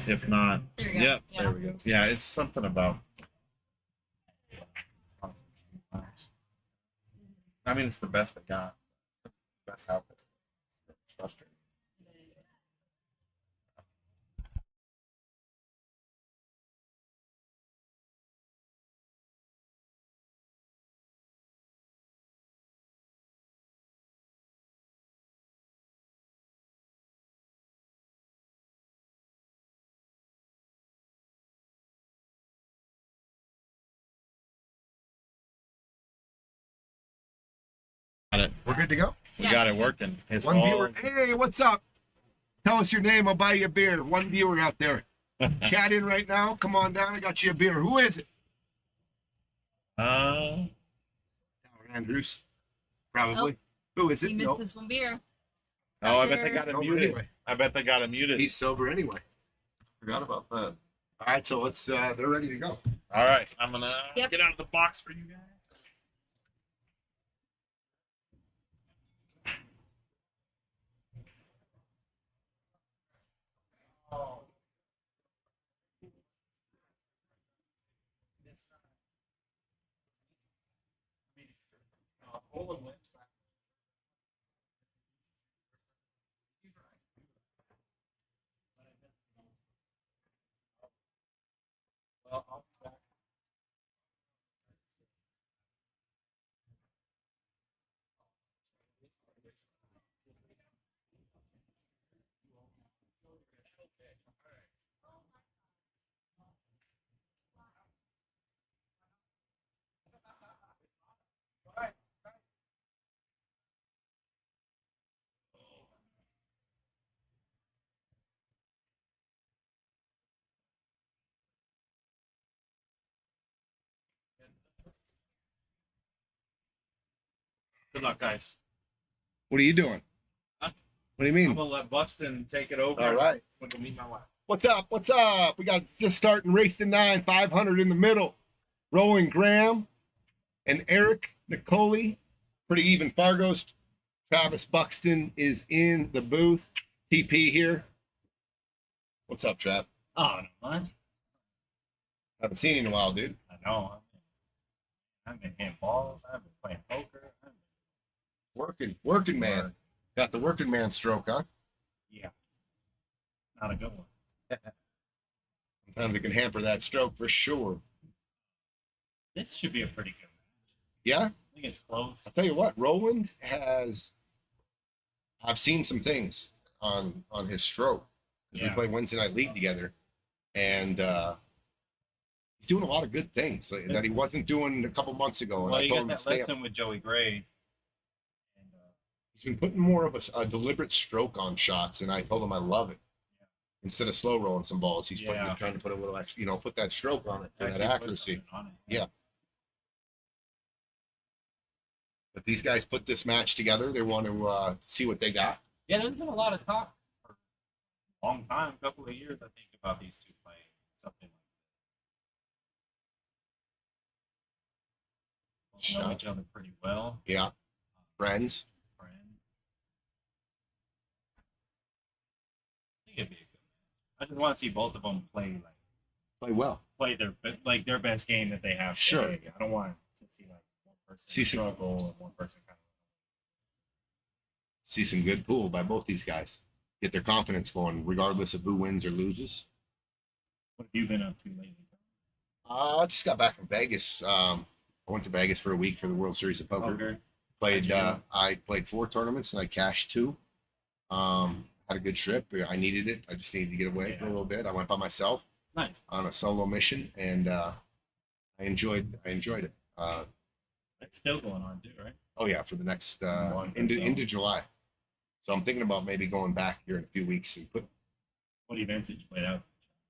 If not, There you go. yep, Yeah. there we go. Yeah, it's something about. I mean, it's the best they got. Best outfit. It's frustrating. Got it. We're good to go. We Yeah. got it working. It's One all viewer. Hey, what's up? Tell us your name. I'll buy you a beer. One viewer out there. Chat in right now. Come on down. I got you a beer. Who is it? uh, Andrews. Probably. Who is He it? missed No. this one beer. oh, I bet they got it Sober muted. anyway. I bet they got it muted. He's sober anyway. Forgot about that. All right, so let's. They're ready to go. All right, I'm gonna Yep. get out of the box for you guys. Good luck, guys. What are you doing? Huh? What do you I'm mean? gonna let Buxton take it over. All right. I'm gonna meet my wife. What's up? What's up? We got just starting race to 9, 500 in the middle. Roland Graham and Eric Nicoli. Pretty even Fargos. Travis Buxton is in the booth. TP here. What's up, Trav? Oh, no, what? Haven't seen you in a while, dude. I know. I've been hitting balls. I've been playing poker. Working man. Got the working man stroke, huh? Yeah, not a good one. Sometimes it can hamper that stroke for sure. This should be a pretty good match. Yeah? I think it's close. I'll tell you what, Roland has. I've seen some things on his stroke because we Yeah. play Wednesday night league together, and he's doing a lot of good things that he wasn't doing a couple months ago. And Well, I you told got him to that stay. lesson with Joey Gray. And, He's been putting more of a deliberate stroke on shots, and I told him I love it. Yeah. Instead of slow rolling some balls, he's Yeah. trying to put a little extra, put that stroke on it for that actually put accuracy. something on it. Yeah. But these guys put this match together. They want to see what they got. Yeah, there's been a lot of talk for a long time, a couple of years, I think, about these two playing something like this. Both know Shot. each other pretty well. Yeah, friends. Friends. I think it'd be a good match. I just want to see both of them Play well. their best game that they have. Sure. Today. I don't want to see one person See some- struggle and one person kind of. See some good pool by both these guys. Get their confidence going, regardless of who wins or loses. What have you been up to lately? I just got back from Vegas. I went to Vegas for a week for the World Series of Poker. Poker. Played. How'd you do? I played 4 tournaments and I cashed 2. Had a good trip. I needed it. I just needed to get away for a little bit. I went by myself Nice. on a solo mission, and I enjoyed it. It's still going on too, right? Oh yeah, for the next Month or into so. July. So I'm thinking about maybe going back here in a few weeks and put. What events did you play out?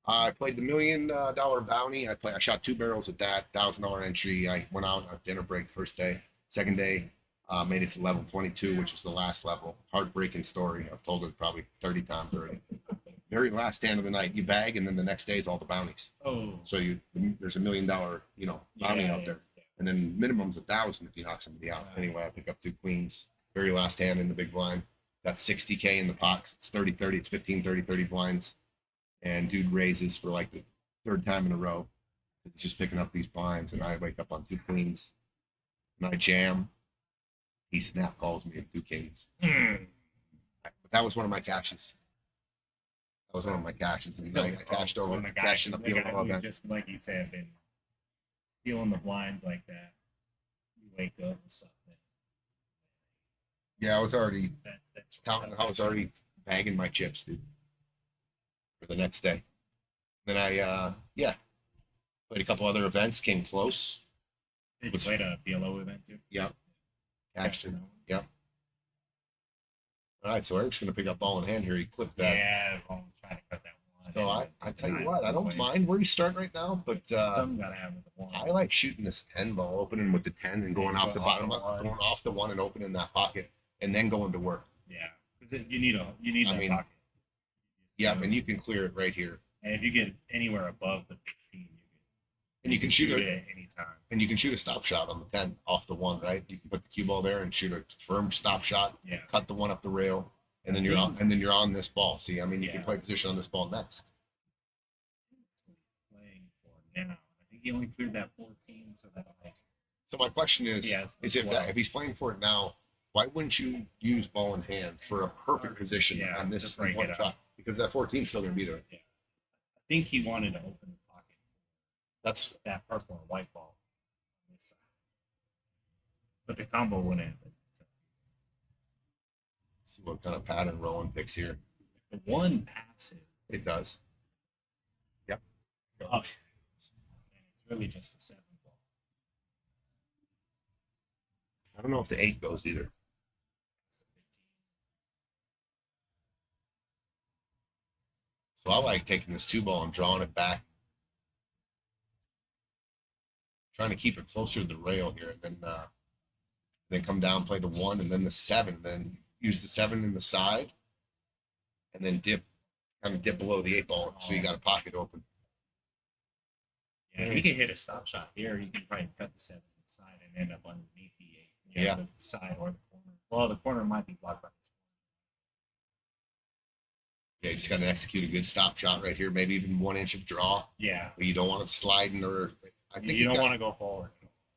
I played the $1 million bounty. I shot 2 barrels at that $1,000 entry. I went out on a dinner break the first day. Second day, made it to level 22, which is the last level. Heartbreaking story. I've told it probably 30 times already. Very last hand of the night, you bag, and then the next day is all the bounties. Oh, So there's $1 million, bounty out there, and then minimum's 1,000 if you knock somebody out. Right. Anyway, I pick up 2 queens. Very last hand in the big blind. Got 60K in the pox. It's 30-30. It's 15-30, 30 blinds. and dude raises for like the third time in a row. He's just picking up these blinds, and I wake up on 2 queens, and I jam. He snap calls me at 2 kings. But that was one of my cashes. That was one of my cashes, and I cashed over, cashing up the other. Just like you said, been stealing the blinds like that. You wake up with something. Yeah, I was already That's counting. I was already bagging my chips, dude, for the next day. Then I, played a couple other events, came close. Did you play a PLO event too? Yep. Cashed it. Yep. All right, so Eric's going to pick up ball in hand here. He clipped that. Yeah, I was trying to cut that one. So I tell you what, I don't mind where he's starting right now, but Some gotta have with the one. I like shooting this 10 ball, opening with the 10 and going off the bottom, going off the 1 and opening that pocket, and then going to work. Yeah, because you need that pocket. Yep, and you can clear it right here. And if you get anywhere above the 15, you can shoot it it at any time. And you can shoot a stop shot on the 10 off the 1, right? You can put the cue ball there and shoot a firm stop shot. Yeah. Cut the 1 up the rail, and then you're on. And then you're on this ball. See, I mean, you can play position on this ball next. Playing for now, I think he only cleared that 14, so that. So my question is if he's playing for it now, why wouldn't you use ball in hand for a perfect position on this one shot? Because that 14 is still going to be there. Yeah. I think he wanted to open the pocket. That's that purple or white ball on this side. But the combo wouldn't happen. See what kind of pattern Roland picks here. The 1 passes. It does. Yep. Oh, and it's really just the 7 ball. I don't know if the 8 goes either. So I like taking this 2 ball and drawing it back. Trying to keep it closer to the rail here, and then come down, play the 1, and then the 7, then use the 7 in the side, and then kind of dip below the 8 ball, so you got a pocket open. Yeah, he can hit a stop shot here. He can probably cut the 7 to the side and end up underneath the 8. Yeah. The side or the corner. Well, the corner might be blocked by this. Yeah, you just got to execute a good stop shot right here, maybe even 1 inch of draw. Yeah. But you don't want it sliding or. I think you don't want to go forward.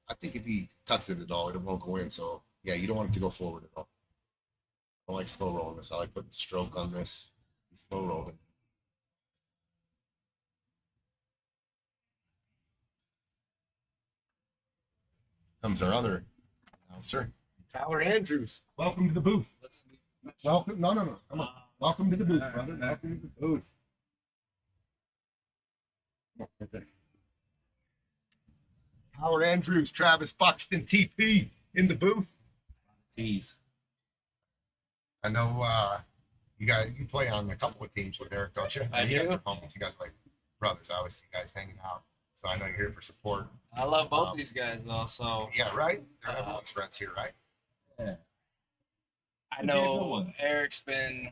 I think if he cuts it at all, it won't go in. So yeah, you don't want it to go forward at all. I don't like slow rolling this. I like putting stroke on this. Slow rolling. Comes our other announcer, Tyler Andrews. Welcome to the booth. Welcome. No. Come on. Welcome to the booth, brother. Welcome to the booth. Come on, right there. Tyler Andrews, Travis Buxton, TP in the booth. Tease. I know you play on a couple of teams with Eric, don't you? I do. You guys are homies. You guys are like brothers. I always see you guys hanging out. So I know you're here for support. I love both these guys though, so yeah, right? They're everyone's friends here, right? Yeah. I know Eric's been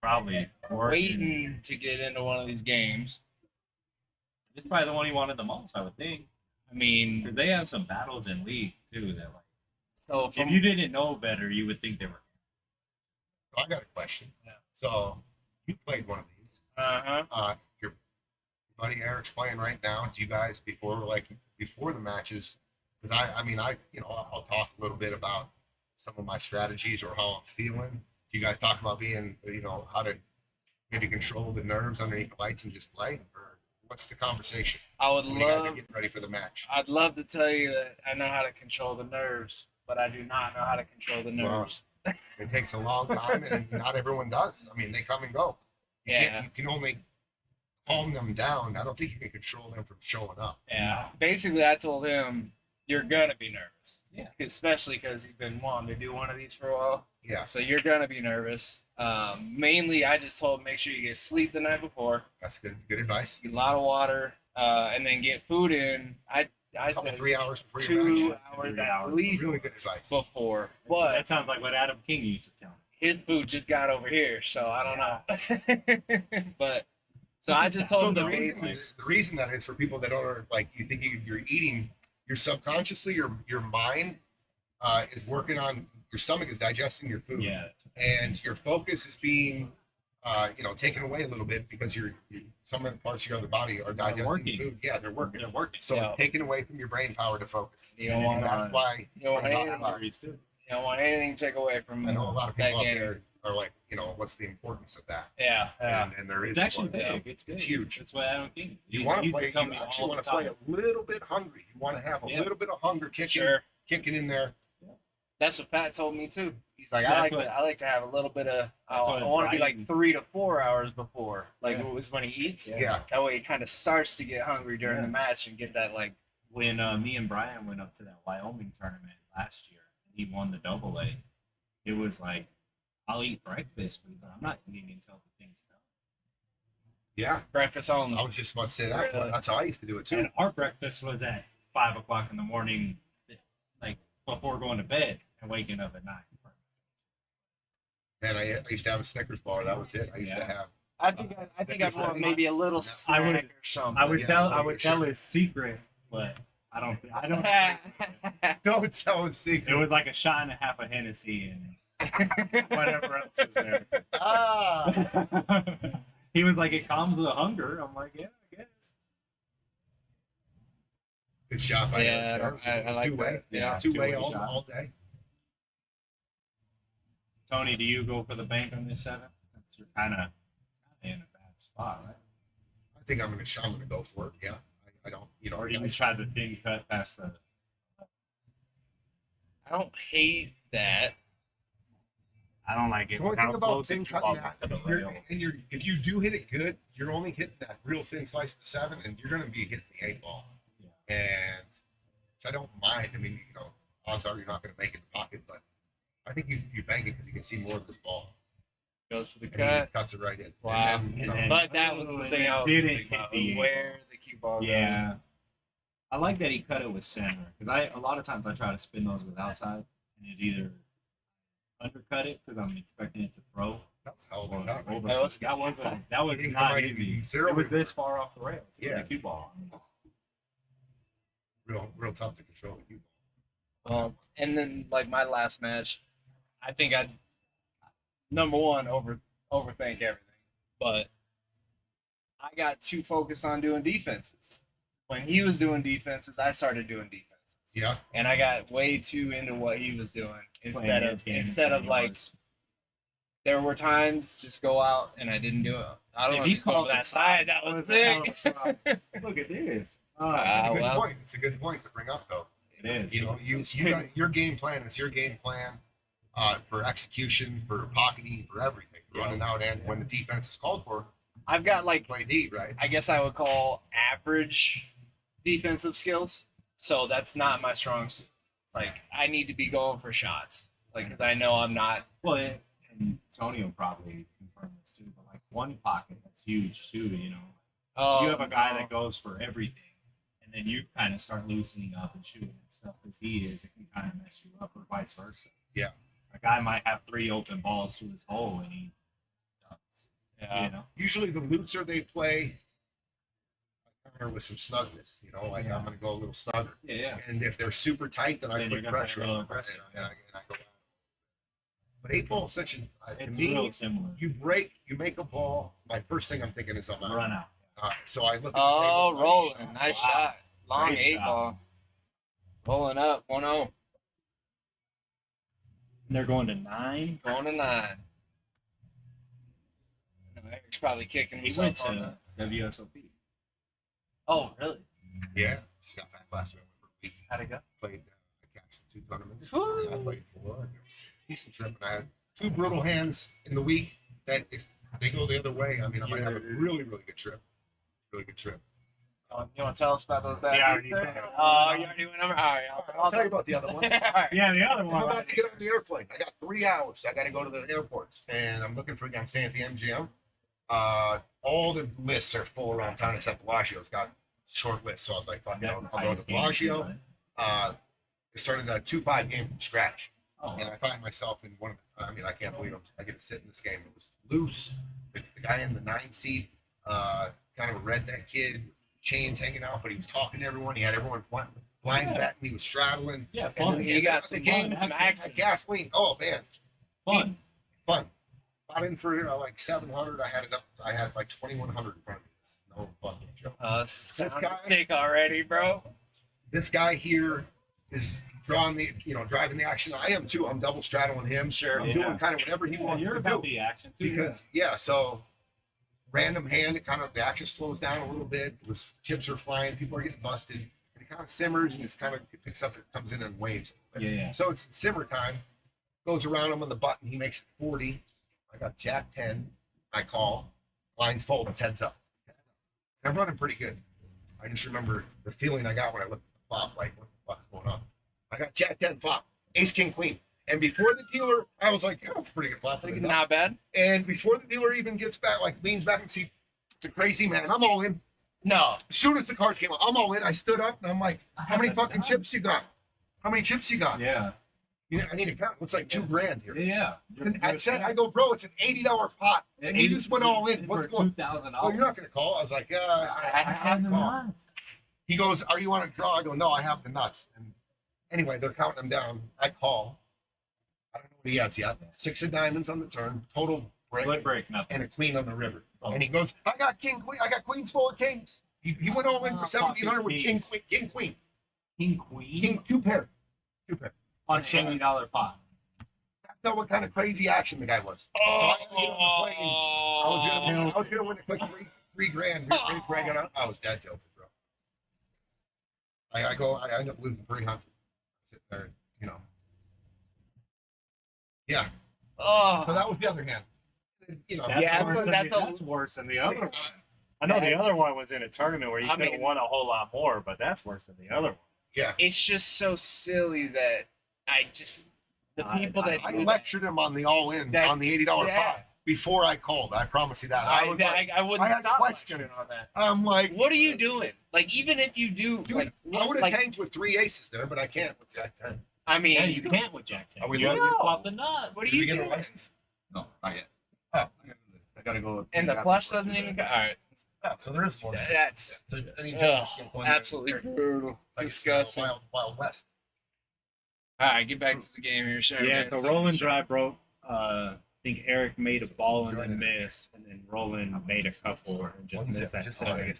probably waiting to get into one of these games. It's probably the one he wanted the most, I would think. I mean, because they have some battles in league too that like. So if you didn't know better, you would think they were. So I got a question. Yeah. So you played one of these. Your buddy Eric's playing right now. Do you guys before the matches? Because I'll talk a little bit about some of my strategies or how I'm feeling. Do you guys talk about being how to maybe control the nerves underneath the lights and just play, or what's the conversation? I would when you guys are love getting ready for the match. I'd love to tell you that I know how to control the nerves, but I do not know how to control the nerves. Well, it takes a long time, and not everyone does. I mean, they come and go. You can only calm them down. I don't think you can control them from showing up. Yeah. Basically, I told him, you're going to be nervous. Yeah. Especially because he's been wanting to do one of these for a while. Yeah. So you're going to be nervous. Mainly, I just told him make sure you get sleep the night before. That's good advice. Get a lot of water, and then get food in. I said 3 hours before your match. 2 hours at least Really good advice. before. But that sounds like what Adam King used to tell me. his food just got over here, so I don't know. But so I just told him the basics. The reason that is for people that don't like you think you're eating, you're subconsciously your mind is working on your stomach is digesting your food. Yeah. And your focus is being taken away a little bit because some of the parts of your other body are digesting working. food. Yeah, they're working. They're working. So Yeah. it's taken away from your brain power to focus. You don't want And that's why you don't want I'm talking anything, about- Calories too. you don't want anything to take away from I know a lot of that people out game. there are like, what's the importance of that? Yeah, yeah. And there is It's actually importance. big. It's big. It's huge. That's why I don't think You want to used play. tell You me actually all want the to play time. a little bit hungry. You want to have a Yeah. little bit of hunger Sure. kicking in there. That's what Pat told me too. He's like, That's I like to have a little bit of. I what want to be Brian- like 3 to 4 hours before, like Yeah. it was when he eats. Yeah. That way he kind of starts to get hungry during Yeah. the match and get that like. When me and Brian went up to that Wyoming tournament last year, he won the AA. It was like, I'll eat breakfast, but he's like, I'm not eating until the thing's done. Yeah. Breakfast only. I was just about to say that. Really? That's how I used to do it too. And our breakfast was at 5 o'clock in the morning, like before going to bed and waking up at 9. And I used to have a Snickers bar. That was it. I used to Yeah. have. I think I'd want maybe a little snack would- or something. I would Yeah, tell I I would tell his secret, but I don't. Don't tell a secret. It was like a shot and a half of Hennessy and whatever else was there. Ah. He was like, it calms the hunger. I'm like, yeah, I guess. Good shot by Yeah, Eric. I like Two-way. that. Yeah, Two-way two-way shot. all day. Tony, do you go for the bank on this 7? Since you're kind of in a bad spot, right? I think I'm gonna go for it. Yeah. I don't. Or do you guys- try the thin cut past the? I don't hate that. I don't like it. The only How thing about close thin it cutting falls that, to the you're, rail. and you're if you do hit it good, you're only hitting that real thin slice of the 7, and you're gonna be hitting the 8 ball. Yeah. And which I don't mind. I mean, odds are you're not gonna make it in the pocket, but I think you bank it because you can see more of this ball. Goes for the And he cut. just cuts it right in. Wow. And then, And then- But that was the and thing then I was didn't thinking hit about, the where the cue ball goes. Yeah. I like that he cut it with center because a lot of times I try to spin those with outside and it either undercut it because I'm expecting it to throw that's how or the shot. over. That was- That was He not might easy. be zero It was with this far off the rail. To Yeah. the cue ball. real tough to control the cue ball. And then like my last match, I think I'd number one overthink everything. But I got too focused on doing defenses. When he was doing defenses, I started doing defenses. Yeah. And I got way too into what he was doing instead Playing his game of like yours. there were times just go out and I didn't do it. I don't If know he if he's going called for that the side. That was sick. Look at this. Ah, It's a good well. point. It's a good point to bring up, though. It is. You got your game plan is your game plan for execution, for pocketing, for everything, for running out, and when the defense is called for, I've got like play D, right? I guess I would call average defensive skills. So that's not my strong suit. Like I need to be going for shots, like because I know I'm not. Well, and Tony will probably confirm this too, but like one pocket that's huge too, Oh, you have a guy that goes for everything, and then you kind of start loosening up and shooting and stuff as he is, it can kind of mess you up, or vice versa. Yeah. A guy might have 3 open balls to his hole, and he does. Yeah. Usually the looser they play, I counter with some snugness. Like Yeah. I'm going to go a little snugger. Yeah. And if they're super tight, then I Then you're put gonna pressure be a little on them, aggressive. and I go. But 8 ball is such an to It's me, real similar. you break, you make a ball. My first thing I'm thinking is I'm out. Run out. So I look at the Oh, table, Roland, nice Wow. shot, long Great 8 shot. ball, rolling up 1-0, And they're going to 9. going to 9. Eric's probably kicking He went himself on to that. WSOP. Oh, really? Yeah, just got back last week for a week. How'd it go? Played I catched 2 tournaments. Woo. I played 4. It was a decent trip, and I had 2 brutal hands in the week. That if they go the other way, I mean, I might have a really, really good trip. Really good trip. You want to tell us about those bad Yeah, beats already there? said. Oh, you already went over. All right, I'll tell you about the other one. All right. Yeah, the other I'm one. about to get on the airplane. I got 3 hours. I got to go to the airport, and I'm looking for. I'm staying at the MGM. All the lists are full around town except Bellagio's got short lists. So I was like, fuck it, That's I'll the go to tightest game, Bellagio. right? It started a 2-5 game from scratch. Oh, And I find myself in one of the, I mean, I can't believe I get to sit in this game. It was loose. The guy in the 9 seat, kind of a redneck kid, chains hanging out, but he was talking to everyone. He had everyone blind Yeah. betting. He was straddling. yeah, And fun. then You got the some game, fun, some had action. gasoline. Oh, man. Fun. Fun. Bought in for like 700. I had it up. I had like 2,100 in front of me. It's no fucking joke. This guy- sick already, bro. This guy here is driving the action. I am too. I'm double straddling him. Sure, I'm doing kind of whatever he wants You're to about do. the action too. Because so random hand, it kind of the action slows down a little bit. It was chips are flying, people are getting busted, and it kind of simmers and it picks up, it comes in waves. Yeah. So it's simmer time. Goes around him on the button. He makes it 40. I got Jack 10. I call. Lines fold. It's heads up. And I'm running pretty good. I just remember the feeling I got when I looked at the flop, like, what the fuck's going on? I got Jack 10 flop, Ace King Queen. And before the dealer, I was like, oh, that's a pretty good flop. Not bad. And before the dealer even gets back, like leans back and sees the crazy man, I'm all in. No. As soon as the cards came out, I'm all in. I stood up and I'm like, how many fucking chips you got? How many chips you got? Yeah. I need to count. It's like $2,000 here. Yeah. I go, bro, it's an $80 pot. And you just went all in. What's going on? $2,000. Oh, you're not going to call? I was like, I have to call. He goes, are you on a draw? I go, no, I have the nuts. And anyway, they're counting them down. I call. I don't know what he has yet. 6 of diamonds on the turn, total break, nothing. and a queen on the river. Oh. And he goes, I got king, queen. I got queens full of kings. He went all in for 1,700 with king, queen, king, queen. King, queen? King, two pair. On $70 pot. That's not what kind of crazy action the guy was. I was gonna win a quick $3,000 right before I got out. I was dead tilted, bro. I end up losing 300. Sitting there, Yeah. Oh. So that was the other hand. That's worse than the other one. I know the other one was in a tournament where you could have won a whole lot more, but that's worse than the other one. Yeah. It's just so silly that I lectured him on the all-in on the $80 pot before I called. I promise you that. I had stop questions on that. I'm like, what are you doing? Like, even if you do, dude, I would have tanked with 3 aces there, but I can't with Jack 10. I mean, Yeah, you can't with Jack 10. Are we You allowed gotta flop the nuts. What are Did you we get doing? a license? No, not yet. Oh, I gotta go. And the flush doesn't even go. All right, Oh, so there is one. that's absolutely brutal, disgusting. Wild West. All right, get back to the game here, sure. Yeah, so Roland dry broke. I think Eric made a ball and then missed, and then Roland made a couple and just missed that second.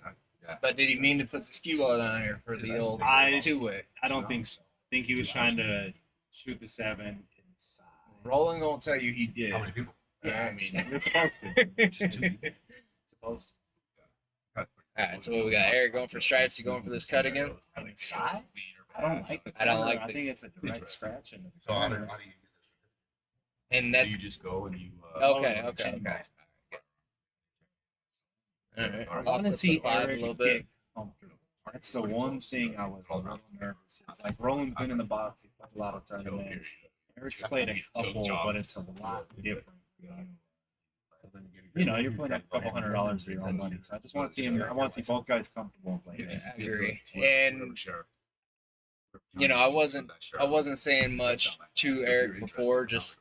But did he mean to put the skew ball down here for the old two-way? I don't think so. I think he was trying to shoot the 7 inside. Roland gonna tell you he did. How many people? Yeah, I mean, it's supposed to. Supposed to. All right, so what we got? Eric going for stripes. You going for this cut again? Inside? I don't like the I don't corner. like I the- think it's a direct scratch. In the So how do corner. you get this? And So that's you just go and you. okay. All All right. I I'll want to flip see the vibe Eric a little bit. get comfortable. That's the one thing I was a little nervous. It's like Roland's been in the box. He's played a lot of tournaments. Eric's played a couple, but it's a lot different. You're playing a couple $100 of your own money. So I just want to see him. I want to see both guys comfortable playing. Yeah, I agree. And I wasn't saying much to Eric before. Just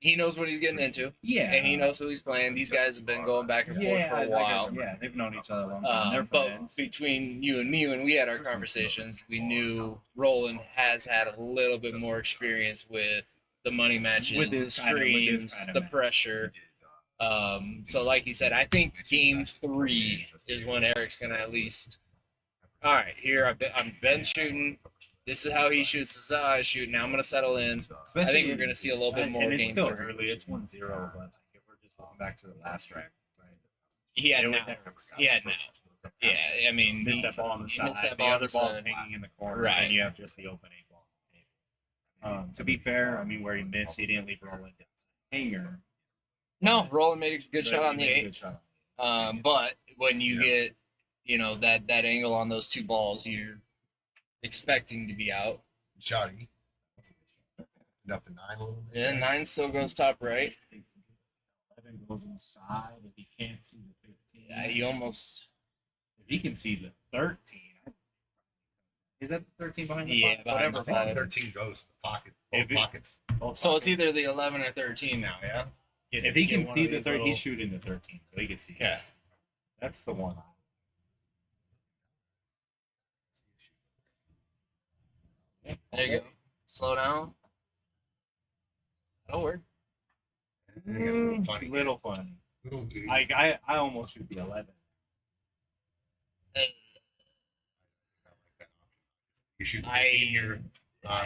he knows what he's getting into. Yeah, And he knows who he's playing. These guys have been going back and forth for a while. Yeah, they've known each other a long time. They're But friends. between you and me, when we had our conversations, we knew Roland has had a little bit more experience with the money matches, With the this kind of- streams, the match. pressure. So like you said, I think game 3 is when Eric's gonna at least. All right, here I'm Ben shooting. This is how he shoots. This is how I shoot. Now I'm gonna settle in. I think we're gonna see a little bit more. And it's game still 3. early. It's 1-0, but if we're just looking back to the last track, right? He had It was now. Eric's. He had now. Yeah, I mean, Missed that ball on the he side. missed that The ball on other the ball's side. hanging in the corner, Right. and you have just the open 8 ball on the table. To be fair, I mean, where he missed, he didn't leave Roland hanger. No, Roland made a good shot on the He made a 8. good shot. But when you get, that angle on those 2 balls, you're expecting to be out. Shoddy. Up to 9 a little bit. Yeah, 9 still goes top right. 11 goes inside. If he can't see the 15, Yeah, you almost. if he can see the 13, is that the 13 behind the Yeah, pocket? behind Whatever. the I think pocket. 13 goes to the pocket. If Both it- pockets. Both So it's pockets. either the 11 or 13 now, yeah. If he can Get one see of the these 13, little- he's shooting the 13, so he can see. Okay. That's the one. There you go. Slow down. That'll work. And get a little funny. Little funny. Little, Like I almost shoot the 11. you shoot the I- 15 here.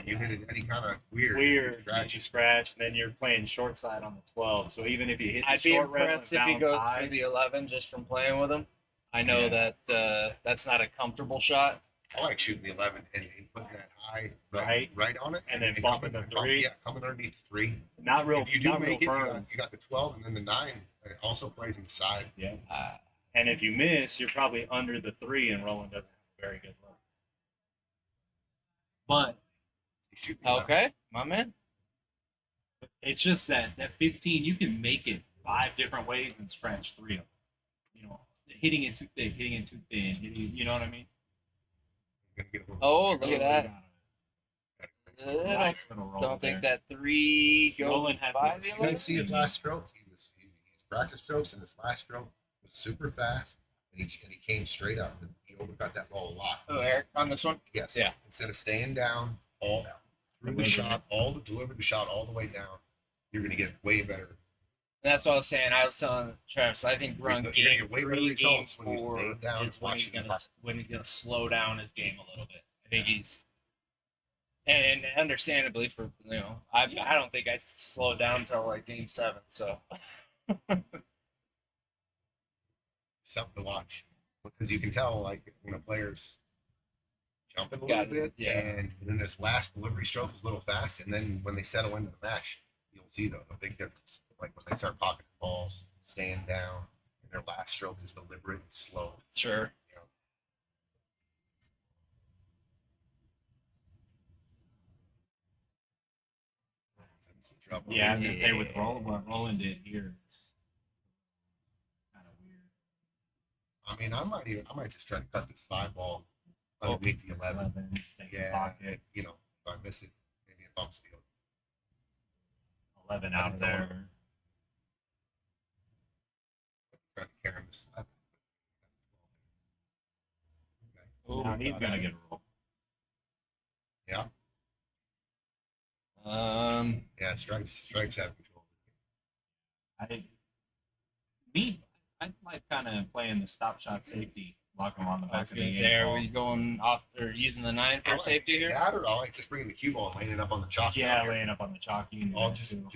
You hit it any kind of weird. Weird. Scratch. You scratch, and then you're playing short side on the 12. So even if you hit the I'd be short rail and impressed if he bounce goes high, for the 11 just from playing with him. I know Yeah. that that's not a comfortable shot. I like shooting the 11 and putting that high Right. right on it, And then bumping the 3. Yeah, coming underneath the 3. not real, If you do not real make it, firm. you got the 12 and then the 9. It also plays in the side. Yeah. Uh, And if you miss, you're probably under the 3, and Roland doesn't have a very good look. But You shoot the 11. okay, my man. it's just that 15, you can make it 5 different ways and scratch 3 of them. You know, hitting it too thick, hitting it too thin, you know what I mean? You're gonna get a little- Oh, look at that. Nice little roll Don't think there. that 3 goes Roland has by this- the You 11. guys see his last stroke? His practice strokes, and his last stroke was super fast, and he came straight up. And he overcut that ball a lot. Oh, Eric, on this one? Yes. Yeah. Instead of staying down all through the shot, deliver the shot all the way down, you're gonna get way better. That's what I was saying. I was telling Travis, I think run You're gonna game get way better 3, game results when you 4 stay down is when he's watching the gonna slow down his game a little bit. I think he's and understandably for I don't think I slowed down until like game 7. So something to watch because you can tell like when a player's jumping a little Got it, bit, yeah. and then this last delivery stroke is a little fast, and then when they settle into the match, you'll see the big difference. Like when they start pocketing balls, staying down, and their last stroke is deliberate and slow. sure. You know. Some trouble. Yeah, I was gonna say with Roland, what Roland did here, it's kind of weird. I mean, I might just try to cut this 5 ball underneath the 11. 11, take the Yeah, pocket, if I miss it, maybe it bumps the 11 out of there. trying to carry this 11. Okay. Ooh, Now he's gonna get a roll. Yeah, Um, strikes have control. I like kind of playing the stop shot safety, lock him on the I back was of gonna the say, are ball. we going off or using the 9 I for like safety here? that, or I like just bringing the cue ball and laying it up on the chalk. Yeah, down here. laying up on the chalky. And I'll that just too.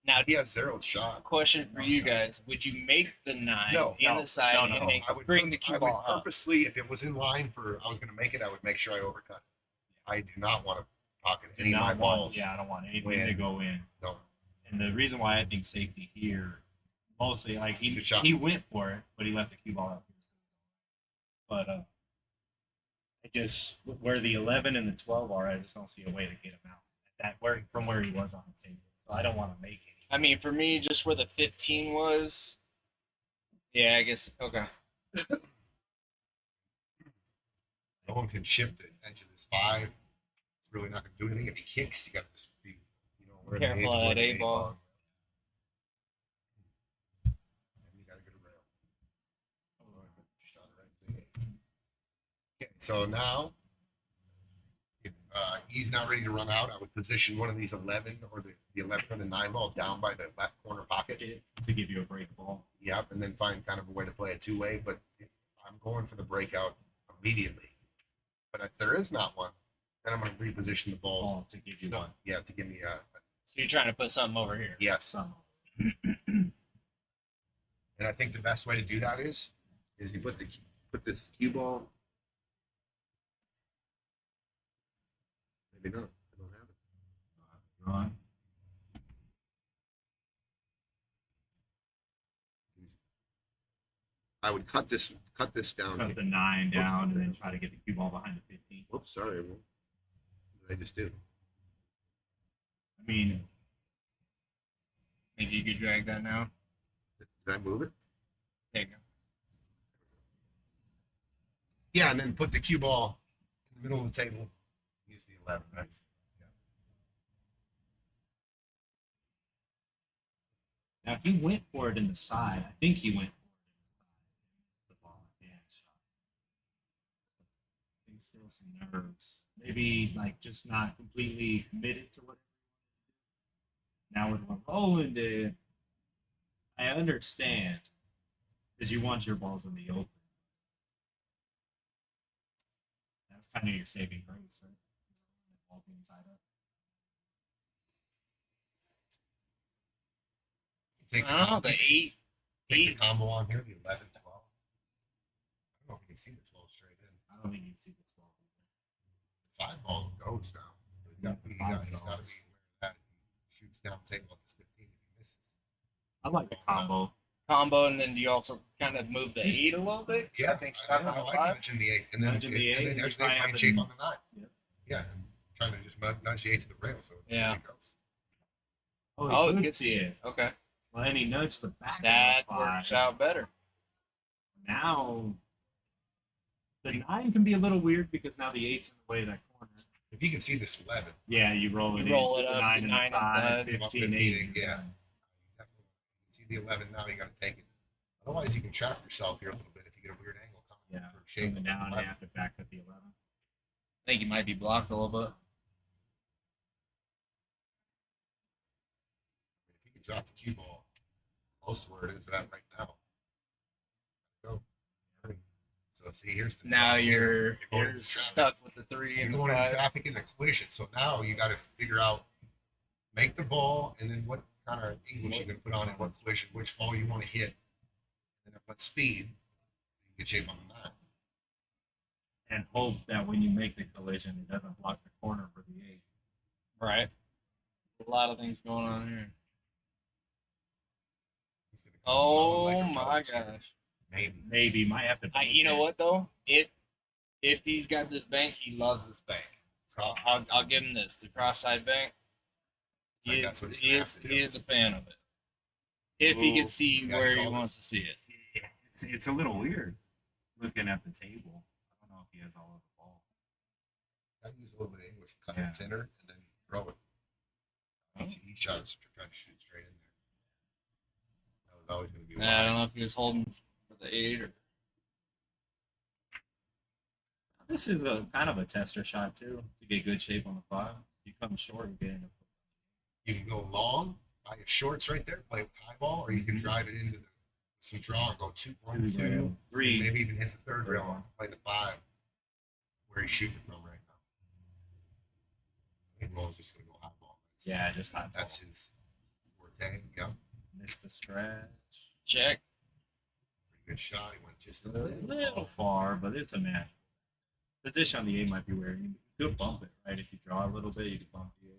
Now, he has 0 shot. question for you guys: would you make the 9 in the side no, and no. then I would bring the cue I would ball up? purposely, if it was in line for I was going to make it, I would make sure I overcut. I do not want to pocket Do any of my not want- balls. Yeah, I don't want anything when- to go in. No. And the reason why I think safety here, mostly like Good shot. he went for it, but he left the cue ball out. But I just where the 11 and the 12 are, I just don't see a way to get him out from where he was on the table. So I don't want to make it. I mean, for me, just where the 15 was. Yeah, I guess. Okay. No one can chip the edge of this 5. It's really not going to do anything. If he kicks, you got to just be, where Careful the of that where the eight-ball. And you got to get a rail. Shot right there. Okay, so now, if he's not ready to run out, I would position one of these 11 or the 11 or the 9 ball down by the left corner pocket. To give you a break ball. Yep, and then find kind of a way to play a 2-way. But if I'm going for the breakout immediately. But if there is not one, then I'm going to reposition the balls. Ball to give you So, one. yeah, to give me a So you're trying to put something over here. yes. Some. And I think the best way to do that is you put this cue ball. Maybe not. I don't have it. Run. I would cut this down. Cut the 9 down and then try to get the cue ball behind the 15. Whoops, sorry. What did I just do? I mean, Maybe you could drag that now. Did I move it? There you go. Yeah, and then put the cue ball in the middle of the table. Use the 11, right? now he went for it in the side. I think he went for it in the side. The ball at the end shot. I think still some nerves. Maybe like just not completely committed to what. Now with what Roland did, I understand because you want your balls in the open. That's kind of your saving grace, right? The ball being tied up. Take the I don't know, combo, the eight. take the combo on here, the 11, 12. I don't know if you can see the 12 straight in. I don't think you'd see the 12 The 5 ball goes down. So he's got to be Yeah, aware of that. If he shoots down the table at this 15, if he misses. I like the combo. Combo, and then do you also kind of move the 8 a little bit? Yeah, I think start on I the like 5. nudging the 8. And then, Nudging the and 8, then you actually try playing and- shape on the 9. Yep. Yeah, and trying to just nudge the 8 to the rail. So Yeah. there it goes. Oh, you you can see it. Okay. Well, and he nudged the back. That of the 5. works out better. Now, the 9 can be a little weird because now the 8's in the way of that corner. If you can see this 11, Yeah, you roll it You in. roll put it the up, 9 the and 9 the 5, inside. 15, 15, 8. yeah. definitely see the 11 now, you got to take it. Otherwise, you can trap yourself here a little bit if you get a weird angle coming Yeah, for shape. coming down, they have to back at the 11. I think he might be blocked a little bit. If you can drop the cue ball close to where it is at right now, go. So see, here's the Now problem here. you're going into traffic. stuck with the 3 You're and the going into 5. traffic in a collision. So now you got to figure out, make the ball, and then what kind of English you're going to put on it, what collision, which ball you want to hit, and at what speed. You get shape on the 9. And hope that when you make the collision, it doesn't block the corner for the 8. Right. A lot of things going on here. He's gonna come low Oh like a my rose here. gosh. Maybe. Might have to. You know what though? If he's got this bank, he loves this bank. So I'll give him this. The cross-side bank. Like He that's is, what he's he, gonna is, have to do. he is a fan of it. If he can Ooh, see you gotta where he call it. wants to see it. It's a little weird looking at the table. I don't know if he has all of the ball. I use a little bit of English, cut Yeah. it thinner, and then throw it. He shot it, tried to shoot straight in there. That was always going to be I don't wide. know if he was holding for the 8 or. This is a kind of a tester shot too to get good shape on the 5. If you come short, you get in. You can go long by your shorts right there, play with high ball, or you can drive it into some draw and go 2, 1, 2, 3. maybe even hit the 3rd rail and play the 5 where he's shooting from right now. I think Roland's just going to go high ball. Yeah, just high ball. That's his forte. Yeah, Missed the scratch. Check. pretty good shot. He went just a A little little far, but it's a match. Position on the 8 might be weird. You could bump it, right? If you draw a little bit, you could bump the 8.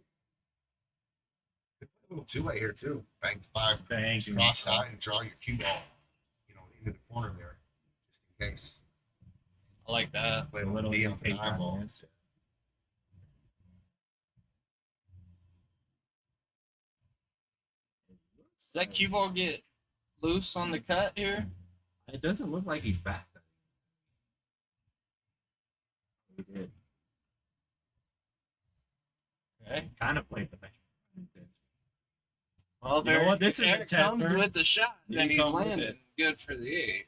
A little 2-way here too. Bank the 5 Bank and cross side and draw your cue ball, into the corner there, just in case. I like that. Play a a little little D on the take 9 ball. against it. Does that cue ball get loose on the cut here? It doesn't look like he's back. He did. Okay. Kind of played the bank. Well, You know there, what? This is a there it comes tester. with the shot. You Then he's come with landing. it. Good for the 8.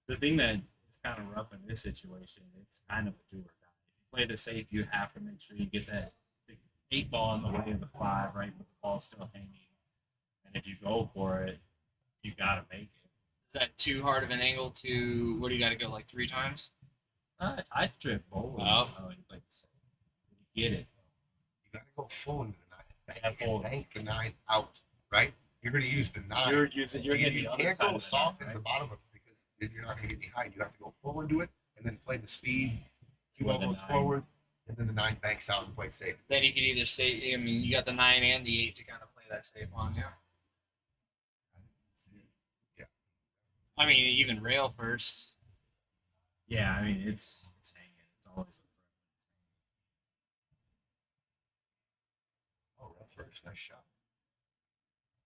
The thing that is kind of rough in this situation, it's kind of a do or die. If you play the safe, you have to make sure you get that 8 ball in the way of the 5, right, with the ball still hanging. And if you go for it, you got to make it. Is that too hard of an angle to, what do you got to go, like 3 times? I drift forward. Oh. You play the safe. You get it. You got to go full into the 9. Yeah, Bank, full. and bank the 9 out, right? You're going to use the 9. You're using. You're you hitting the other can't side go of the soft net, in the right? bottom of it because you're not going to get behind. You have to go full into it and then play the speed. Cue With ball the goes 9. forward, and then the 9 banks out and plays safe. Then you could either say, I mean, you got the 9 and the 8 to kind of play that safe on, yeah. Yeah. I mean, even rail first. Yeah, I mean it's hanging. It's always a Oh, that's first. Nice shot.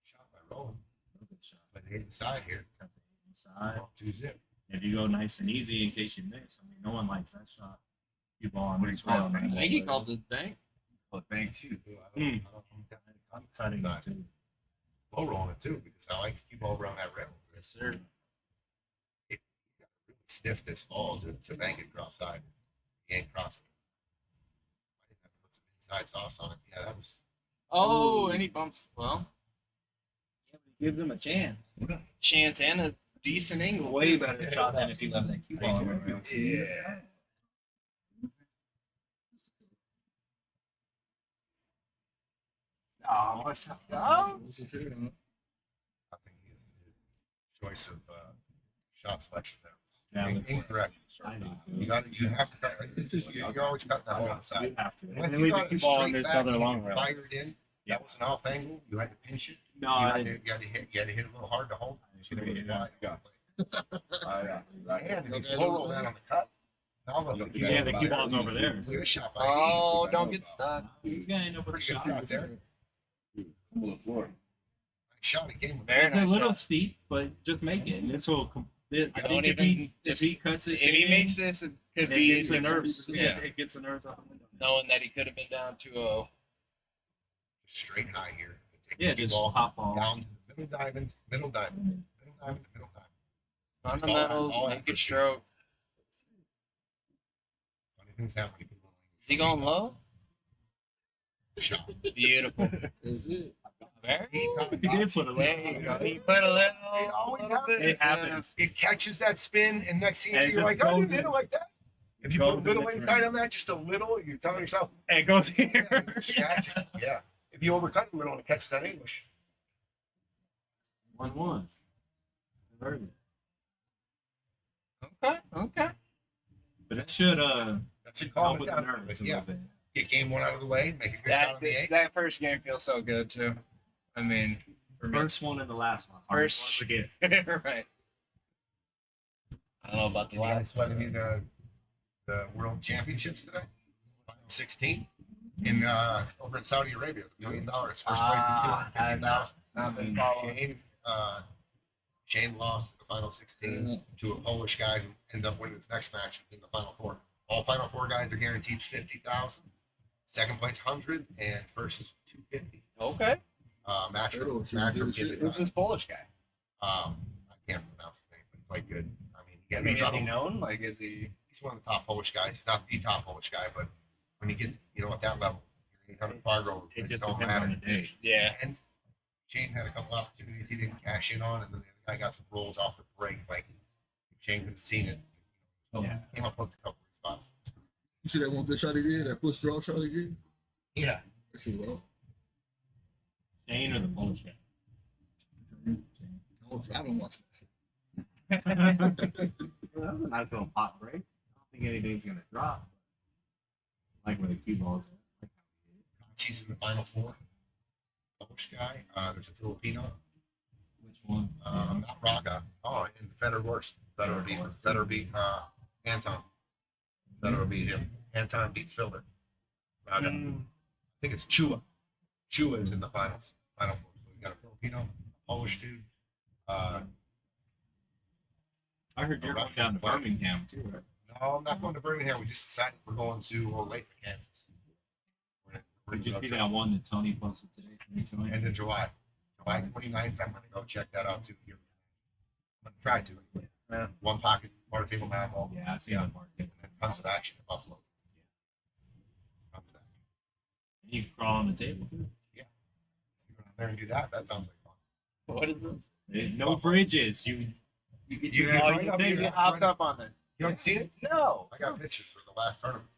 Shot by Roland. good shot. Play the inside here. Cut the inside. Oh, 2-zip. If you go nice and easy in case you miss, I mean, no one likes that shot. You ball on What do this you call rail, it, man. man? I think he called it bank. Well, bank too. I'm I'm cutting cutting it too. low rolling it too because I like to keep all around that rail. Yes, sir. It, you got to really stiff this ball to bank it cross side. You ain't crossing. I didn't have to put some inside sauce on it. Yeah, that was. Oh, and he bumps. Well, Give them a chance. Chance and a decent angle. Way too. better shot than if he left that cue ball everywhere else. Yeah. Oh, what's up? Oh. I think his choice of shot selection there was incorrect. I do You have to cut. It's just you're always cutting that one You outside. have to. Unless And then you leave the got cue it ball on straight this back other and long you rail. fired in. Yeah. That was an off angle. You had to pinch it. No, you, I had to, you had to hit. You had to hit a little hard to hold. It was wide. And if you slow roll that on the cut, now look at the cue yeah, ball. the cue ball's over there. Look at this shot by Oh, don't get stuck. He's gonna end up with a Pretty good shot. shot there. On the floor. Shot again with Very It's nice a little shot. steep, but just make it. And this will. I Don't think if even if he cuts this, If he in, makes this, it could it be gets the nerves. Yeah. It gets the nerves off the window. knowing that he could have been down 2-0. straight high here. Take Yeah, the cue just ball top ball. down to the middle diamond, middle diamond, middle diamond, middle diamond. Fundamentals, all make effort. it stroke. Funny things happen when you put a little Is he going low? shot. Beautiful. Is it? Very He did put a There you go. He put a little. always little happens. bit, It happens. It catches that spin, and next thing And it you're just like, I goes didn't hit in. it like that. If you Goes put a in little the inside frame. on that, just a little, you're telling yourself, And it goes yeah, here. you catch it. Yeah. If you overcut a little and it catches that English. 1-1. Early. Okay, okay. But it should That should calm help it with the down. nerves a Yeah. little bit. Get game one out of the way, make a good shot That on the eight. that first game feels so good too. I mean, for me, First one and the last one. First- Once again. right. I don't know about the You guys last sweating me the World Championships today? Final 16 in over in Saudi Arabia, $1 million. First place Ah, with 250,000. Not been following. Shane lost in the final 16 to a Polish guy who ended up winning his next match in the final four. All final four guys are guaranteed 50,000. Second place 100, and first is 250. Okay. Match Oh, so match you or did get it. Who's this Polish guy? I can't pronounce his name, but he played good. I mean, I mean, is he known? Like, is he? he's one of the top Polish guys. He's not the top Polish guy, but when you get at that level, you're kind of Fargo. It just don't depends matter. on the day. Yeah. And Shane had a couple opportunities he didn't cash in on, and then the other guy got some rolls off the break. Like if Shane could have seen it. So Yeah. came up with a couple of spots. You see that one good shot he did? That push draw shot he did? Yeah. That shit was awesome. Shane or the Polish guy? I've been watching that shit. Well, that was a nice little pop break. I don't think anything's gonna drop. Like where the cue balls are. She's in the final four. Polish guy. There's a Filipino. Which one? Not Raga. Oh, and Federer worst. Federer beat Anton. Federer beat him. Anton beat Filder. Raga. I think it's Chua. Chua is in the finals. Final four. So we got a Filipino, a Polish dude. I heard you're going down to Birmingham too, right? No, I'm not going to Birmingham. We just decided we're going to Olathe, Kansas. We're Did you gonna see go that one that Tony posted today? Can you join? end of July. July 29th, I'm going to go check that out too. I'm going to try to. Yeah. One pocket, water table manball, Yeah, I see that part too. and then tons of action at Buffalo. Tons of action. You can crawl on the table too. If you go down there and do that, that sounds like fun. What is this? No bridges. You get You your get Oh, right you up think here. you hopped up on it? You haven't seen it? No. I got pictures for the last tournament.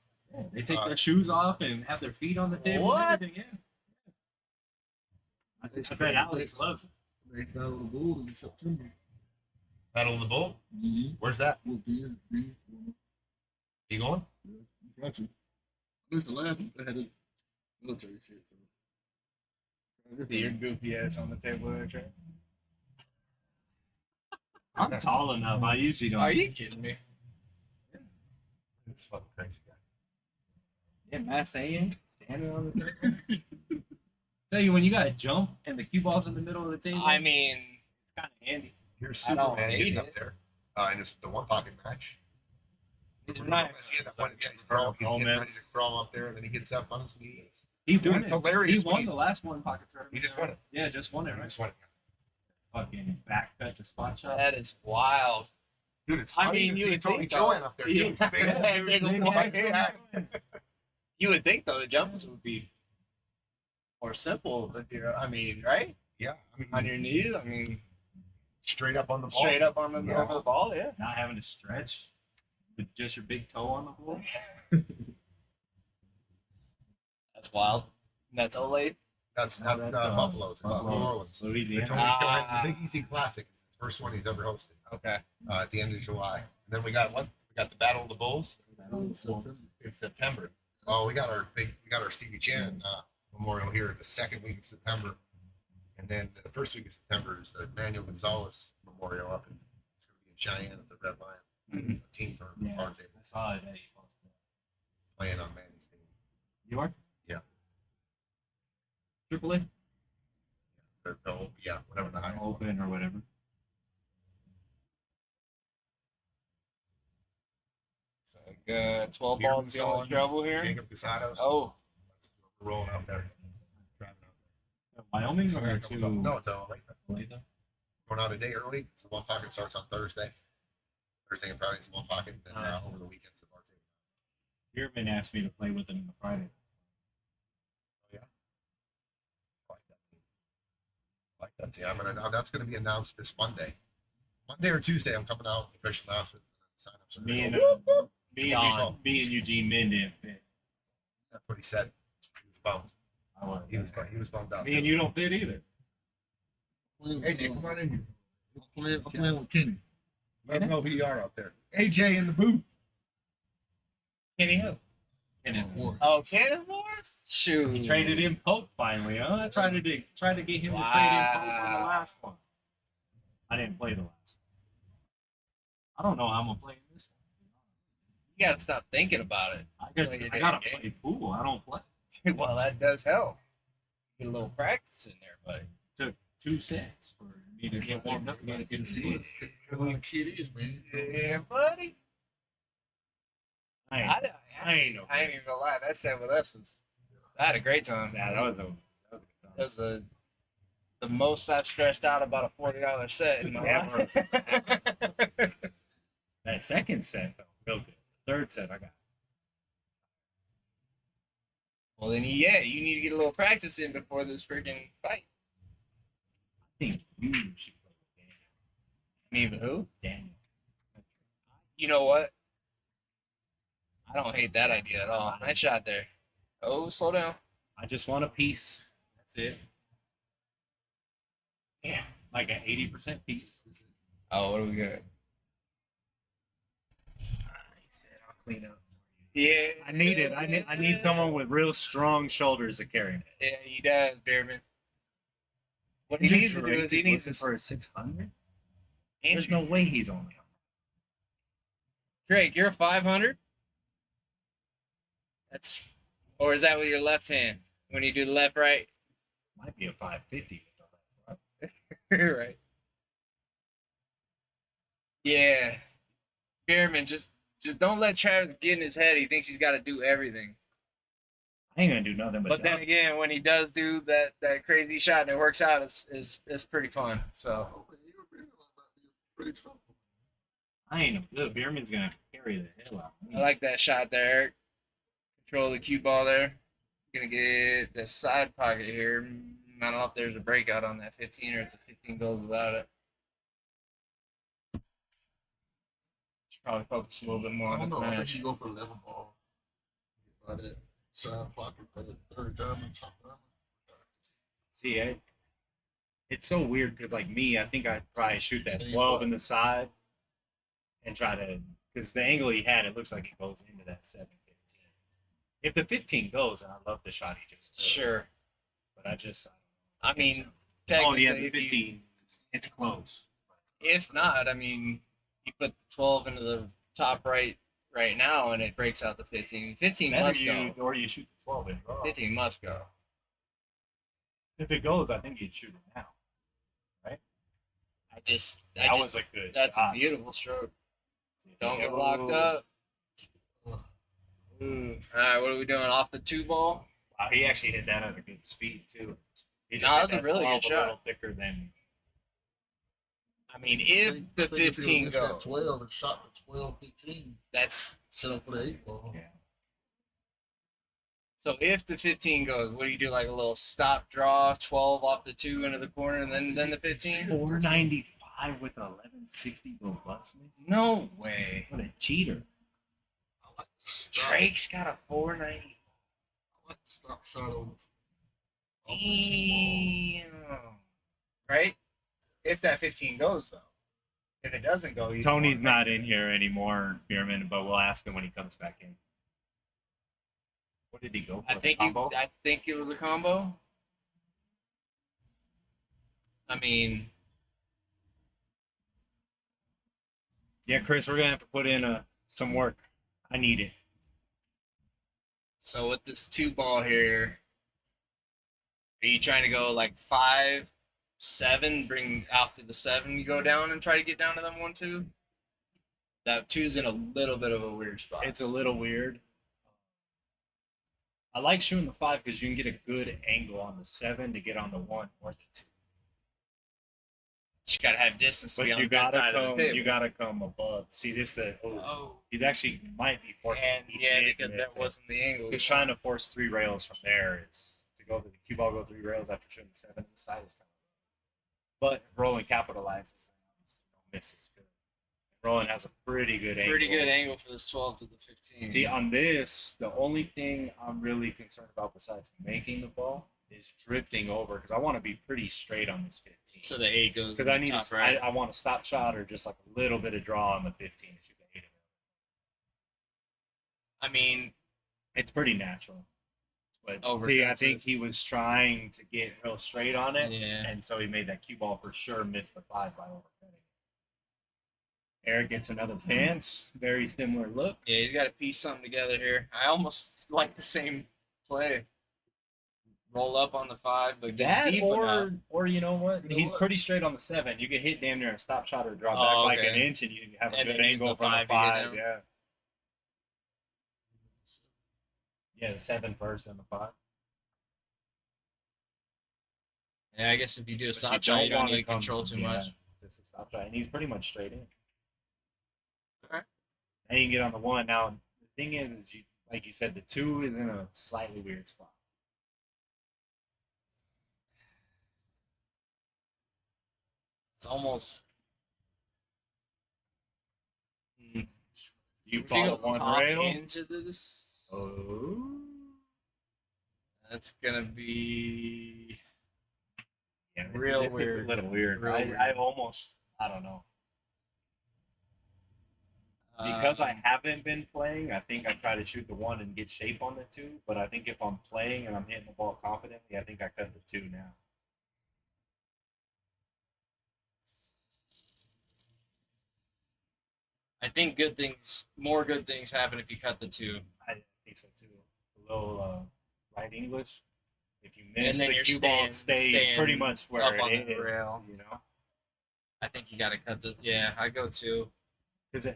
They take their shoes off and have their feet on the table. What? And everything. Yeah. I bet Alex loves it. They battle the Bulls in September. Battle of the Bull? Mm-hmm. Where's that? We'll be in. You going? Yeah, I'm trying to. At least the last one, they had a military shit. So. See your goofy ass on the table there, Trey. I'm tall enough. I usually don't. Are you kidding me? This fucking crazy guy. Yeah, Matt saying standing on the table. Tell you when you got to jump and the cue ball's in the middle of the table. I mean, it's kind of handy. Here's I don't Superman hate getting it. up there. And it's the one pocket match. it's Remember nice. he ended up winning- yeah, he's getting ready to crawl up there, and then he gets up on his knees. He Dude, won it's it. hilarious He when won he's- the last one pocket tournament. He just won it. Yeah, just won it. He Right? just won it. Fucking back cut to spot shot. That is wild. Dude, it's I funny mean, to you see would Tony think, Joanne though. up there. Yeah. Too. Big, Big dude, one. yeah. You would think though the jumps would be more simple if you're. I mean, right? Yeah, I mean, on your knees. I mean, straight up on the ball. straight up on the Yeah. over the ball. Yeah. Not having to stretch with just your big toe on the floor. That's wild. That's Olay. That's No, that's, Buffalo's in New Buffalo, Orleans. They Louisiana. told me to show him the Big Easy Classic. It's the first one he's ever hosted Okay. at the end of July. And then we got what? We got the Battle of the Bulls September. in September. Oh, we got our Stevie Chan Memorial here the second week of September, and then the first week of September is the Manuel Gonzalez Memorial up in it's going to be in Cheyenne at the Red Lion team tournament Yeah. bar table I saw it. Hey, playing on Manny's team. you are? Yeah. Triple A? Yeah, whatever the highest Open or whatever. So 12 Beer balls going going, trouble here. Jacob Casados. Oh, We're rolling out there. Driving out Wyoming there. or So to no, it's Olathe. Olathe? Going out a day early. So one pocket starts on Thursday. Thursday and Friday is one pocket, and over the weekends the bar table. Beerman asked me to play with him on the Friday. I like that team. I like that team. That's gonna be announced this Monday. Monday or Tuesday, I'm coming out with the official announcement. Sign-ups are Me and gonna go. me and Eugene Min didn't fit. That's what he said. He was bummed. I was. He was bummed out. Me and you don't fit either. AJ, come on in here. I'm playing with Kenny. Let him know who you are out there. AJ in the booth. Kenny who? Oh, Cannon Wars? Shoot. He traded in Pope finally, huh? I tried to get him to trade in Pope on the last one. I didn't play the last one. I don't know how I'm gonna play in this one. You gotta stop thinking about it. I gotta play pool. I don't play. Well, that does help. Get a little practice in there, buddy. Took 2 sets for me to get warmed up. Gotta get see what the kid is, man. Yeah, buddy. I I ain't even gonna lie. That set with us was. I had a great time. Yeah, that was a good time. That was the most I've stressed out about a $40 set in my life. That second set felt real good. The third set I got. Well, then, yeah, you need to get a little practice in before this freaking fight. I think you should play with Me with who? Daniel. You know what? I don't hate that idea at all. Nice shot there. Oh, slow down. I just want a piece. That's it. Yeah. Like an 80% piece. Oh, what do we got? He said, I'll clean up. Yeah. I need it. I need someone with real strong shoulders to carry it. Yeah, he does, Bearman. What he needs to do is he needs to. for a 600. There's no way he's only. Drake, you're a 500. That's, or is that with your left hand when you do the left right? Might be a 550 with the left, right? You're right. Yeah, Bearman, just don't let Travis get in his head. He thinks he's got to do everything. I ainain't gonna do nothing but. But then again, when he does do that crazy shot and it works out, it's pretty fun. So Pretty tough. I ain't no good. Beerman's gonna carry the hell out. I like that shot there, Eric. Control the cue ball there. Gonna get the side pocket here. I don't know if there's a breakout on that 15 or if the 15 goes without it. Should probably focus a little bit more I on don't this know. I think match. you go for 11 ball. By that side pocket, by that third diamond, top diamond. See, it's so weird because, like me, I think I'd probably shoot that 12 in the side and try to, because the angle he had, it looks like it goes into that 7-15. If the 15 goes, then I love the shot he just took. Sure. But I just, I mean, oh technically, yeah, the if you- 15, it's close. if not, I mean, you put the 12 into the top right now and it breaks out the 15. 15 Better must you, go. or you shoot the 12 in draw. 15 must go. If it goes, I think you'd shoot it now. That was a good That's shot. a beautiful stroke. See if Don't he get goes. locked up. All right, what are we doing? Off the 2 ball? Wow, he actually hit that at a good speed too. He No, hit that's a that really 12 good a shot. little thicker than. I mean, I if think the if he 15 missed that goes, 12 and shot the 12, 15, that's set up for the 8 ball. Yeah. So if the 15 goes, what do you do? Like a little stop draw, 12 off the 2 into the corner, and then the 15? 495 with 1160 robustness. No way. What a cheater. I like the stop. Drake's got a 490. I like the stop shot over. Damn. Right? If that 15 goes, though. If it doesn't go, you Tony's not in here anymore, Bierman, but we'll ask him when he comes back in. What did he go for? I think combo? I think it was a combo. I mean, Yeah, Chris, we're gonna have to put in some work. I need it. so with this 2 ball here, are you trying to go like 5, 7, bring after the 7, you go down and try to get down to them 1, 2? That 2's in a little bit of a weird spot. It's a little weird. I like shooting the 5 because you can get a good angle on the 7 to get on the 1 or the 2. You gotta have distance to But be on you this gotta side of come. the table. You gotta come above. See this? He's actually might be fortunate. And he yeah, did because miss that it. wasn't the angle. Because trying to force 3 rails from there is to go to the cue ball, go 3 rails after shooting the 7 on the side is kind of. But Roland capitalizes, then obviously no misses. Good. Roland has a pretty good angle. Pretty good angle for this 12 to the 15. See, on this, the only thing I'm really concerned about besides making the ball is drifting over because I want to be pretty straight on this 15. So the 8 goes. Because I need top, a, right? I want a stop shot or just like a little bit of draw on the 15 to shoot the 8. I mean, It's pretty natural. But Over see, I that's think it. he was trying to get real straight on it. Yeah. And so he made that cue ball for sure, missed the 5 by overcutting. Eric gets another pants. Very similar look. Yeah, he's got to piece something together here. I almost like the same play. Roll up on the 5, but get That deep enough. or you know what? You know He's what? pretty straight on the 7. You can hit damn near a stop shot or drop Oh, back like an okay. inch, and you have a And good then use angle the from the 5 to get 5. down. Yeah, yeah, the 7 first and the 5. Yeah, I guess if you do a But stop shot, you don't wanna need to come- control too yeah, much. Just a stop shot, and he's pretty much straight in. Alright. And you can get on the 1. Now the thing is you like you said, the 2 is in a slightly weird spot. It's almost. You If you follow go one top rail. into this. Oh. That's gonna be. Yeah, Real this is weird. a little weird. Real I weird. almost, I don't know. Because I haven't been playing, I think I try to shoot the 1 and get shape on the 2. But I think if I'm playing and I'm hitting the ball confidently, I think I cut the 2 now. I think more good things happen if you cut the 2. I think so too. A little right English. If you miss And then the you're cue ball, stays staying pretty much where up it on is. the rail. You know, I think you gotta cut the. Yeah, I go 2. because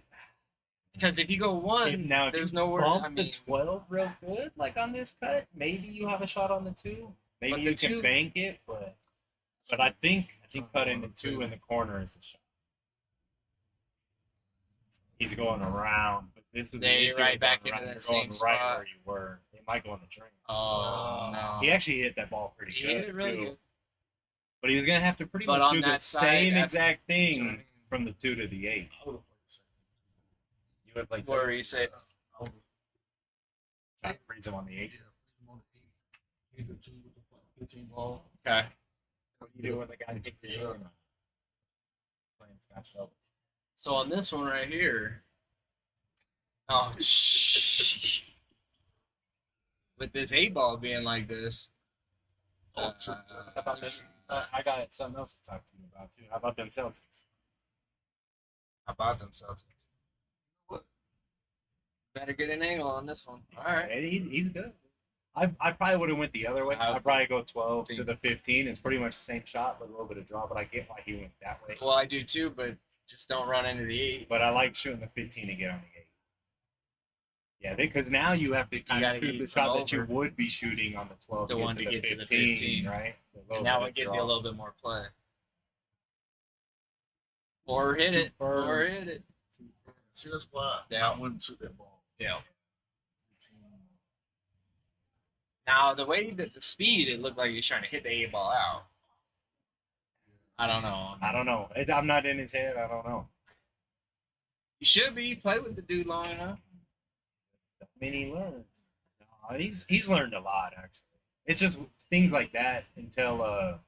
Because if you go 1, now if there's you nowhere. bump I mean, the 12 real good, like on this cut, maybe you have a shot on the 2. Maybe But you the can 2 bank it, but I think cutting the 2 in the corner is the shot. He's going around, but this was Yeah, the you're issue right with back going into around. that You're going same right spot. where you were. It might go in the drain. Oh no. He actually hit that ball pretty He good hit it really too. good. But he was gonna have to pretty But much on do the that side, same that's exact what I thing mean. from the 2 to the 8. I would have played the second. You would play Where you say, I would try to freeze him on the 8. yeah, freeze him on the 8. Hit the 2 with the 15 ball. okay. What you do when the guy kicks the 8? Playing Scotch doubles. So on this one right here, oh, shh. With this 8 ball being like this, Oh, How about them? I got something else to talk to you about too. How about them Celtics? how about them Celtics? What? Better get an angle on this one. All right. Hey, he's good. I probably would have went the other way. I'd probably go 12 to the 15. It's pretty much the same shot with a little bit of draw, but I get why he went that way. Well, I do too, but just don't run into the 8. But I like shooting the 15 to get on the 8. Yeah, because now you have to kind gotta of shoot get the some shot that you over. would be shooting on the 12 The one to get to the 15. right? And that would give you a little bit more play. Or hit it. Or hit it. See, that's why Yeah. I wouldn't shoot that ball. Yeah. Now the way that the speed, it looked like he was trying to hit the 8 ball out. I don't know. I don't know. I'm not in his head. I don't know. You should be play with the dude long enough. I mean, he learned. No, he's learned a lot actually. It's just things like that until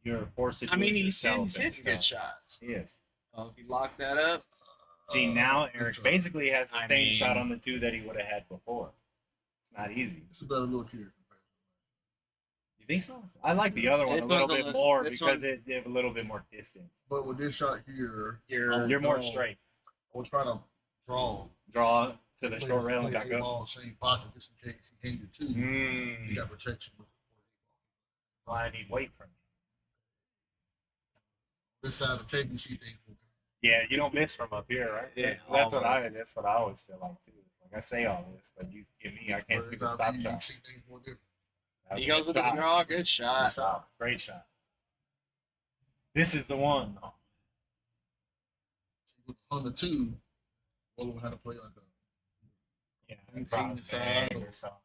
you're forced to. I mean, he's he's hitting good shots. He is. Oh, if he locked that up. See, now Eric basically has the I same mean- shot on the 2 that he would have had before. It's not easy. It's a better look here. You think so? I like the other one This a little one's a bit li- more this because one's- they have a little bit more distance. But with this shot here, You're more no. straight. I was trying to draw. Draw to the Play- short rail and play back the up. ball same pocket just in case he hated too. He got protection. Why I need weight from you. This side of the table, you see things more different. Yeah, you don't miss from up here, right? Yeah, That's what I always feel like too. Like I say all this, but you give me, I can't do the Whereas stop you shot. see things more different. That was He a goes good with the shot. draw. Good Good shot. shot. Great shot. This is the one. though. See, with on the 2, Roland had to play like a Yeah, Taking cross the side bag or- or something.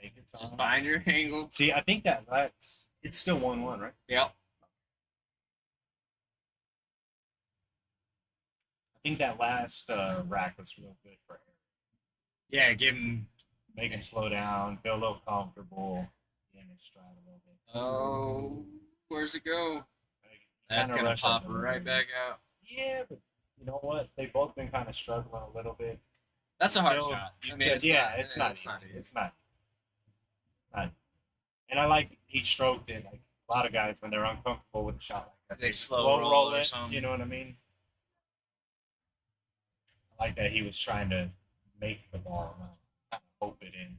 Take your Just time. find your angle. See, I think that's it's still 1-1, right? Yep. I think that last rack was real good for him. Yeah, give him. Make him slow down, feel a little comfortable, get in his stride a little bit. Oh, where's it go? Like, That's kinda gonna rushed pop up a little right bit. back out. Yeah, but you know what? They've both been kind of struggling a little bit. That's a hard Still- shot. I mean, Still- it's yeah, not, it's not It's easy. not easy. It's not. It's not. And I like he stroked it. Like a lot of guys, when they're uncomfortable with a shot like that, They slow roll or it. something. You know what I mean? I like that he was trying to make the ball, not kind of hope it in.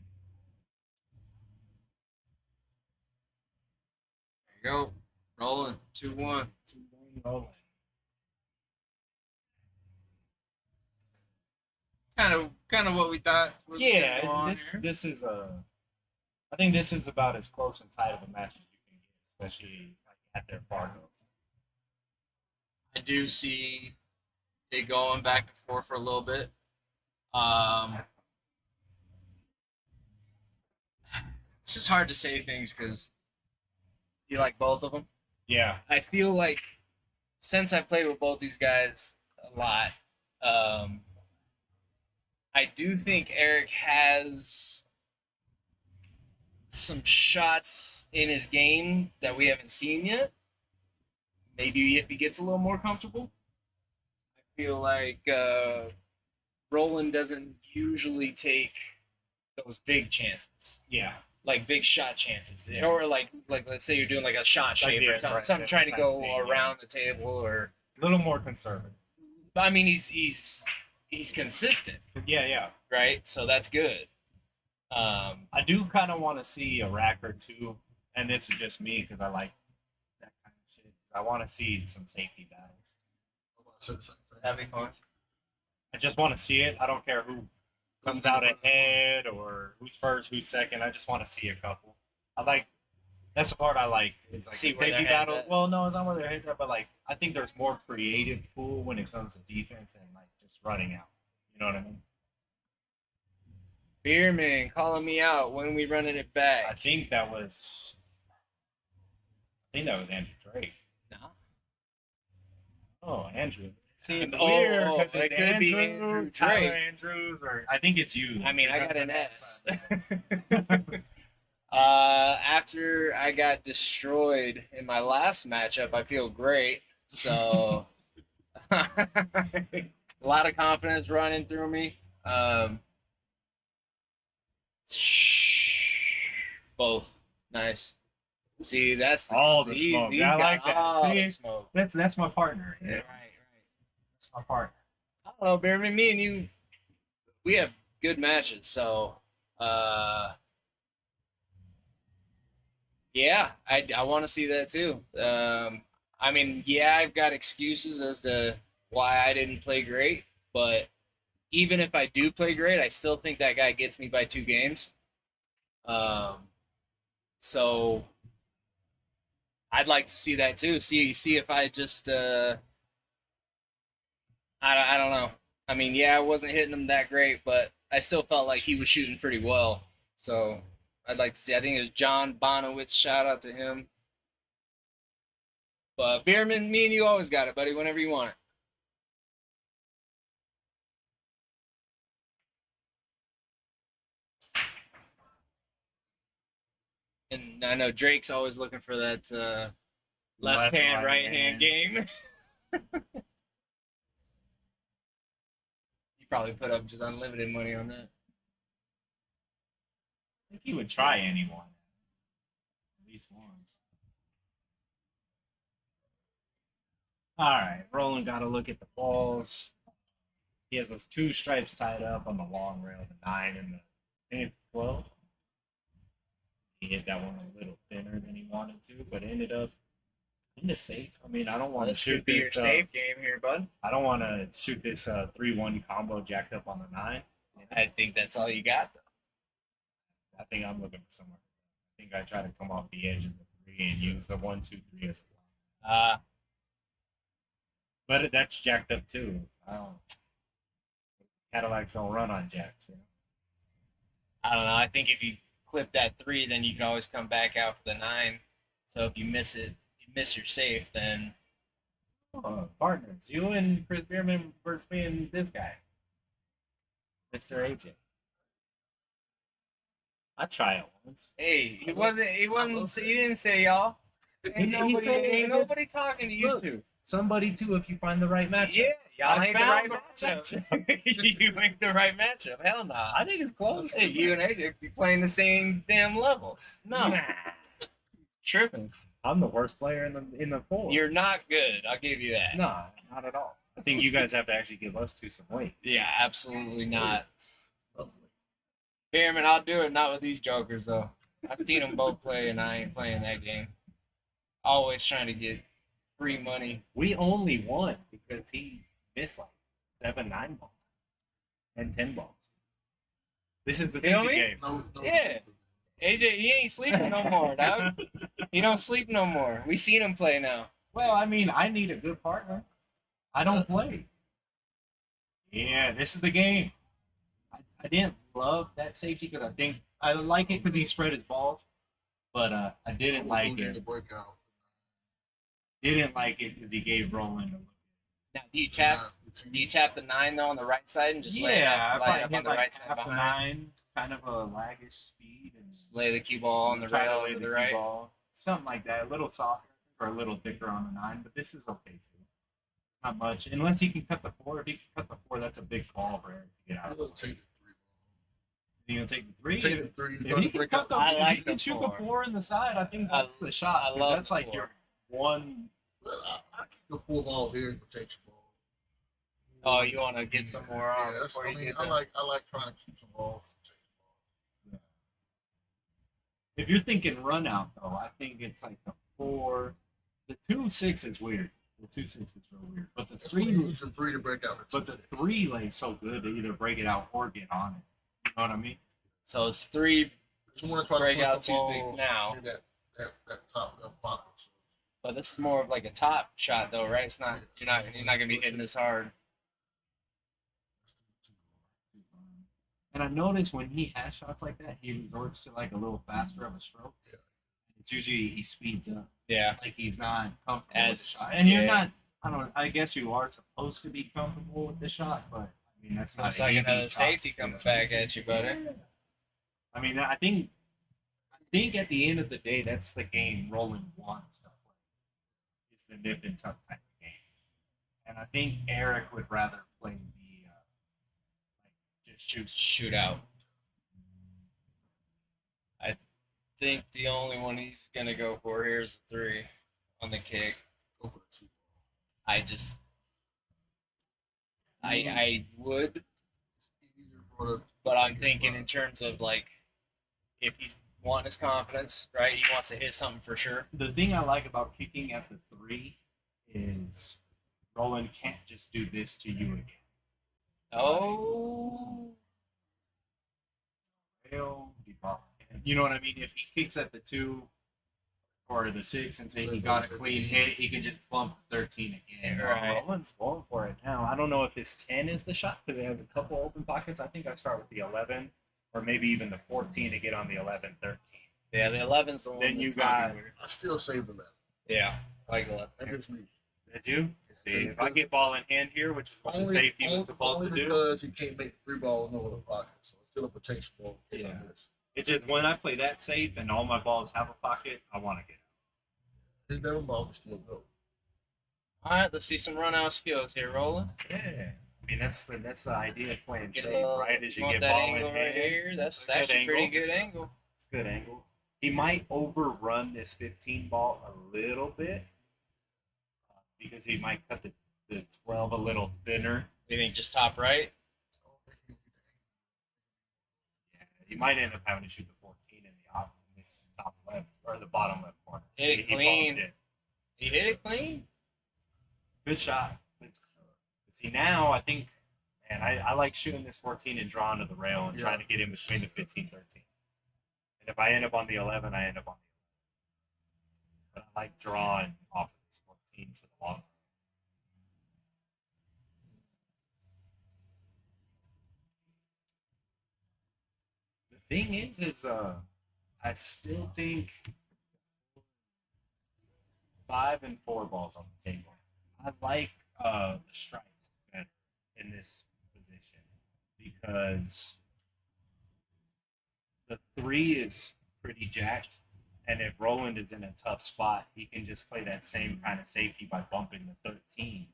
There you go. Rolling. 2-1. 2-1 rolling. Kind of what we thought. Was gonna go Yeah, on this here. this is I think this is about as close and tight of a match as you can get, especially like at their Cardinals. I do see it going back and forth for a little bit. It's just hard to say things because you like both of them. Yeah, I feel like since I played with both these guys a lot, I do think Eric has some shots in his game that we haven't seen yet. Maybe if he gets a little more comfortable. I feel like Roland doesn't usually take those big chances, yeah. like big shot chances, Yeah. or like let's say you're doing like a shot Like shape the- or something, right, something that trying to type go of thing, yeah. around the table, or A little more conservative. but I mean he's consistent, Yeah, yeah. right? So that's good. I do kind of want to see a rack or two, and this is just me because I like that kind of shit. I want to see some safety battles. I said the same thing. That'd be fun. I just want to see it. I don't care who comes out ahead or who's first, who's second. I just want to see a couple. I like that's the part I like is like See the where their safety heads battle. at. Well, no, it's not where their heads are, but like I think there's more creative pool when it comes to defense and like just running out. You know what I mean? Beerman calling me out when we running it I back. think that was Andrew Drake. No. Oh, Andrew. See, it's Oh, weird oh, because it it's could be Andrew, Andrew Tyler Drake. Andrews, or I think it's you. I mean, I got an That's S. After I got destroyed in my last matchup, I feel great. So, a lot of confidence running through me. Both nice. See, that's All the these- smoke. these I got like that. all See? the smoke. That's my partner. Yeah, Yeah, right. that's my partner. I don't know, Bearman. Me and you, we have good matches. So, yeah, I want to see that too. I mean, yeah, I've got excuses as to why I didn't play great, but even if I do play great, I still think that guy gets me by 2 games. So I'd like to see that too. See if I just I don't know. I mean, yeah, I wasn't hitting him that great, but I still felt like he was shooting pretty well. So I'd like to see. I think it was John Bonowitz. Shout out to him. But Bierman, me and you always got it, buddy. Whenever you want it. And I know Drake's always looking for that left hand, right hand game. You probably put up just unlimited money on that. I think he would try anyone. At least once. All right, Roland got to look at the balls. He has those 2 stripes tied up on the long rail, the 9 and the, I think it's 12. He hit that one a little thinner than he wanted to, but ended up in the safe. I mean, I don't want to This shoot could be your this. safe game here, bud. I don't want to shoot this 3-1 combo jacked up on the 9. I think that's all you got, though. I think I'm looking for somewhere. I think I try to come off the edge of the 3 and use the 1, 2, 3 as a block. But that's jacked up too. Cadillacs don't run on jacks. You know? I don't know. I think if you clip that 3, then you can always come back out for the 9. So if you miss it, you miss your safe, then Partners, you and Chris Bierman versus me and this guy, Mr. AJ. I try it once. hey, he didn't say y'all. Ain't nobody talking to you Look, two. Somebody too, if you find the right matchup. Yeah, y'all I ain't the right found the matchup. You ain't the right matchup. Hell no. I think it's close. Hey, you and AJ be playing the same damn level. No, Nah. tripping. I'm the worst player in the 4. You're not good. I'll give you that. Nah, not at all. I think you guys have to actually give us 2 some weight. Yeah, absolutely not. Lovely. Bierman, I'll do it. Not with these jokers though. I've seen them both play, and I ain't playing that game. Always trying to get free money. We only won because he missed like 7, 9 balls and 10 balls. This is the Feel 50 me? game. No, Yeah. AJ, he ain't sleeping no more, dog. He don't sleep no more. We seen him play now. Well, I mean, I need a good partner. I don't play. Yeah, this is the game. I didn't love that safety because I think I like it because he spread his balls, but I didn't like it. The breakout. Didn't like it because he gave Roland a look. Now, do you tap the 9 though on the right side and just lay it up on the right side half the behind? 9, kind of a laggish speed, and Just lay the cue ball on the try to rail lay to the the cue right. ball. Something like that, a little softer or a little thicker on the 9, but this is okay too. Not much, unless he can cut the 4. If he can cut the 4, that's a big call for Eric to get out. I will take the 3. He gonna take the 3. Take the 3. If he can cut the, I if like he can the shoot 4. the 4 in the side, I think that's the shot. I 'cause love that's the like 4. your one. Well, I keep the 4 ball here and protect your ball. Oh, you want to get some more on Yeah, that's, before I you mean, get I the... like trying to keep some balls and protect the ball. If you're thinking run out though, I think it's like the 4. The 2-6 is weird. The 2-6 is real weird, but the That's when 3. you use the 3 to break out. But the 3 lays so good to either break it out or get on it. You know what I mean? So it's 3, you want to try break to put out the 2 ball sticks now. in that top left pocket. So But this is more of like a top shot though, right? It's not. You're not gonna be hitting this hard. And I noticed when he has shots like that, he resorts to like a little faster of a stroke. Yeah. It's usually he speeds up. Yeah. Like he's not comfortable with the As- shot. And you're yeah. not, I don't know, I guess you are supposed to be comfortable with the shot, but I mean, that's not Looks an like easy another shot. safety coming back at you, buddy. Yeah. I mean, I think at the end of the day, that's the game Roland wants to play. It's the nip and tuck type of game. And I think Eric would rather play the like just shoot. Shootout. I think the only one he's gonna go for here is the 3 on the kick. go for the 2 ball. I just, I would, It's easier for the. but I'm thinking in terms of like, if he's wanting his confidence, right? He wants to hit something for sure. The thing I like about kicking at the 3 is Roland can't just do this to you again. Oh, You know what I mean? If he kicks at the 2, or the 6 and say he got a clean hit, he can just bump 13 again. Right. Roland's going for it now. I don't know if this 10 is the shot because it has a couple open pockets. I think I start with the 11 or maybe even the 14 to get on the 11, 13. Yeah, the 11's the one. Then you that's not got- weird. I still save the 11. Yeah, I like 11. That's just me. Did you? See, if I get ball in hand here, which is what the safety was supposed to do, because he can't make the 3 ball in no other pocket. So it's still a protection ball in case I miss. it's just when I play that safe and all my balls have a pocket, I want to get out. His 11 ball can still go. All right, let's see some run out skills here, Roland. Yeah. I mean, that's the idea of playing Get a safe, little, right? As you want get that ball in angle hand. right here. That's a good actually a pretty angle. good angle. It's a good angle. He might overrun this 15 ball a little bit because he might cut the 12 a little thinner. You think just top right? Yeah, he might end up having to shoot the 14 in this top left or the bottom left corner. Hit it He clean. bumped it. He hit it clean. Good shot. See, now I think, man, I like shooting this 14 and drawing to the rail and trying to get in between the 15, 13. And if I end up on the 11, I end up on the 11. But I like drawing off of this 14 to the long. The thing is I still think 5 and 4 balls on the table. I like the stripes better in this position because the 3 is pretty jacked, and if Roland is in a tough spot, he can just play that same kind of safety by bumping the 13.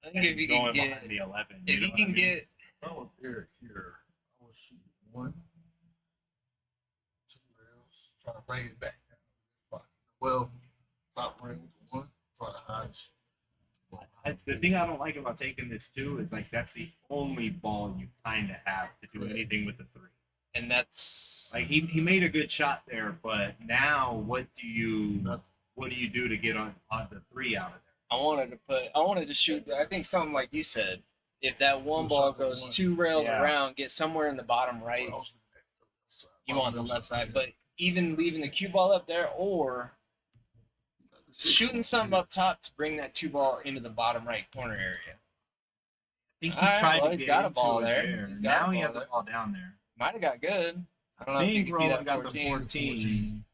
I think if you can going get, behind the 11, if you can get, If I was Eric here, I would shoot 1, 2 rails, try to bring it back down to this spot. Well, top ring with 1, try to hide it. the thing I don't like about taking this too is like that's the only ball you kind of have to do anything with the 3. and that's Like he made a good shot there, but now what do you do to get on the 3 out of there? I wanted to shoot. I think something like you said. If that one ball goes 2 rails Yeah. around, get somewhere in the bottom right. You want the left side, but even leaving the cue ball up there or shooting something up top to bring that 2 ball into the bottom right corner area. I think he All right, tried well, to he's get got a into ball it there. He's got Now a he ball has a there. ball down there. Might have got good. I don't know I if you think can see Roland that got 14. the 14.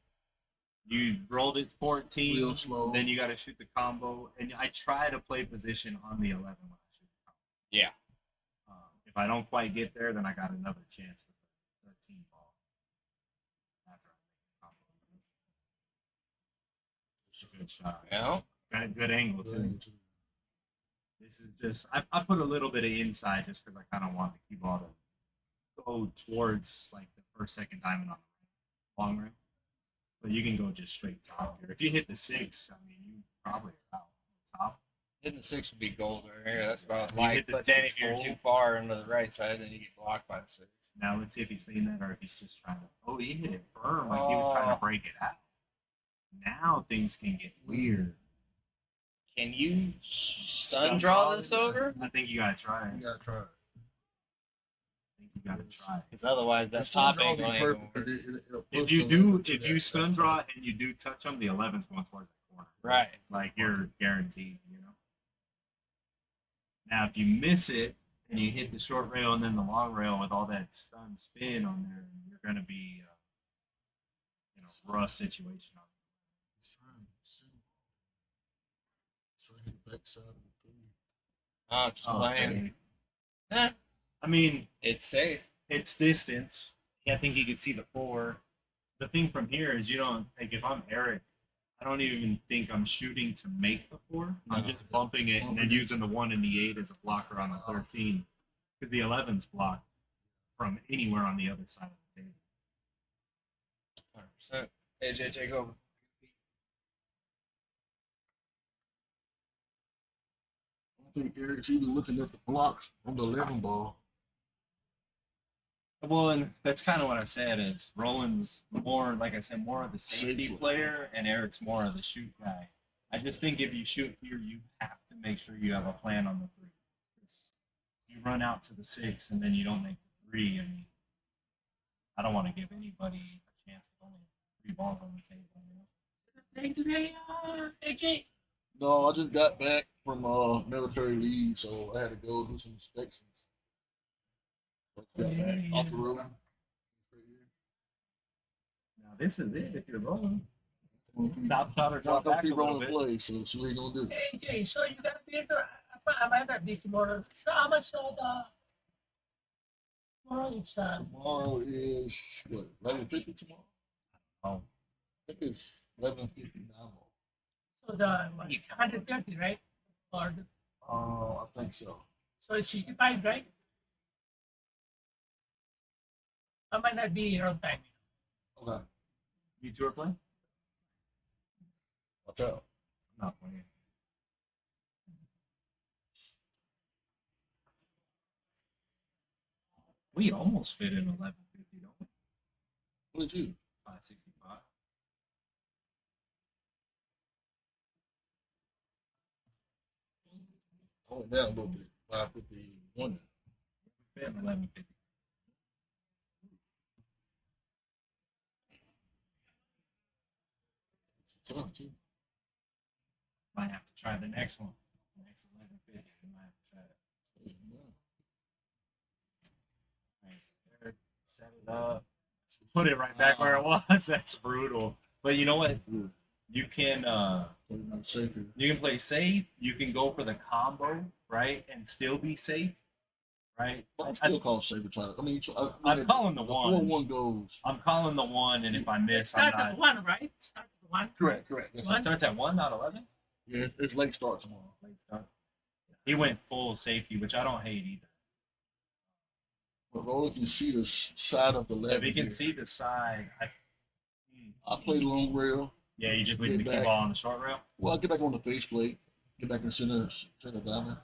You rolled it 14. Real slow. Then you got to shoot the combo. And I try to play position on the 11 when I shoot the combo. Yeah. If I don't quite get there, then I got another chance with the 13 ball. After I make the combo. It's a good shot. Yeah. Got a good angle, too. This is just, I put a little bit of inside just because I kind of want the cue ball to go towards like the first, second diamond on the long rim. But you can go just straight top here. If you hit the 6, I mean, you probably are out top. Hitting the 6 would be gold right here. That's about You like. hit the But then 6 if you're gold. too far into the right side, then you get blocked by the 6. Now let's see if he's seen that or if he's just trying to. Oh, he hit it firm like he was trying to break it out. Now things can get weird. Can you stun draw this over? I think you gotta try it. You gotta try it. I think you gotta try it. Because otherwise, that The stun top draw angle be ain't perfect, going 'cause to it'll If push you the do, lever to if you that stun side. draw and you do touch him, the 11's going towards the corner. Right. Like you're guaranteed, you know. Now, if you miss it and you hit the short rail and then the long rail with all that stun spin on there, you're gonna be, in a rough situation. He's trying to see. So he hit the backside of the 3. Oh, just playing. Okay. Eh, I mean, it's safe. it's distance. I think you could see the 4. The thing from here is you don't like if I'm Eric, I don't even think I'm shooting to make the 4. I'm No, just bumping it and then using the 1 and the 8 as a blocker on the 13 because the 11's blocked from anywhere on the other side of the table. 100%. AJ, take over. I don't think Eric's even looking at the blocks on the 11 ball. Well, and that's kind of what I said is Roland's more, like I said, more of the safety Safety. player and Eric's more of the shoot guy. I just think if you shoot here, you have to make sure you have a plan on the 3. You run out to the 6 and then you don't make the 3. I mean, I don't want to give anybody a chance with only 3 balls on the table. You know? anything today, AJ? No, I just got back from military leave, so I had to go do some inspections. Got back off the road. Now this is it. If you're rolling, Mhm. stop shot or drop Let's back a keep little rolling bit. play, so see what you gonna do. AJ, so you gotta be there. I might not be tomorrow. So how much tomorrow it's Tomorrow is what 11:50 tomorrow. Oh, I think it's 11:50 now. so the 130, right? Or I think so. so it's 65, right? I might not be here on time. Okay, you two are playing? watch out. I'm not playing. We almost fit in 1150, don't we? What did you? 565. I went down a little bit. 5:51. Fit in 1150. It's tough too. Might have to try the next one. The next 1150. We might have to try it. Right there. Set it up. Put it right back where it was. That's brutal. But you know what? You can Safer. you can play safe. You can go for the combo, right, and still be safe, right? I'm still call safer try. I mean, I'm calling the before one. one goes. I'm calling the one, and if I It miss, I'm starts at not. 1, right? It starts at 1. Correct. That's One. It starts at 1, not 11. Yeah, it's late start tomorrow. Late start. He went full safety, which I don't hate either. But Roland can see the side of the left. If he can see the side, I play long rail. yeah, you just leave the Get key back. ball on the short rail. Well, I get back on the faceplate. Get back in center diamond.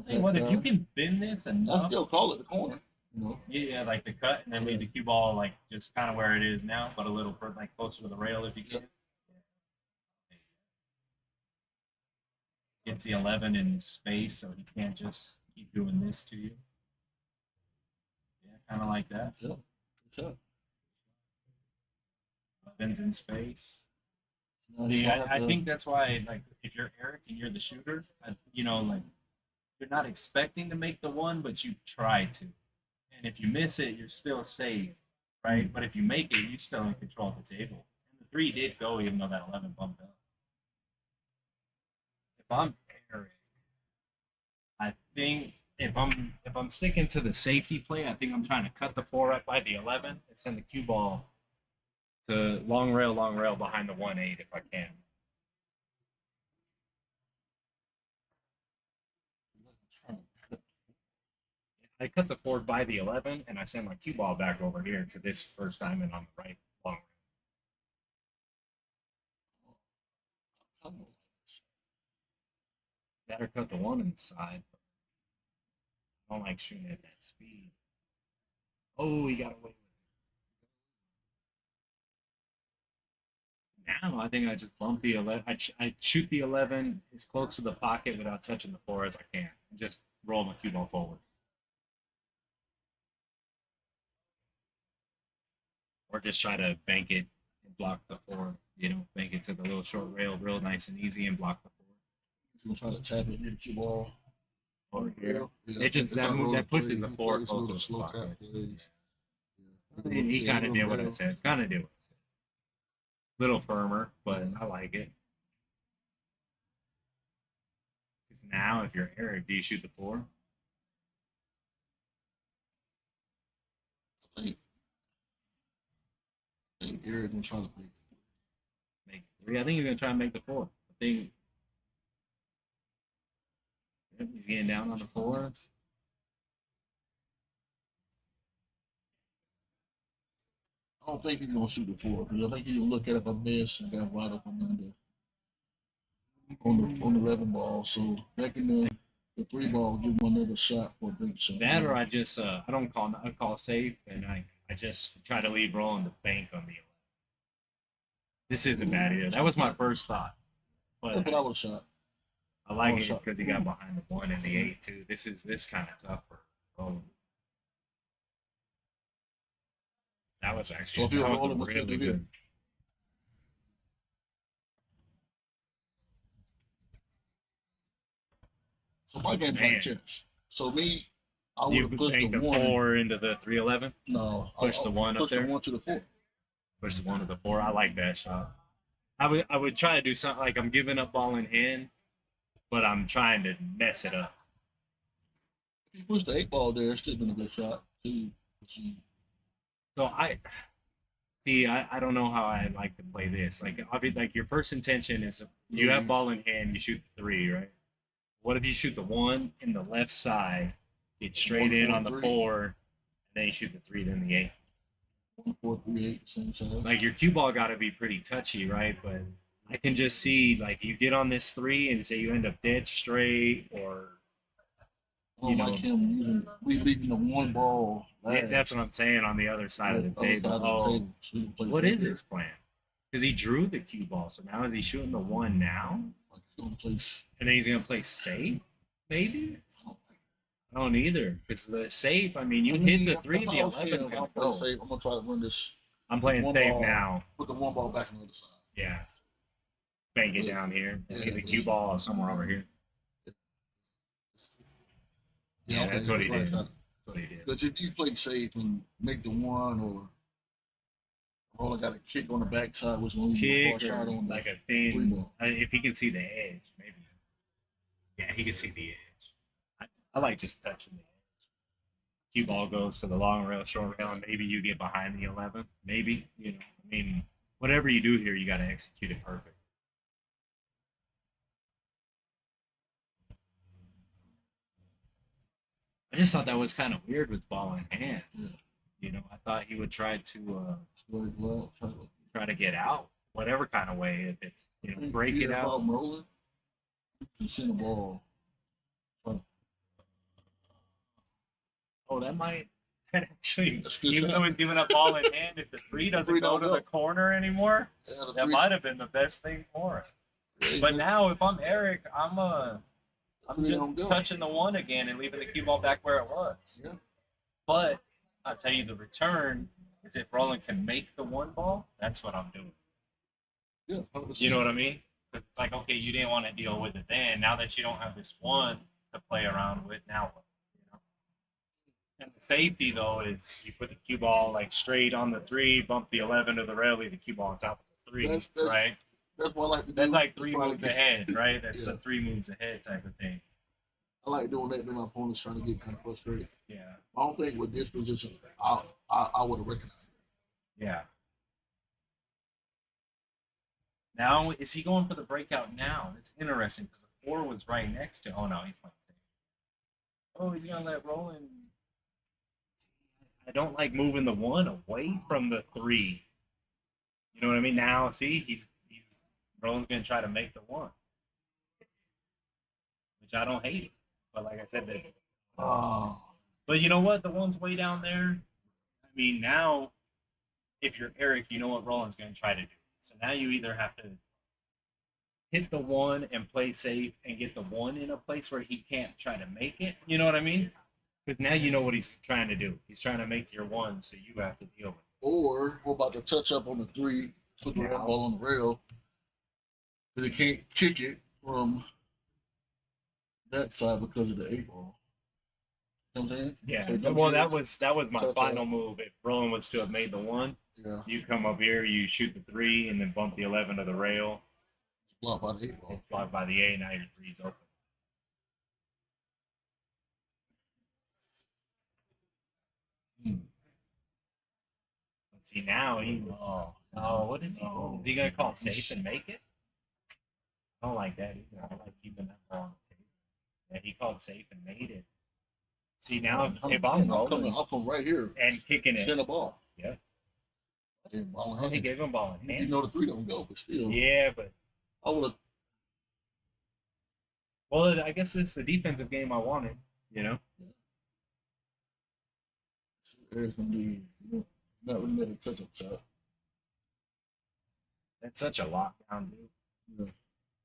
Tell you what, if you can bend this I enough, still call it the corner. You know. yeah, like the cut, and then leave the cue ball like just kind of where it is now, but a little further, like closer to the rail if you can. Gets the 11 in space, so he can't just keep doing this to you. Yeah, kind of like that. Yep. Sure. 11's in space. Now See, you have I to- think that's why, like, if you're Eric and you're the shooter, you know, like, you're not expecting to make the one, but you try to. And if you miss it, you're still safe, right? But if you make it, you're still in control of the table. And the 3 did go, even though that 11 bumped up. If I'm Eric, I think if I'm sticking to the safety play, I think I'm trying to cut the 4 up by the 11 and send the cue ball to long rail behind the 1-8 if I can. I cut the 4 by the 11 and I send my cue ball back over here to this first diamond on the right long rail. Better cut the 1 in the side. I don't like shooting at that speed. Oh, he got away with it. Now I think I just bump the 11. I shoot the 11 as close to the pocket without touching the 4 as I can. Just roll my cue ball forward. Or just try to bank it and block the 4. You know, bank it to the little short rail real nice and easy and block the 4. If you try to tap it, get the cue ball. Over here. Yeah, It just it's that not move roll that pushes play. the He 4 plays close little to the slow pocket. tap plays. Yeah. And he Yeah, kind of did what I rail. said. Kind of did what I said. Little firmer, but I like it. Because now, if you're Eric, do you shoot the 4? I think Eric gonna try to make Make 3. I think he's gonna try and make the 4. I think yep, he's getting down on the 4. I don't think he's gonna shoot the 4 because I think he'll look at it if I miss and got right up on the 11 ball. So back in the 3 ball, give him another shot for a big shot. That or I just I don't call I call safe and I just try to leave Roland the bank on the 11. This isn't bad either. That was my first thought, That's but what I would have shot. I like Oh, it shot. because he got behind the 1 and the 8 too. This kind of tough for Roland. That was So actually if you're that was rolling, what you really do here? good. So my game's Man. like chess. So me, I You would have pushed bank the the one. 4 into the 311. No, Push the one up push the there? one to the 4. Push the 1 to the 4. I like that shot. I would try to do something like I'm giving up ball in hand, but I'm trying to mess it up. If you push the 8 ball there, it's still been a good shot. So I don't know how I like to play this. Like obviously, like your first intention is you have ball in hand, you shoot the 3, right? What if you shoot the 1 in the left side, get straight 1, in 4, on the 3. 4, and then you shoot the 3, then the 8. 1, 4, 3, 8, same side. Like your cue ball got to be pretty touchy, right? But I can just see like you get on this 3 and say you end up dead straight, or I don't like him leaving the 1 ball. that's what I'm saying on the other side of the Other table. side of the Oh, table. So you can play what fair. is his plan? Because he drew the cue ball, so now is he shooting the 1 now? Like he's gonna play. And then he's gonna play safe, maybe. I don't either. Because the safe, I mean, you hit the 3, the 11 gonna go. I'm gonna try to run this. I'm playing one safe ball. now. Put the 1 ball back on the other side. Yeah. Bank it down here. Yeah, Get the cue ball somewhere over here. Yeah, that's what he did. That's what he did. Because if you play safe and make the 1, or Roland got a kick on the backside, which will leave you a far Kick or shot on like a the 3 thin. ball. If he can see the edge, maybe. Yeah, he can see the edge. I like just touching the edge. Cue ball goes to the long rail, short rail, and maybe you get behind the 11. Maybe, you know. I mean, whatever you do here, you got to execute it perfect. I just thought that was kind of weird with ball in hand. Yeah. You know, I thought he would try to Very well. try to get out, whatever kind of way. If it's break it If out. I'm rolling, you can send the ball. Oh, that might actually, That's good even shot. though he's giving up ball in hand, if the 3 doesn't go to the corner anymore, Yeah, the that 3 might have been the best thing for him. yeah, But just- now, if I'm Eric, I'm the 3 just don't go. touching the 1 again and leaving the cue ball back where it was. Yeah. But I'll tell you, the return is if Roland can make the 1 ball, that's what I'm doing. Yeah, 100%. You know what I mean? 'Cause it's like, okay, you didn't want to deal with it then. Now that you don't have this 1 to play around with, now what? You know? And the safety, though, is you put the cue ball like straight on the 3, bump the 11 to the rail, leave the cue ball on top of the 3, That's- right? That's what I like to do. That's like 3 Try to moves get- ahead, right? That's Yeah. a 3 moves ahead type of thing. I like doing that when my opponent's trying to get kind of frustrated. Yeah. I don't think with this position, I would have recognized it. Yeah. Now, is he going for the breakout now? It's interesting because the 4 was right next to. Oh, no, he's playing safe. Oh, he's going to let Roland. I don't like moving the 1 away from the 3. You know what I mean? Now, see, he's Roland's going to try to make the 1, which I don't hate it. But like I said, but you know what? The 1's way down there. I mean, now, if you're Eric, you know what Roland's going to try to do. So now you either have to hit the 1 and play safe and get the 1 in a place where he can't try to make it. You know what I mean? Because now you know what he's trying to do. He's trying to make your 1, so you have to deal with it. Or what about the touch up on the 3, put the 1 ball on the rail, but they can't kick it from that side because of the 8 ball. You know what I'm saying? Yeah. So come Well, here, that was my touch final up. move. If Roland was to have made the 1, Yeah, you come up here, you shoot the 3, and then bump the 11 to the rail. blocked by the 8 ball. It's blocked by the 8. Now your 3's open. Let's see now. Oh, what is he doing? Is he gonna call it safe and make it? I don't like that either. I like keeping that ball on the table. Yeah, he called safe and made it. See now, if I'm rolling I'll come right here, and kicking send it, a ball. yeah. And ball in Oh, he hand. gave him ball in You hand. know the 3 don't go, but still, Yeah, but I would have. well, I guess this is the defensive game I wanted. You know. Eric's gonna do not really let a touch up shot. That's such a lockdown, dude. Yeah.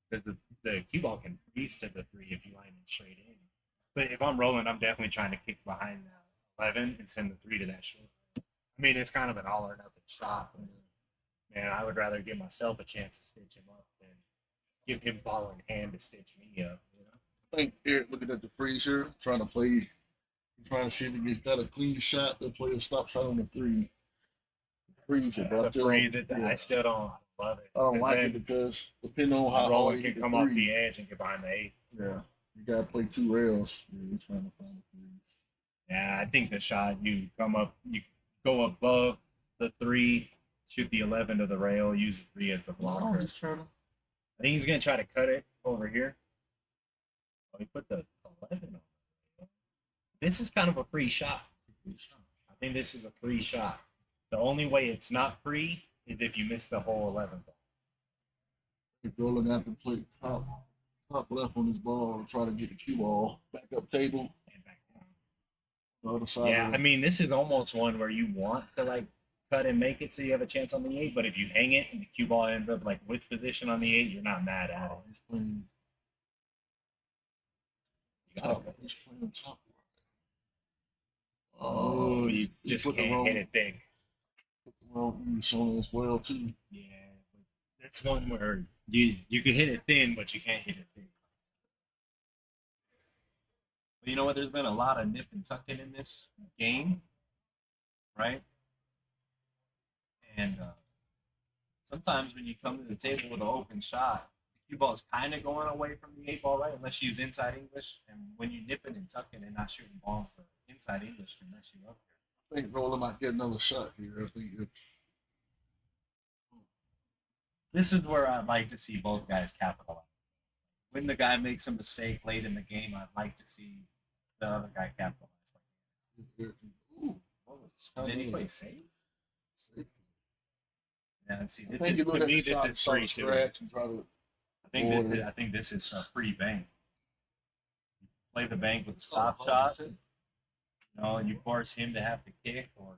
Because the cue ball can freeze to the 3 if you line it straight in. But if I'm rolling, I'm definitely trying to kick behind the 11 and send the 3 to that short. I mean, it's kind of an all or nothing shot. But, man, I would rather give myself a chance to stitch him up than give him ball in hand to stitch me up. You know? I think Eric looking at the freezer, trying to play, trying to see if he's got a clean shot to play a stop shot on the three. Freeze it, but I The still, freeze it. yeah, I still don't love it. I don't 'Cause like then it because depending on how hard Roland he can hit the come off three, the edge and get behind the 8. yeah, you gotta play 2 rails. Yeah, he's trying to find a freeze. Yeah, I think the shot you come up, you go above the 3, shoot the 11 to the rail, use the 3 as the No, blocker. he's trying to. I think he's gonna try to cut it over here. Oh, he put the 11 on. This is kind of a free shot. I think this is a free shot. The only way it's not free is if you miss the whole 11 ball. If Roland have to play top left on his ball and try to get the cue ball back up table, And back down. the other side. Yeah, of I mean, this is almost one where you want to like cut and make it so you have a chance on the 8, but if you hang it and the cue ball ends up like with position on the 8, you're not mad at it. He's playing You gotta top. cut He's playing top. Oh, you he just put the can't wrong- hit it big. put the wrong use on it as well too. Yeah, but that's one where you can hit it thin, but you can't hit it big. But you know what? There's been a lot of nip and tucking in this game, right? And sometimes when you come to the table with an open shot, the cue ball is kind of going away from the 8 ball, right? Unless you use inside English, and when you nip it and tuck it and not shooting balls, the inside English can mess you up. I think Roland might get another shot here. I think if This is where I'd like to see both guys capitalize. When the guy makes a mistake late in the game, I'd like to see the other guy capitalize. ooh, it's Did kinda anybody like- say? Yeah, and see, I this think is you look to at me. the This shot, is sort free of too. scratch and try to. I think this is a free bank. You play the bank with a Oh, stop shot, you know, and you force him to have to kick or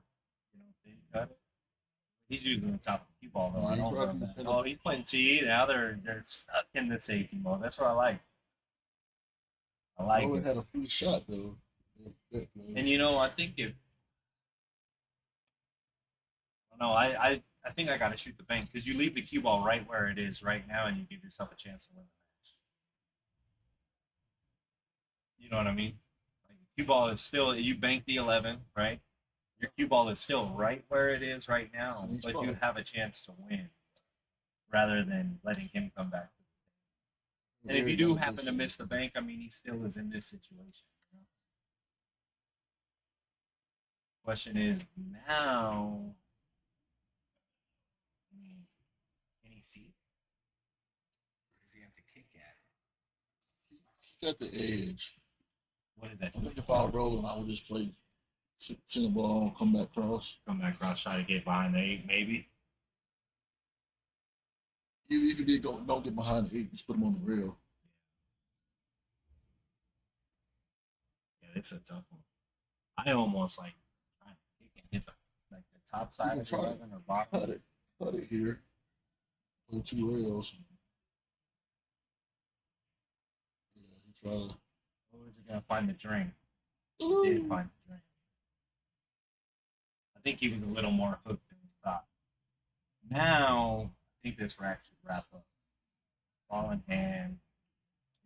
then cut it. He's using the top of the cue ball though. I Yeah, don't he's love right. that. Oh, he's playing C. Now they're stuck in the safety mode. That's what I like. I like Roland it. had a free shot though. And you know, I think if no, I think I got to shoot the bank because you leave the cue ball right where it is right now, and you give yourself a chance to win the match. You know what I mean? Like, cue ball is still you bank the 11, right? Your cue ball is still right where it is right now, Sweet but spot. you have a chance to win rather than letting him come back. And if you do happen to miss the bank, I mean, he still is in this situation. You know? Question is now, can he see it? Or does he have to kick at it? he got the edge. What is that? I think if I were Roland, I would just play center ball, come back cross. Come back across, try to get behind the 8, maybe. Even if you did go, don't get behind the 8, just put him on the rail. Yeah, it's a tough one. I almost like trying to kick and hit the top side can of try to 11 or bottom. Cut it here. Play 2 rails. Yeah, he try to. What was he gonna find the drink? He Ooh. did find the drink. I think he was a little more hooked than we thought. Now, I think this rack should wrap up. Ball in hand.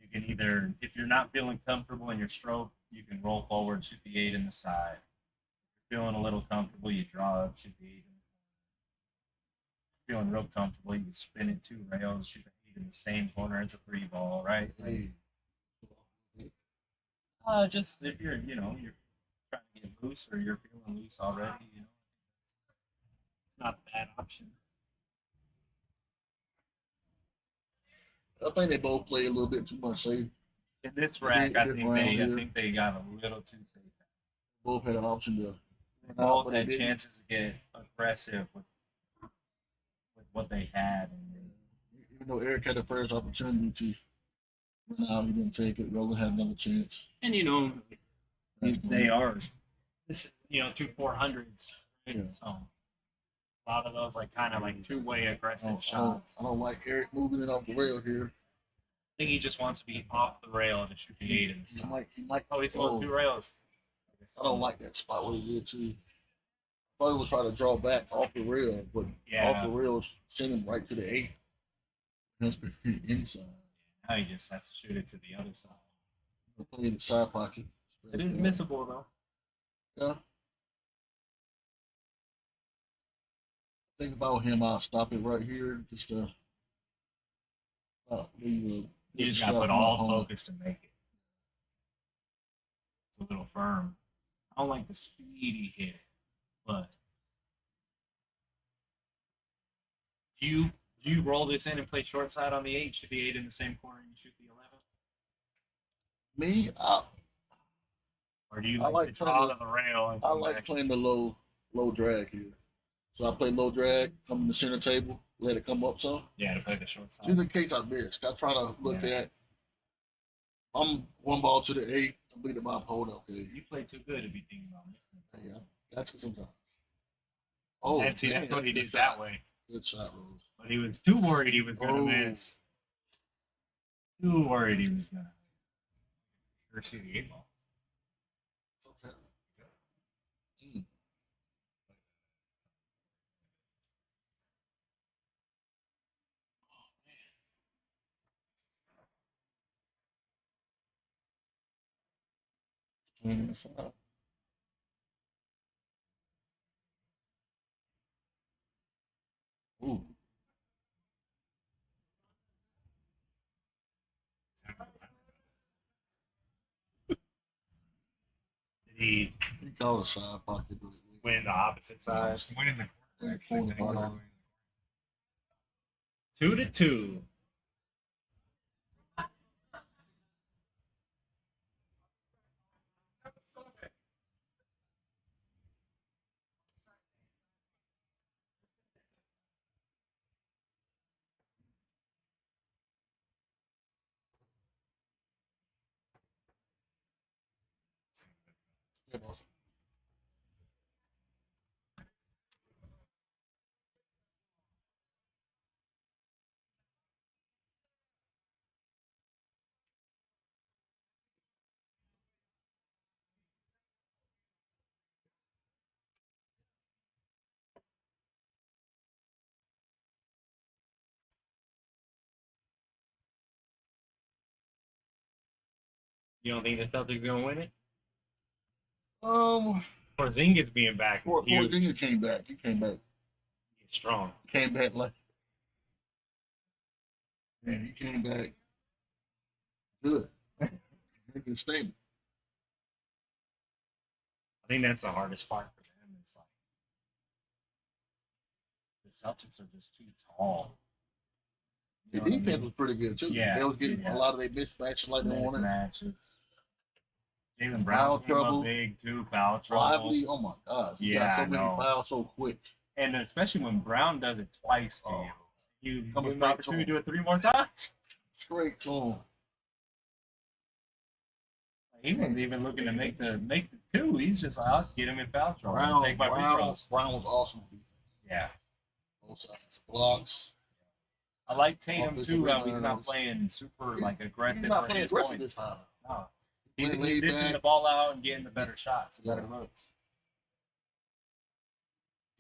You can either, if you're not feeling comfortable in your stroke, you can roll forward, shoot the 8 in the side. If you're feeling a little comfortable, you draw up, shoot the 8 in the corner. Feeling real comfortable, you can spin it 2 rails, shoot the 8 in the same corner as a 3 ball, right? Hey. Just if you're, you're trying to get loose or you're feeling loose already, it's not a bad option. I think they both play a little bit too much safe. In this rack, I Different think round I here. think they got a little too safe. Both had an option to. Both but they had didn't. chances to get aggressive with what they had. Even though Eric had the first opportunity to run out, he didn't take it. Roland had another chance. And they are. This is 2 400s. Right? Yeah. So a lot of those kind of 2-way aggressive I shots. don't like Eric moving it off the rail here. I think he just wants to be off the rail to shoot the 8 in the He side. might. Oh, he's going 2 rails. I don't like that spot what he did too. I thought he was trying to draw back off the rail, but off the rail send him right to the 8. That's inside. Now he just has to shoot it to the other side. I play in the side pocket. It is missable though. Yeah. Think about him. I'll stop it right here. Just leave a You good just gotta shot put from my all opponent. focus to make it. It's a little firm. I don't like the speed he hit it, but do you roll this in and play short side on the 8? Should the 8 in the same corner and you shoot the 11? Me, Or do you I like, like the draw playing to the rail and I come like back? playing the low drag here. So I play low drag, come in the center table, let it come up some. Yeah, to play the short Just side. in case I miss, I try to look Yeah. at. I'm one ball to the 8. I'm beating my opponent. Okay, You play too good to be thinking about missing. hey, I got you sometimes. Oh, And see, man, that's what he good did shot. that way. Good shot, Rose. But he was too worried he was gonna Oh. miss. Too worried he was gonna sure see the 8 ball. Mm. Playing this out. Ooh, Did he he called a side pocket, but it win the opposite side? Went in the corner. Yeah, corner Actually, all the bottom. way. 2-2. Yeah, boss. You don't think the Celtics gonna win it? Porzingis being back is huge. Porzingis came back. He came back. He's strong. Came back like. Man, he came back good. Make a statement. I think that's the hardest part for them. It's like the Celtics are just too tall. The You know what I defense mean? was pretty good too. Yeah, They was getting yeah. a lot of their mismatches like they wanted. Mismatches. Jalen Foul Brown came trouble. up big too. Foul trouble. Lively, oh my gosh. He Yeah, got so I many know. fouls so quick. And especially when Brown does it twice to Oh, you, you coming give him the back to opportunity to him. do it 3 more times. Straight to him. He wasn't even looking to make the 2. He's just like, I'll get him in foul trouble. and take my free throws. Brown was awesome on defense. Yeah. Both sides. Blocks. I like Tatum Offensive too. How he's not rebounds. playing super He- like aggressive. He's not for playing his aggressive points. this time. No. He's Playing laid dipping back. the ball out and getting the better shots, the better Yeah. looks.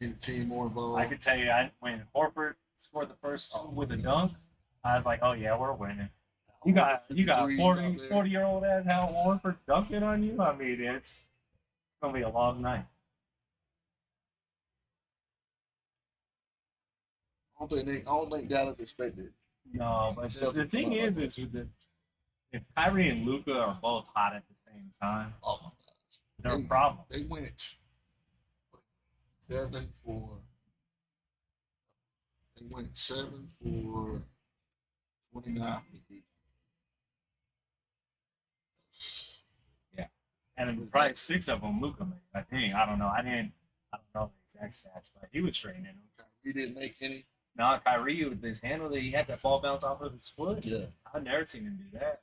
Get the team more involved. I could tell you, when Horford scored the first 2 with a dunk, I was like, oh yeah, we're winning. You got Threes out 40 there. year old ass Hal Horford dunking on you. I mean, it's gonna be a long night. I don't think Dallas expected. No, but the thing is with if Kyrie and Luca are both hot at the same time, Oh my gosh. they're a problem. They went 7 for. They went 7 for 29 for the And then probably 6 of them Luca made. I think. I don't know. I don't know the exact stats, but he was training them. He didn't make any. Now Kyrie with his handle, he had that ball bounce off of his foot. Yeah. I've never seen him do that.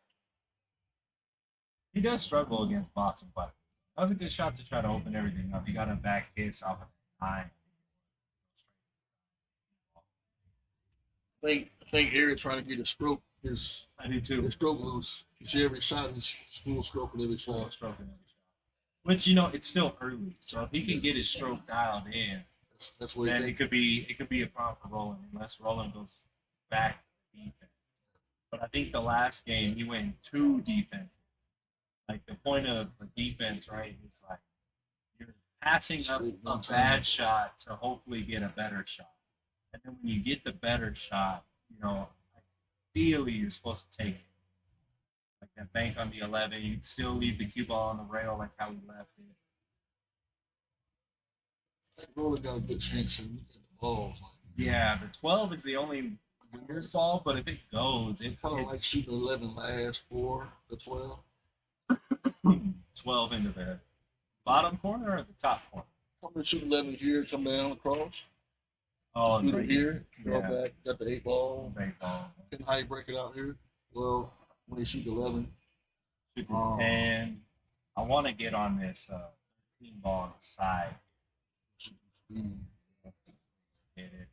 He does struggle against Boston, but that was a good shot to try to open everything up. He got a back kiss off of the 9. I think Eric trying to get his stroke, his I do too. stroke loose. You see every shot is full stroke with every Full shot. stroke in every shot. Which it's still early, so if he can get his stroke dialed in, That's what he then thinks. it could be a problem for Roland unless Roland goes back to the defense. But I think the last game he went 2 defenses. like the point of the defense, right? Is like you're passing up Straight a one time. bad shot to hopefully get a better shot, and then when you get the better shot, ideally you're supposed to take it. Like that bank on the 11, you'd still leave the cue ball on the rail like how we left it. I think Roland got a good chance to look at the balls. Like, Yeah, the 12 is the only weird ball, but if it goes, it kind of like shooting 11 last for the 12. 12 into the bottom corner or the top corner. I'm gonna shoot 11 here, come down across. Oh, Shoot right it here, draw yeah. back, got the 8 ball. Bank ball. And how you break it out here? Well, when they shoot 11, Shoot the 10. I want to get on this 13 ball on the side. shoot speed. Get it.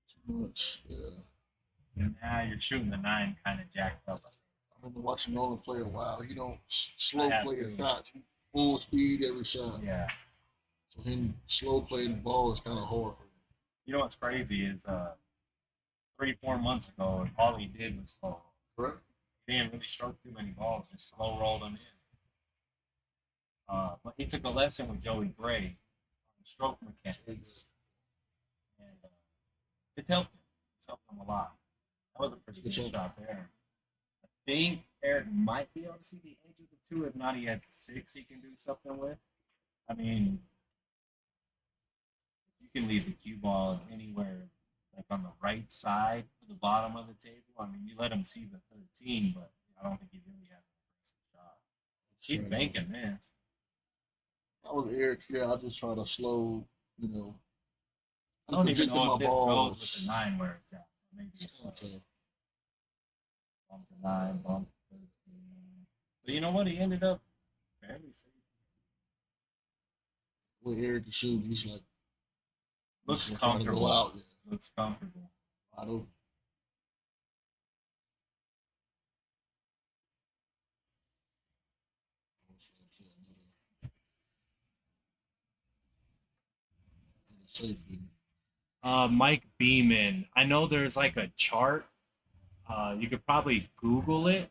Too much. Yeah. And now you're shooting the 9 kind of jacked up. I've been watching Roland play a while. He don't slow I have play his to. shots. Full speed every shot. Yeah. So him slow playing the ball is kind of hard for him. You know what's crazy is 3-4 months ago, all he did was slow. Correct? He didn't really stroke too many balls, just slow rolled them in. But he took a lesson with Joey Gray on stroke mechanics, and it helped him. It helped him a lot. That was a pretty good shot there. I think Eric might be able to see the edge of the 2. If not, he has the 6 he can do something with. I mean, you can leave the cue ball anywhere, like on the right side of the bottom of the table. I mean, you let him see the 13, but I don't think he really has a shot. He's banking this. I was Eric here. I just try to slow, I don't even position know my if this balls. goes with the 9 where it's at. Maybe It's it's kind of tough. bump to 9, bump to 13. But you know what? He ended up fairly safe. With Eric is shooting, he's like Looks he's trying to go comfortable. out. Yeah. Looks comfortable. I don't. Safety. Mike Beeman. I know there's like a chart. You could probably Google it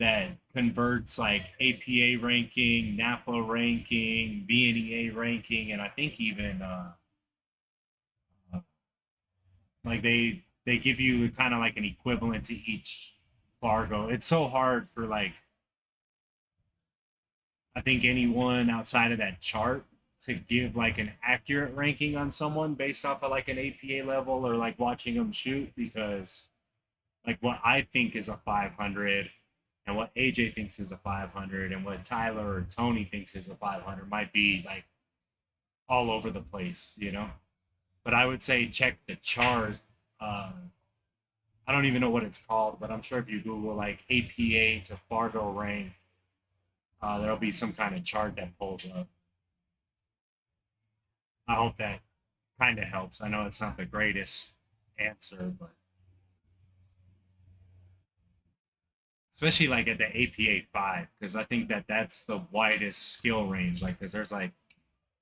that converts like APA ranking, Napa ranking, VNEA ranking, and I think even like they give you kind of like an equivalent to each Fargo. It's so hard for like I think anyone outside of that chart to give like an accurate ranking on someone based off of like an APA level or like watching them shoot because like what I think is a 500 and what AJ thinks is a 500 and what Tyler or Tony thinks is a 500 might be like all over the place, But I would say check the chart. I don't even know what it's called, but I'm sure if you Google like APA to Fargo rank, there'll be some kind of chart that pulls up. I hope that kind of helps. I know it's not the greatest answer, but especially like at the APA 5, because I think that's the widest skill range. Like, because there's like,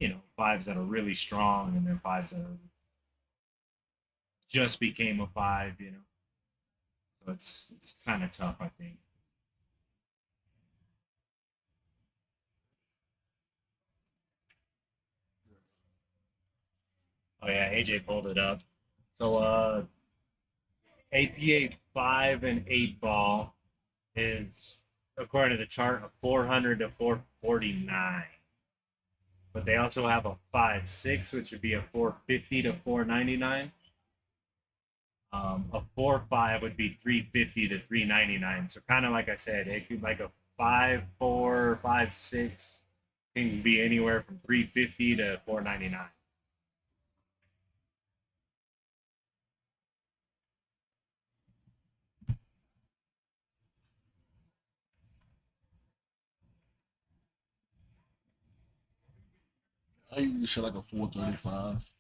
5s that are really strong and then 5s that are just became a 5, So it's kind of tough, I think. Oh yeah, AJ pulled it up. So APA 5 and 8 ball is according to the chart a 400 to 449. But they also have a 5.6, which would be a 450 to 499. A 4.5 would be 350 to 399. So kind of like I said, it could like a 5.4, 5.6 can be anywhere from 350 to 499. I usually say like a 435.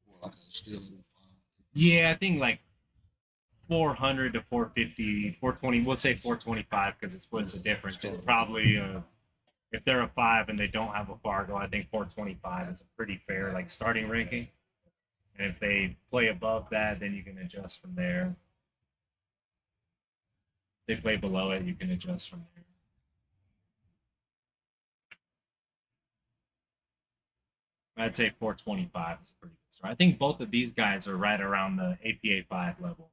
Or like a scale of a 5. Yeah, I think like 400 to 450, 420. We'll say 425 because it splits the difference. It's probably if they're a 5 and they don't have a Fargo, I think 425 is a pretty fair like starting ranking. And if they play above that, then you can adjust from there. If they play below it, you can adjust from there. I'd say 425 is a pretty good start. I think both of these guys are right around the APA 5 level.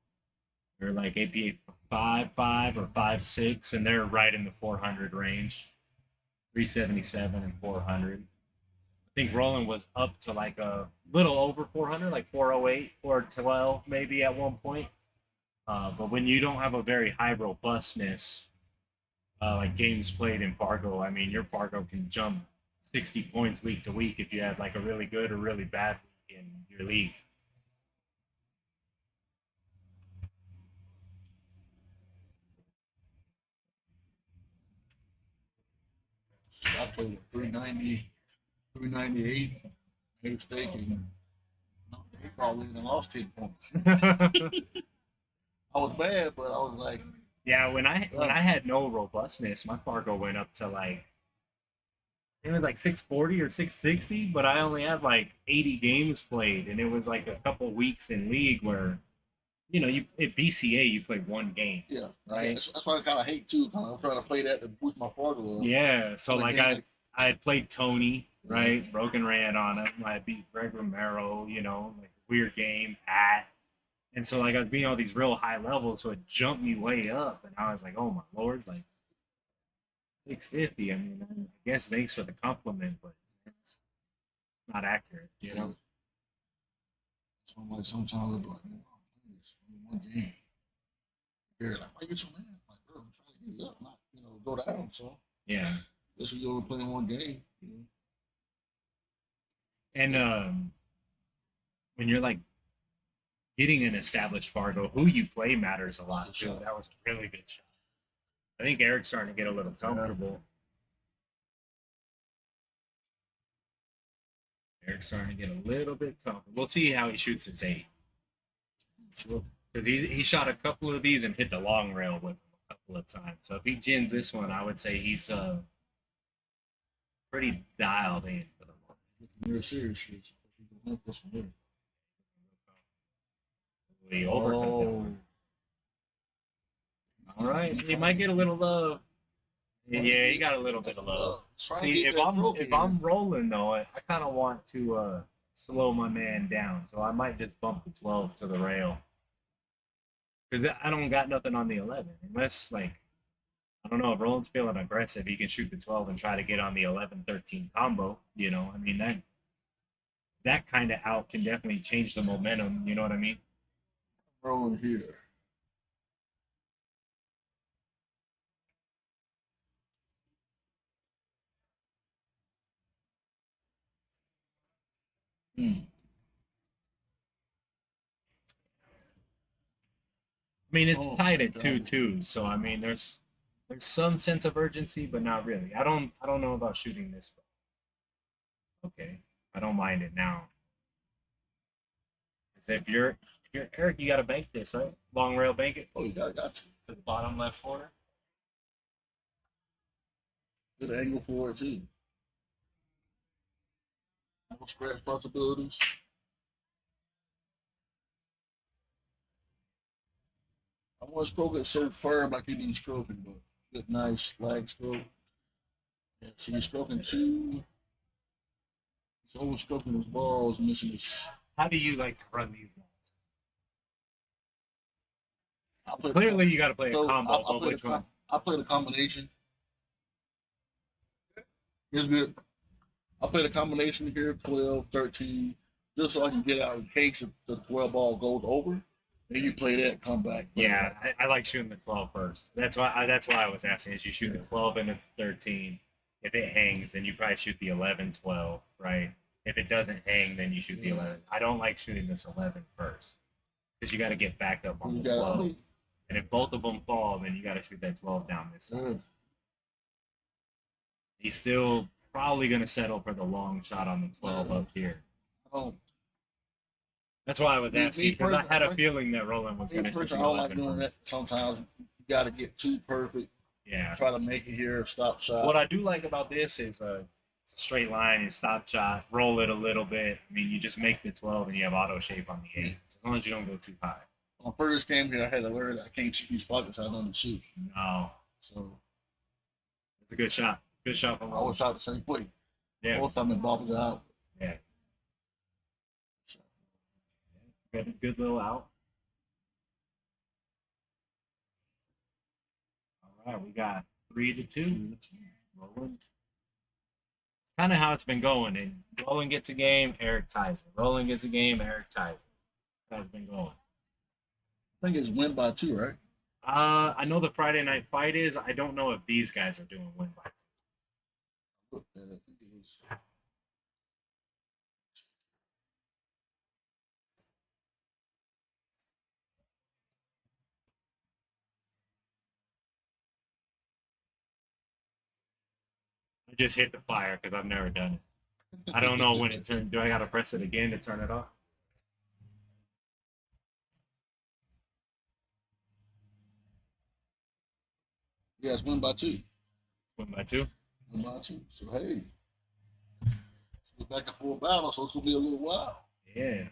They're like APA 5 or 5.6, and they're right in the 400 range, 377 and 400. I think Roland was up to like a little over 400, like 408, 412 maybe at one point. But when you don't have a very high robustness, like games played in Fargo, I mean, your Fargo can jump 60 points week to week if you have like a really good or really bad week in your league. I played at 390, 398. Made a mistake and probably even lost 10 points. I was bad, but I was like, Yeah, when I had no robustness, my Fargo went up to like it was like 640 or 660, but I only had like 80 games played, and it was like a couple weeks in league where you at BCA you play one game. yeah, Right. That's why I kind of hate too. Kind of I'm trying to play that to boost my Fargo up. Yeah, so And like again, I had played Tony, right? Broken ran on him. I beat Greg Romero, like weird game, Pat. And so like I was beating all these real high levels, so it jumped me way up, and I was like, oh my lord, like 650. I mean, I guess thanks for the compliment, but it's not accurate. So I'm like, sometimes I'm like, it's only one game. You're like, why you so mad? I'm like, bro, I'm trying to get it up, not go down. So Yeah. this is only playing one game. And when you're like getting an established Fargo, who you play matters a lot too. Shot. That was a really good shot. I think Eric's starting to get a little comfortable. Eric's starting to get a little bit comfortable. We'll see how he shoots his 8. Sure. Because he shot a couple of these and hit the long rail with them a couple of times. So if he gins this one, I would say he's pretty dialed in for the moment. You're serious. This one He overcut that one. All right, he might get a little love. Yeah, he got a little bit of love. See, if I'm rolling though, I kind of want to slow my man down, so I might just bump the 12 to the rail because I don't got nothing on the 11 unless like I don't know if Roland's feeling aggressive, he can shoot the 12 and try to get on the 11-13 combo. I mean that kind of out can definitely change the momentum. You know what I mean? rolling here. Mm. I mean, it's Oh, tied at God. 2-2, so I mean, there's some sense of urgency, but not really. I don't know about shooting this, but okay, I don't mind it now. 'Cause if you're Eric, you got to bank this, right? Long rail bank it Oh, you got to. to the bottom left corner. Good angle for it too. No scratch possibilities. I want to stroke it so firm like you've been stroking, but good, nice lag stroke. Yeah, so you're stroking two. He's over stroking his balls, missing his. How do you like to run these balls? I play Clearly, you got to play a so combo. I But play which one? I play the combination. It's good. I play the combination here, 12, 13, just so I can get out in case if the 12 ball goes over. Then you play that, come back. Play Yeah, that. I like shooting the 12 first. That's why I was asking. Is you shoot the 12 and the 13. If it hangs, then you probably shoot the 11, 12, right? If it doesn't hang, then you shoot the 11. I don't like shooting this 11 first because you got to get back up on You the got 12. And if both of them fall, then you got to shoot that 12 down this side. He's still probably going to settle for the long shot on the 12 up here. Oh, That's why I was Me- asking me because I had a personally- feeling that Roland was me going to shoot personally, the I don't like 11 doing first. that. Sometimes you got to get too perfect. Yeah. Try to make it here, stop shot. What I do like about this is it's a straight line, you stop shot, roll it a little bit. I mean, you just make the 12 and you have auto shape on the 8, as long as you don't go too high. When I first came here, I had to learn that I can't shoot these pockets. I don't shoot. No, So it's a good shot. Good shot from I always Roland. shot the same way. Yeah, Most time it bobbles out. yeah. Got a good little out. All right, we got 3-2. Roland. Kind of how it's been going. And Roland gets a game, Eric ties it. Roland gets a game, Eric ties it. That's how it's been going. I think it's win by 2, right? I know the Friday night fight is. I don't know if these guys are doing win by 2. I think it was. I just hit the fire because I've never done it. I don't know when it turns. Do I gotta press it again to turn it off? Yeah, it's win by 2. Win by 2. Win by 2. So hey, it's back and forth battle, so it's gonna be a little while. Yeah.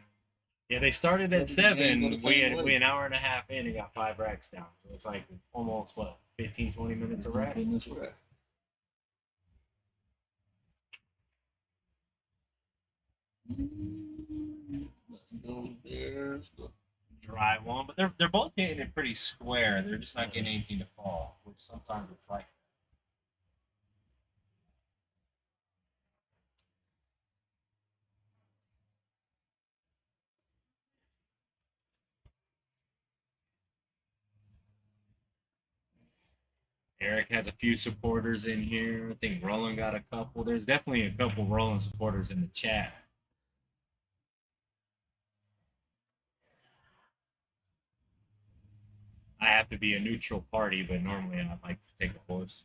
Yeah, they started at Doesn't the game 7. go the same way? We an hour and a half in and got 5 racks down. So it's like almost what 15, 20 minutes a rack. That's right. Those bears. Dry one, but they're both hitting it pretty square. They're just not getting anything to fall, which sometimes it's like. Eric has a few supporters in here. I think Roland got a couple. There's definitely a couple Roland supporters in the chat. I have to be a neutral party, but normally I like to take a horse.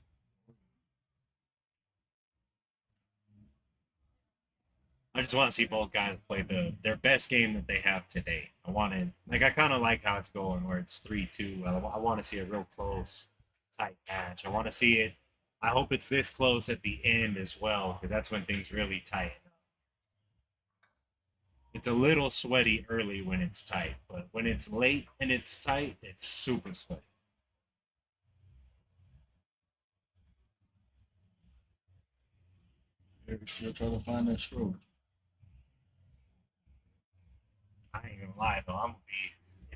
I just want to see both guys play their best game that they have today. I kind of like how it's going, where it's 3-2. I want to see a real close, tight match. I want to see it. I hope it's this close at the end as well, because that's when things really tighten up. It's a little sweaty early when it's tight, but when it's late and it's tight, it's super sweaty. Eric's still trying to find that stroke. I ain't gonna lie though, I'm gonna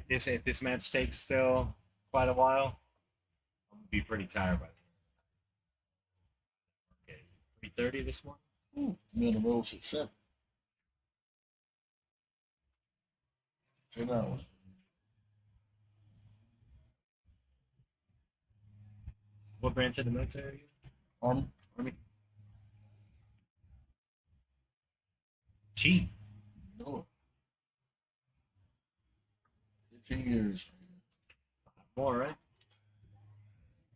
be if this match takes still quite a while, I'm gonna be pretty tired by the end. Okay, 3:30 this morning. Me on the road since 7. 10 hours. What branch of the military are you? Army. Army. Chief. No. 15 years. More, right?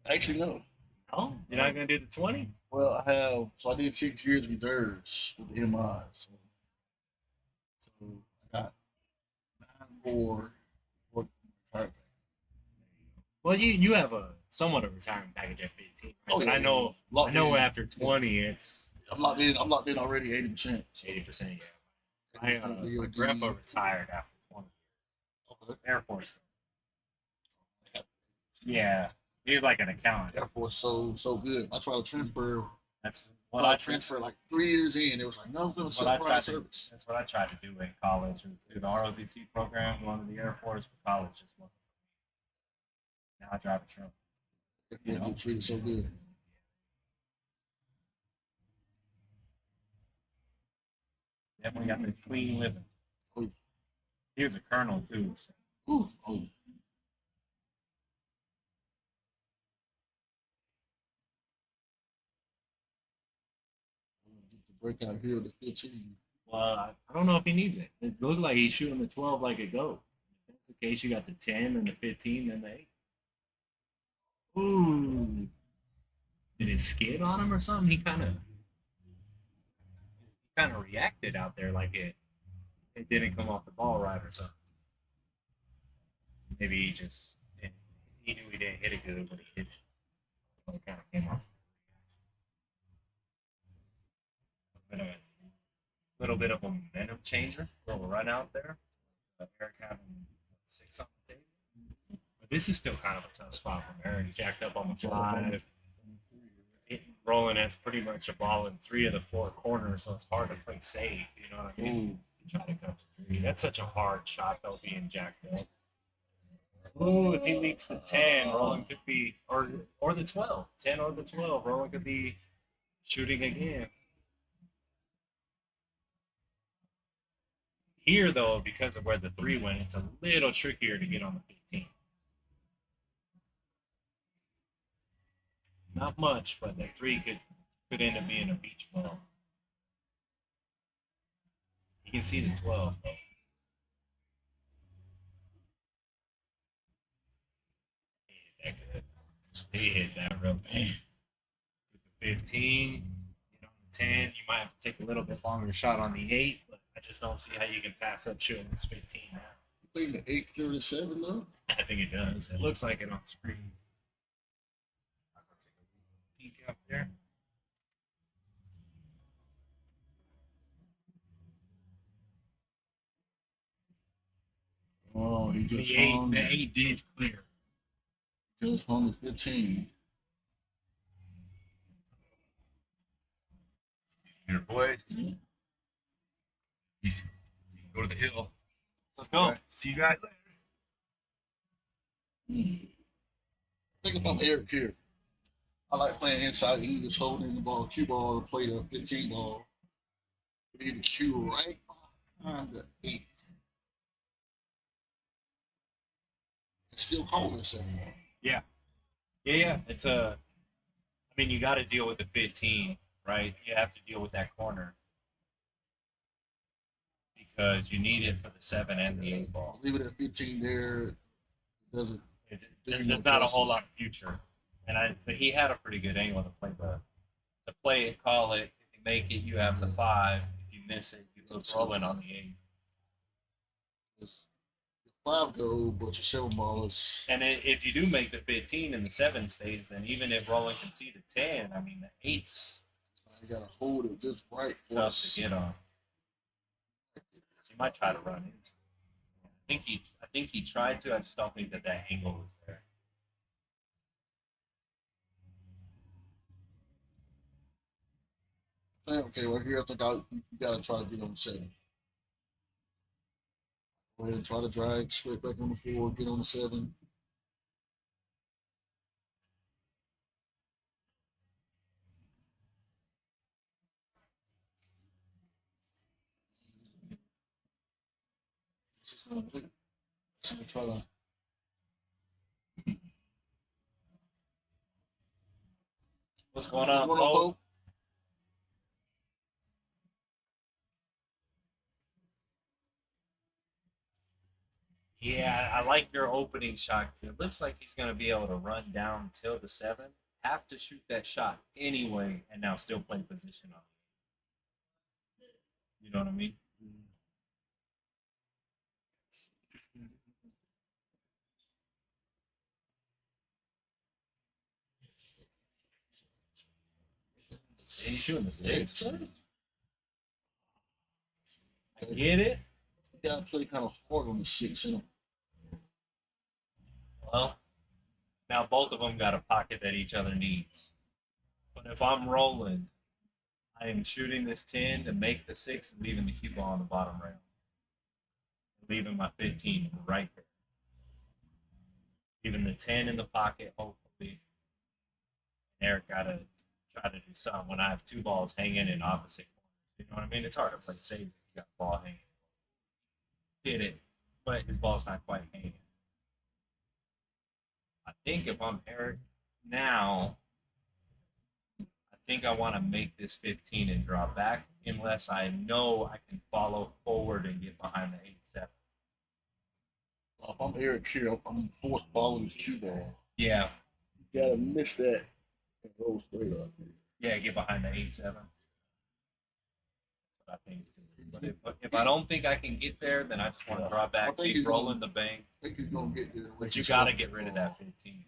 Actually, no. Oh, you're not gonna do the 20? Well, I did 6 years reserves with the MI. So I got 9 more for retired. Well, you have a somewhat of a retirement package at 15. Right? Oh, But yeah, I know Locked in. after 20 it's I'm locked in already 80%. So 80%. Yeah, my DOD. grandpa retired after 20. Okay. Air Force. Yeah, he's like an accountant. Air Force so good. I tried to transfer. That's What what I I transferred like 3 years in. It was like, no, I'm going to what I set tried private to, service. that's what I tried to do in college. Was do the ROTC program, going to the Air Force, but college just wasn't. Now I drive a truck. You know, treated so good. Definitely got the clean living. Oh, He was a colonel too. So. ooh, oh. Get the breakout here with the 15. Well, I don't know if he needs it. It looked like he's shooting the 12 like it goes. If that's the case, you got the 10 and the 15 and the 8. Ooh. Did it skid on him or something? He kind of reacted out there like it didn't come off the ball right or something. Maybe he knew he didn't hit it good, but he hit it. But it kind of came off. A little bit of a momentum changer. Little run out there. Eric having 6 on the table. But this is still kind of a tough spot for Eric. Jacked up on the 5. Roland has pretty much a ball in 3 of the 4 corners, so it's hard to play safe. You know what I mean? Try to cut. 3. That's such a hard shot, though, being jacked up. Ooh, if he makes the 10, Roland could be, or the 12. 10 or the 12, Roland could be shooting again. Here, though, because of where the 3 went, it's a little trickier to get on the 15. Not much, but that 3 could end up being a beach ball. You can see the 12, though. He hit that good. He hit that real good. With the 15, on the 10, you might have to take a little bit longer shot on the 8, but I just don't see how you can pass up shooting this 15 now. You think the 837 though? I think it does. It looks like it on screen. I'm gonna take a peek out there. Oh, he just The 8, hung. the 8 did clear. Just hung the 15. Here, boys. Yeah. You can go to the hill. Let's go. See you guys later. I think if I'm Eric here, I like playing inside. He just holding the ball, cue ball, to play the 15 ball. Leave the cue right behind the 8. It's still cold at 7 ball. Yeah. It's a. I mean, you got to deal with the 15, right? You have to deal with that corner because you need it for the 7 and the 8 ball. Leave it at 15 there. It doesn't. There's not a whole lot of future, but he had a pretty good angle to play it, call it. If you make it, you have the 5. If you miss it, you look rolling on the 8. It's 5 go, but your 7 ball is. And if you do make the 15 and the 7 stays, then even if Roland can see the 10, I mean the 8's You gotta hold it just right for tough us. to get on. You might try to run into. I think he tried to. I just don't think that angle was there. Okay, well here I think you gotta try to get on the 7. Go ahead and try to drag straight back on the 4, get on the 7. This is gonna be. It's gonna try to. What's going on, What's going on, Bo? Bo? Yeah, I like your opening shot because it looks like he's going to be able to run down till the 7, have to shoot that shot anyway, and now still play position on it. You know what I mean? He's shooting the 6, bud. I get it. You gotta play kind of hard on the 6, you know. Well, now both of them got a pocket that each other needs. But if I'm Roland, I am shooting this 10 to make the 6 and leaving the cue ball on the bottom rail. Leaving my 15 right there. Leaving the 10 in the pocket, hopefully. Eric got to try to do something when I have 2 balls hanging in opposite corners. You know what I mean? It's hard to play safe if you got the ball hanging. Did it, but his ball's not quite hanging. I think if I'm Eric now, I think I want to make this 15 and draw back unless I know I can follow forward and get behind the 8-7. If I'm Eric here, I'm forced ball with his cue ball. Yeah. You gotta miss that and go straight up. Yeah, get behind the 8-7. I think. But if I don't think I can get there, then I just want to draw back, keep rolling the bank. I think he's gonna get there. But you got to get rid of that 15.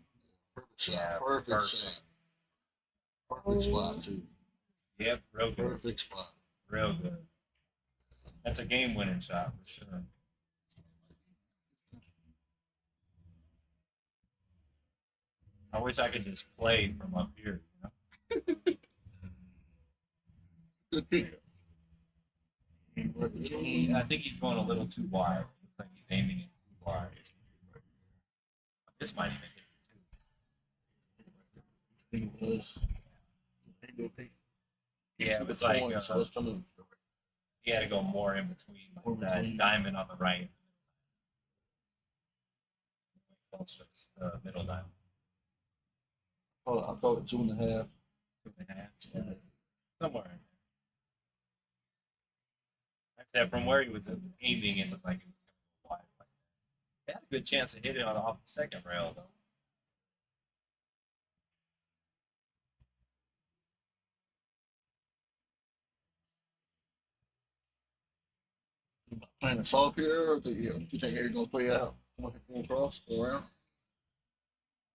Perfect shot. Yeah, Perfect perfect. shot. Perfect spot too. Yep, real good. Perfect spot. Real good. That's a game-winning shot for sure. I wish I could just play from up here. Good pick. I think he's going a little too wide. Looks like he's aiming it too wide. This might even hit it too. It was. Yeah, it was the like point, so it's coming. he had to go more in between, More like that between. diamond on the right. Closer to the middle diamond. I called it 2.5. 2.5. Yeah. Somewhere in there. Like I said, from where he was aiming, it looked like it was going wide. Like, he had a good chance to hit it off the second rail, though. Playing a soft here, or you think you're gonna play out? Come across, go around.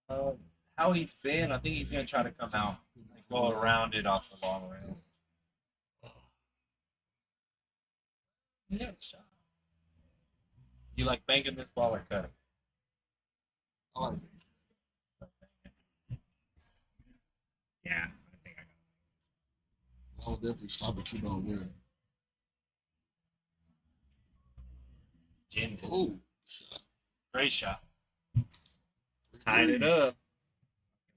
Uh, how he's been, I think he's going to try to come out and go around it off the long rail. Yeah, shot. You like banking this ball or cutting? I like it. Yeah, I think I got it. I would definitely stop and keep on there. Jim, Oh, shot. great shot. Tied it up.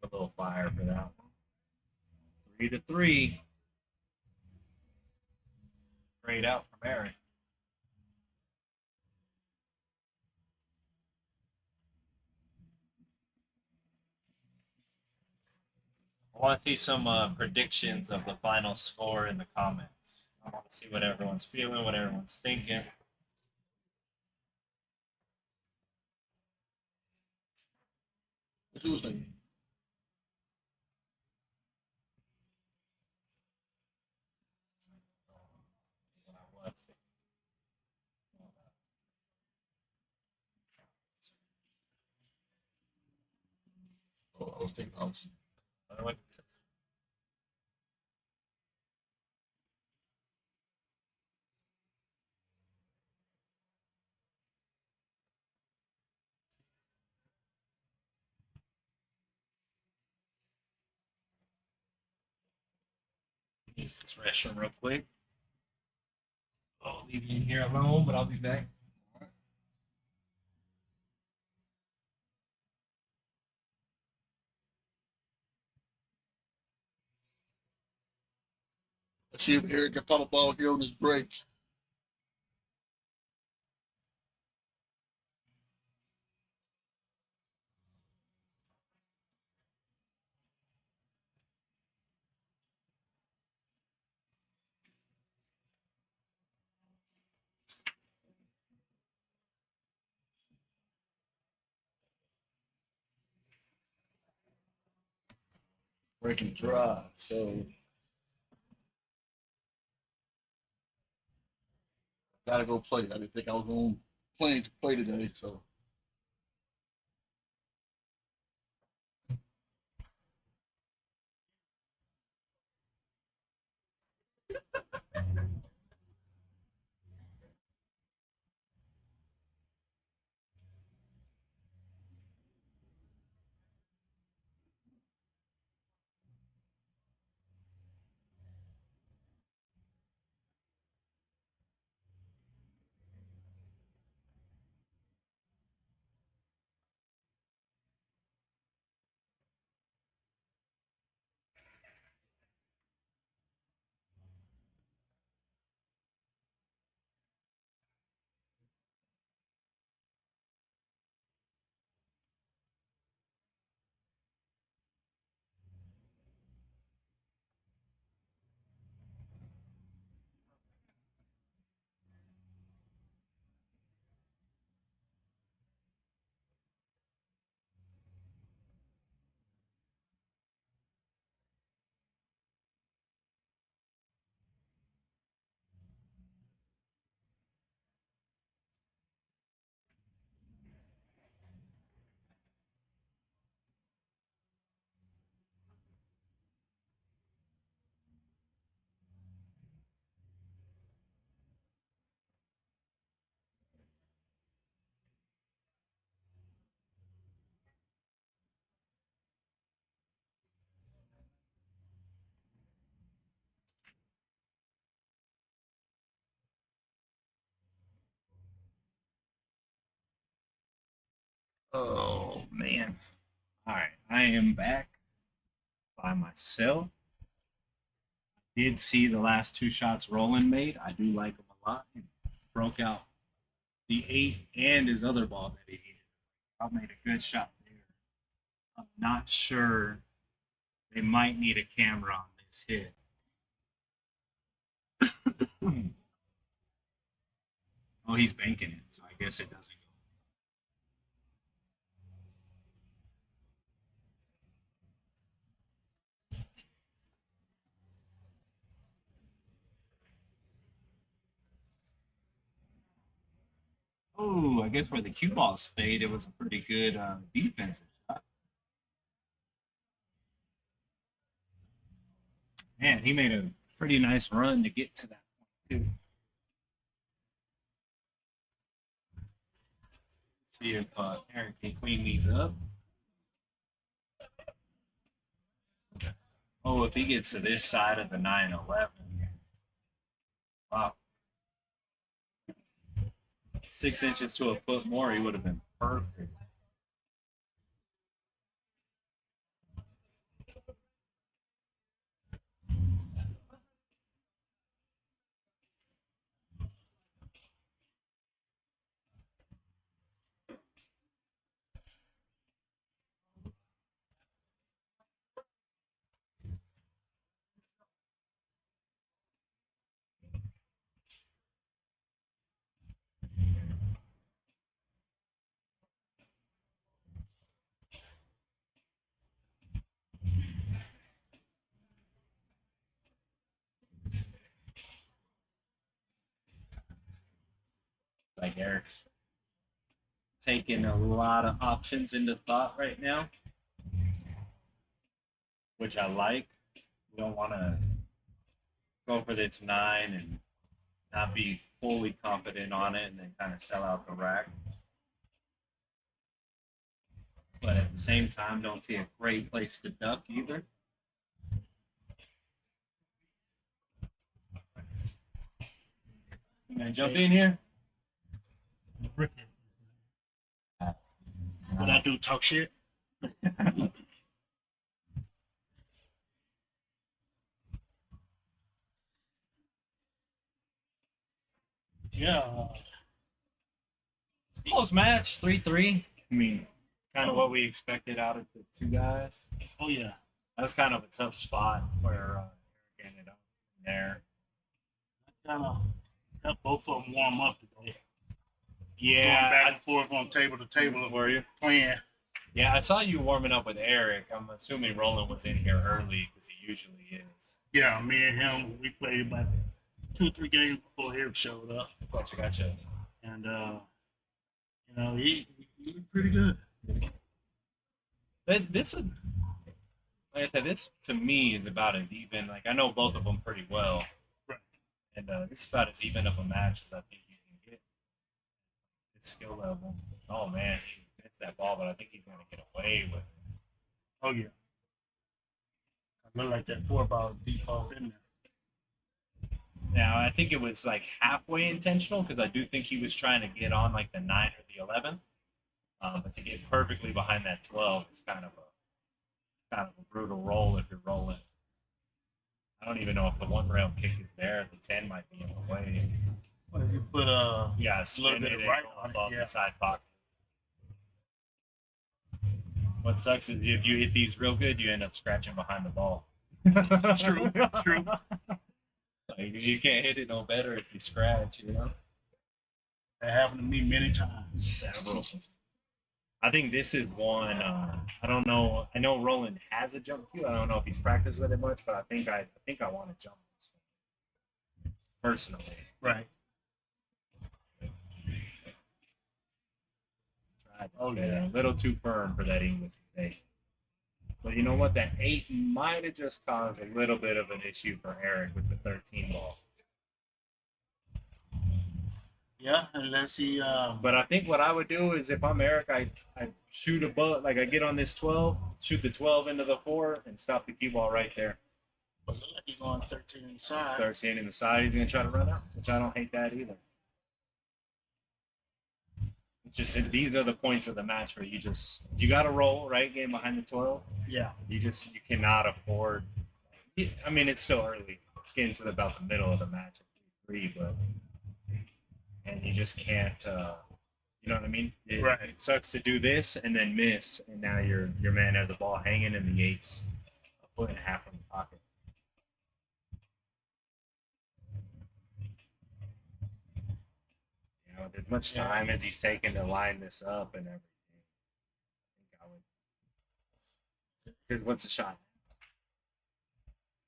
Give a little fire for that one. 3-3. Great out from Aaron. I want to see some predictions of the final score in the comments. I want to see what everyone's feeling, what everyone's thinking. What you was thinking? What I was thinking. Oh, I was thinking opposite. Other one. Use this restroom real quick. I'll leave you in here alone, but I'll be back. Let's see if Eric can pop a ball here on this break. Breaking dry, so gotta go play. I didn't think I was going to play today, so. Oh man. All right, I am back by myself. Did see the last two shots Roland made. I do like him a lot. He broke out the 8 and his other ball that he needed. I made a good shot there. I'm not sure. They might need a camera on this hit. Oh, he's banking it, so I guess it doesn't go. Oh, I guess where the cue ball stayed, it was a pretty good defensive shot. Man, he made a pretty nice run to get to that point, too. See if Eric can clean these up. Oh, if he gets to this side of the 9-11. Wow. 6 inches to a foot more, he would have been perfect. Like Eric's taking a lot of options into thought right now, which I like. We don't want to go for this 9 and not be fully confident on it and then kind of sell out the rack. But at the same time, don't see a great place to duck either. Can I jump in here? What I do, talk shit? Yeah. It's a close match, 3-3. I mean, kind of what we expected out of the two guys. Oh yeah. That was kind of a tough spot where Eric ended up there. Kind of helped both of them warm up today. Yeah, Going back and forth on table to table, were you? playing. Yeah, I saw you warming up with Eric. I'm assuming Roland was in here early because he usually is. Yeah, me and him, we played about 2 or 3 games before Eric showed up, Gotcha. and you know he looked pretty good. But this, like I said, this to me is about as even. Like I know both of them pretty well, Right. and this is about as even of a match as I think you can get. His skill level. Oh man, he missed that ball, but I think he's gonna get away with it. Oh yeah. I look like that 4-ball deep off in there. Now I think it was like halfway intentional because I do think he was trying to get on like the 9 or the 11, but to get perfectly behind that 12 is kind of a brutal roll if you're rolling. I don't even know if the one rail kick is there. The 10 might be in the way. Well, you put Yeah, a little bit of right on it, above yeah. the side pocket. What sucks is if you hit these real good, you end up scratching behind the ball. True. Like, you can't hit it no better if you scratch, you know? That happened to me many times. Several. I think this is one. I don't know. I know Roland has a jump cue. I don't know if he's practiced with it much, but I think I want to jump this one personally. Right. Oh yeah, a little too firm for that English to take. But you know what? That 8 might have just caused a little bit of an issue for Eric with the 13 ball. Yeah, unless he But I think what I would do is if I'm Eric, I shoot a butt, like I get on this 12, shoot the 12 into the 4, and stop the cue ball right there. look like he's going 13 inside. 13 in the side, he's going to try to run out, which I don't hate that either. just these are the points of the match where you got to roll right, game behind the 12. Yeah. You cannot afford. I mean, it's still early. It's getting to about the middle of the match at 3, but and you just can't. You know what I mean? Right. It sucks to do this and then miss, and now your man has a ball hanging in the 8s, a foot and a half from the pocket. You know, with as much time as he's taken to line this up and everything, I think I would. Because what's the shot?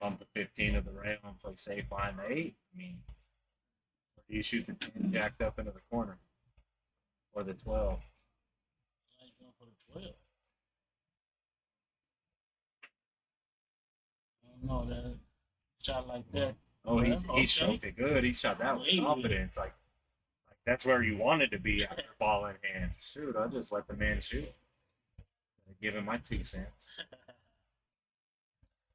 Bump the 15 of the rail and play safe behind the 8. I mean, or do you shoot the 10 jacked up into the corner? Or the 12? I ain't going for the 12. I don't know that shot like that. Oh, Yeah, he stroked it good. He shot that with Yeah. confidence. Like that's where you wanted to be after ball in hand. Shoot, I'll just let the man shoot. Give him my 2 cents.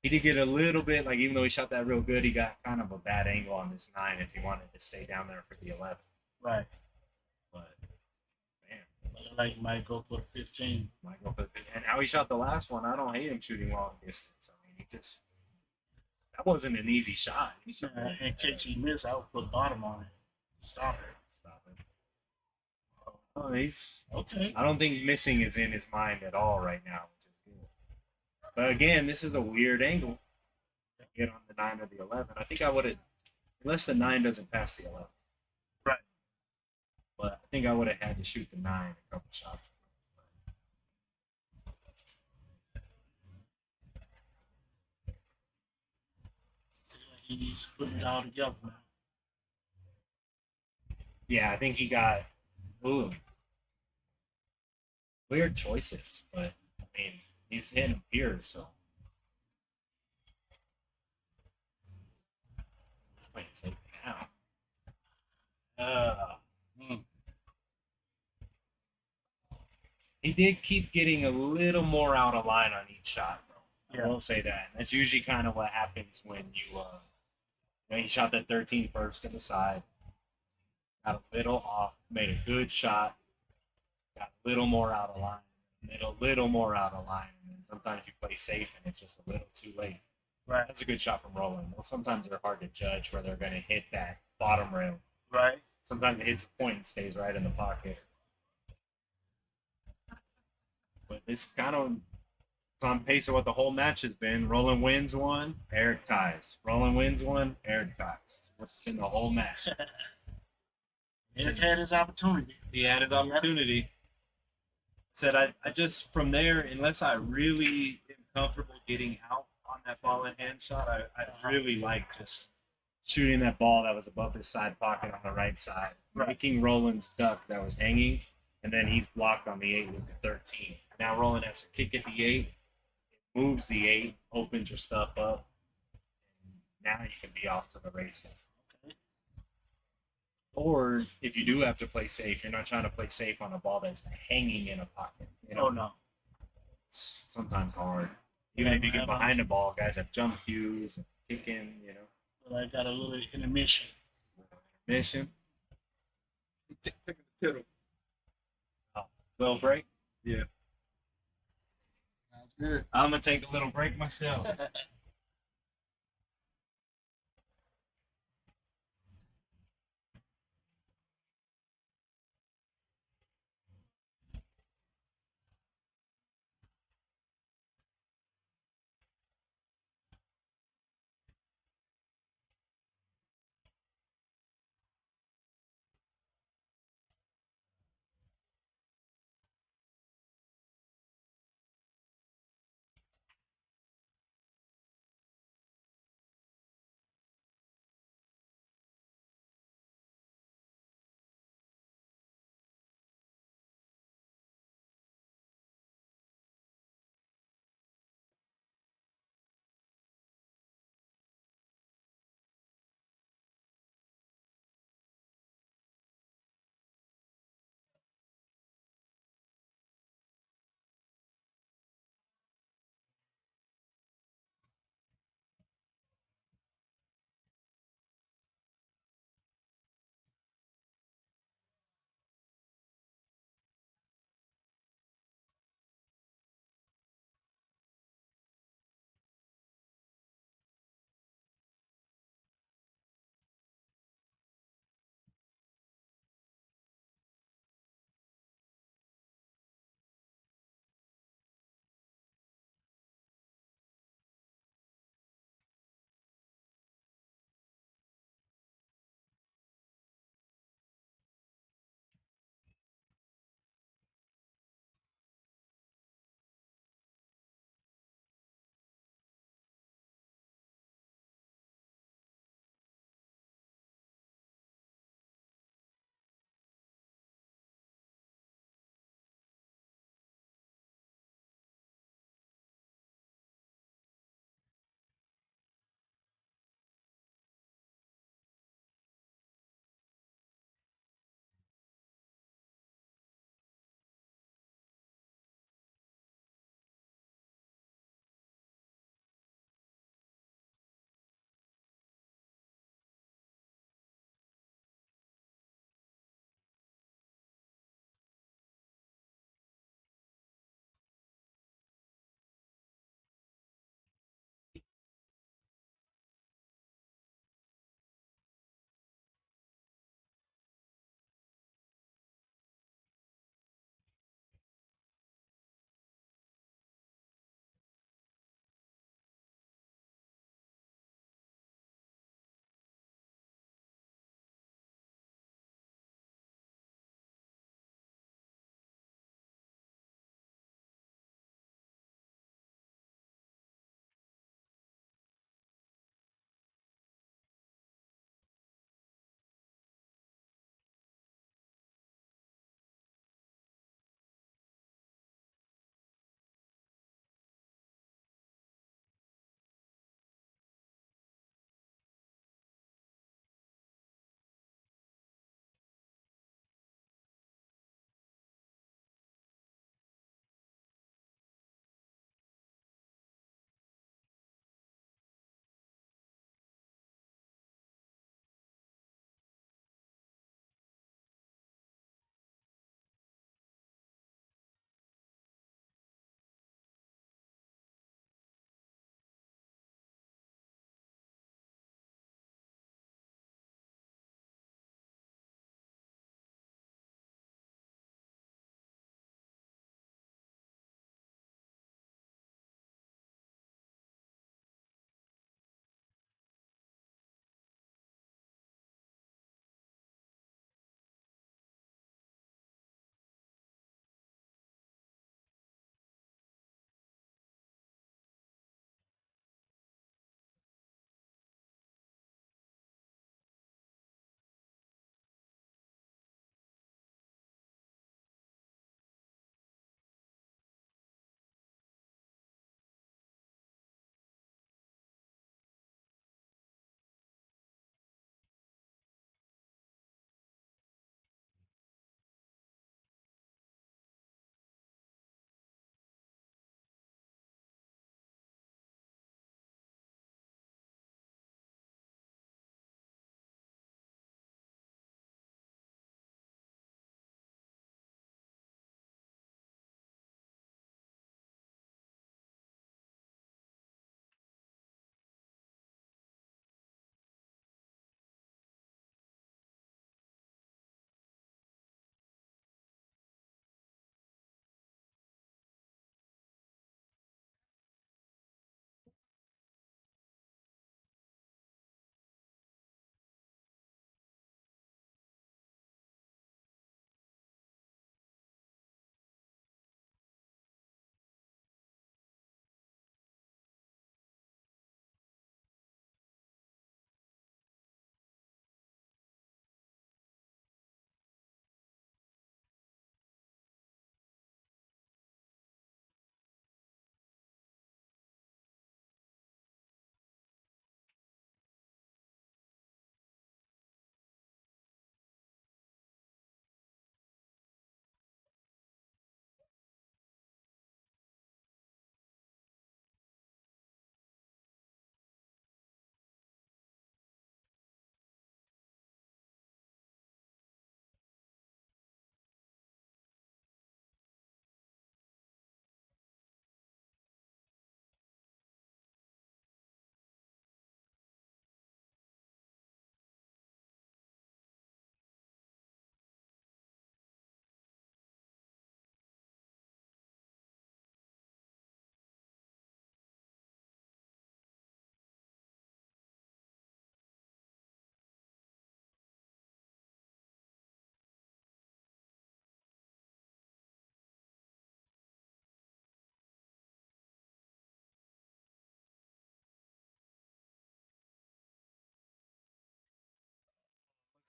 He did get a little bit, like, even though he shot that real good, he got kind of a bad angle on this 9 if he wanted to stay down there for the 11. Right. But, man, Like might go for the 15. might go for the, and how he shot the last one, I don't hate him shooting long distance. I mean, that wasn't an easy shot. He shot In case he missed, I would put bottom on it. Stop it. Stop it. Oh, he's. Okay. I don't think missing is in his mind at all right now, which is good. But again, this is a weird angle. Get on the 9 or the 11. I think I would have, unless the 9 doesn't pass the 11. Right. But I think I would have had to shoot the 9 a couple shots. Seems like he's putting it all together now. Yeah, I think he got weird choices, but I mean, he's hitting them here, so he's playing safe now. He did keep getting a little more out of line on each shot, though. I will say that. That's usually kind of what happens when he shot that 13 first to the side, got a little off, made a good shot, got a little more out of line, made a little more out of line, and then sometimes you play safe and it's just a little too late. Right. That's a good shot from Roland. Well, sometimes they're hard to judge where they're going to hit that bottom rail. Right. Sometimes it hits the point and stays right in the pocket. But this kind of on pace of what the whole match has been. Roland wins one, Eric ties. Roland wins one, Eric ties. What's in the whole match? Eric had his opportunity. He had his opportunity. Said I just from there, unless I really am comfortable getting out on that ball in hand shot, I really like just shooting that ball that was above his side pocket on the right side, making Roland's duck that was hanging, and then he's blocked on the 8 with the 13. Now Roland has to kick at the 8, moves the 8, opens your stuff up, and now you can be off to the races. Or if you do have to play safe, you're not trying to play safe on a ball that's hanging in a pocket. You know? Oh no. It's sometimes hard. Even if you get behind the ball, guys have jump cues and kicking, you know. But I got a little intermission. Mission. Taking the tittle. Little break. Sounds good. I'm gonna take a little break myself.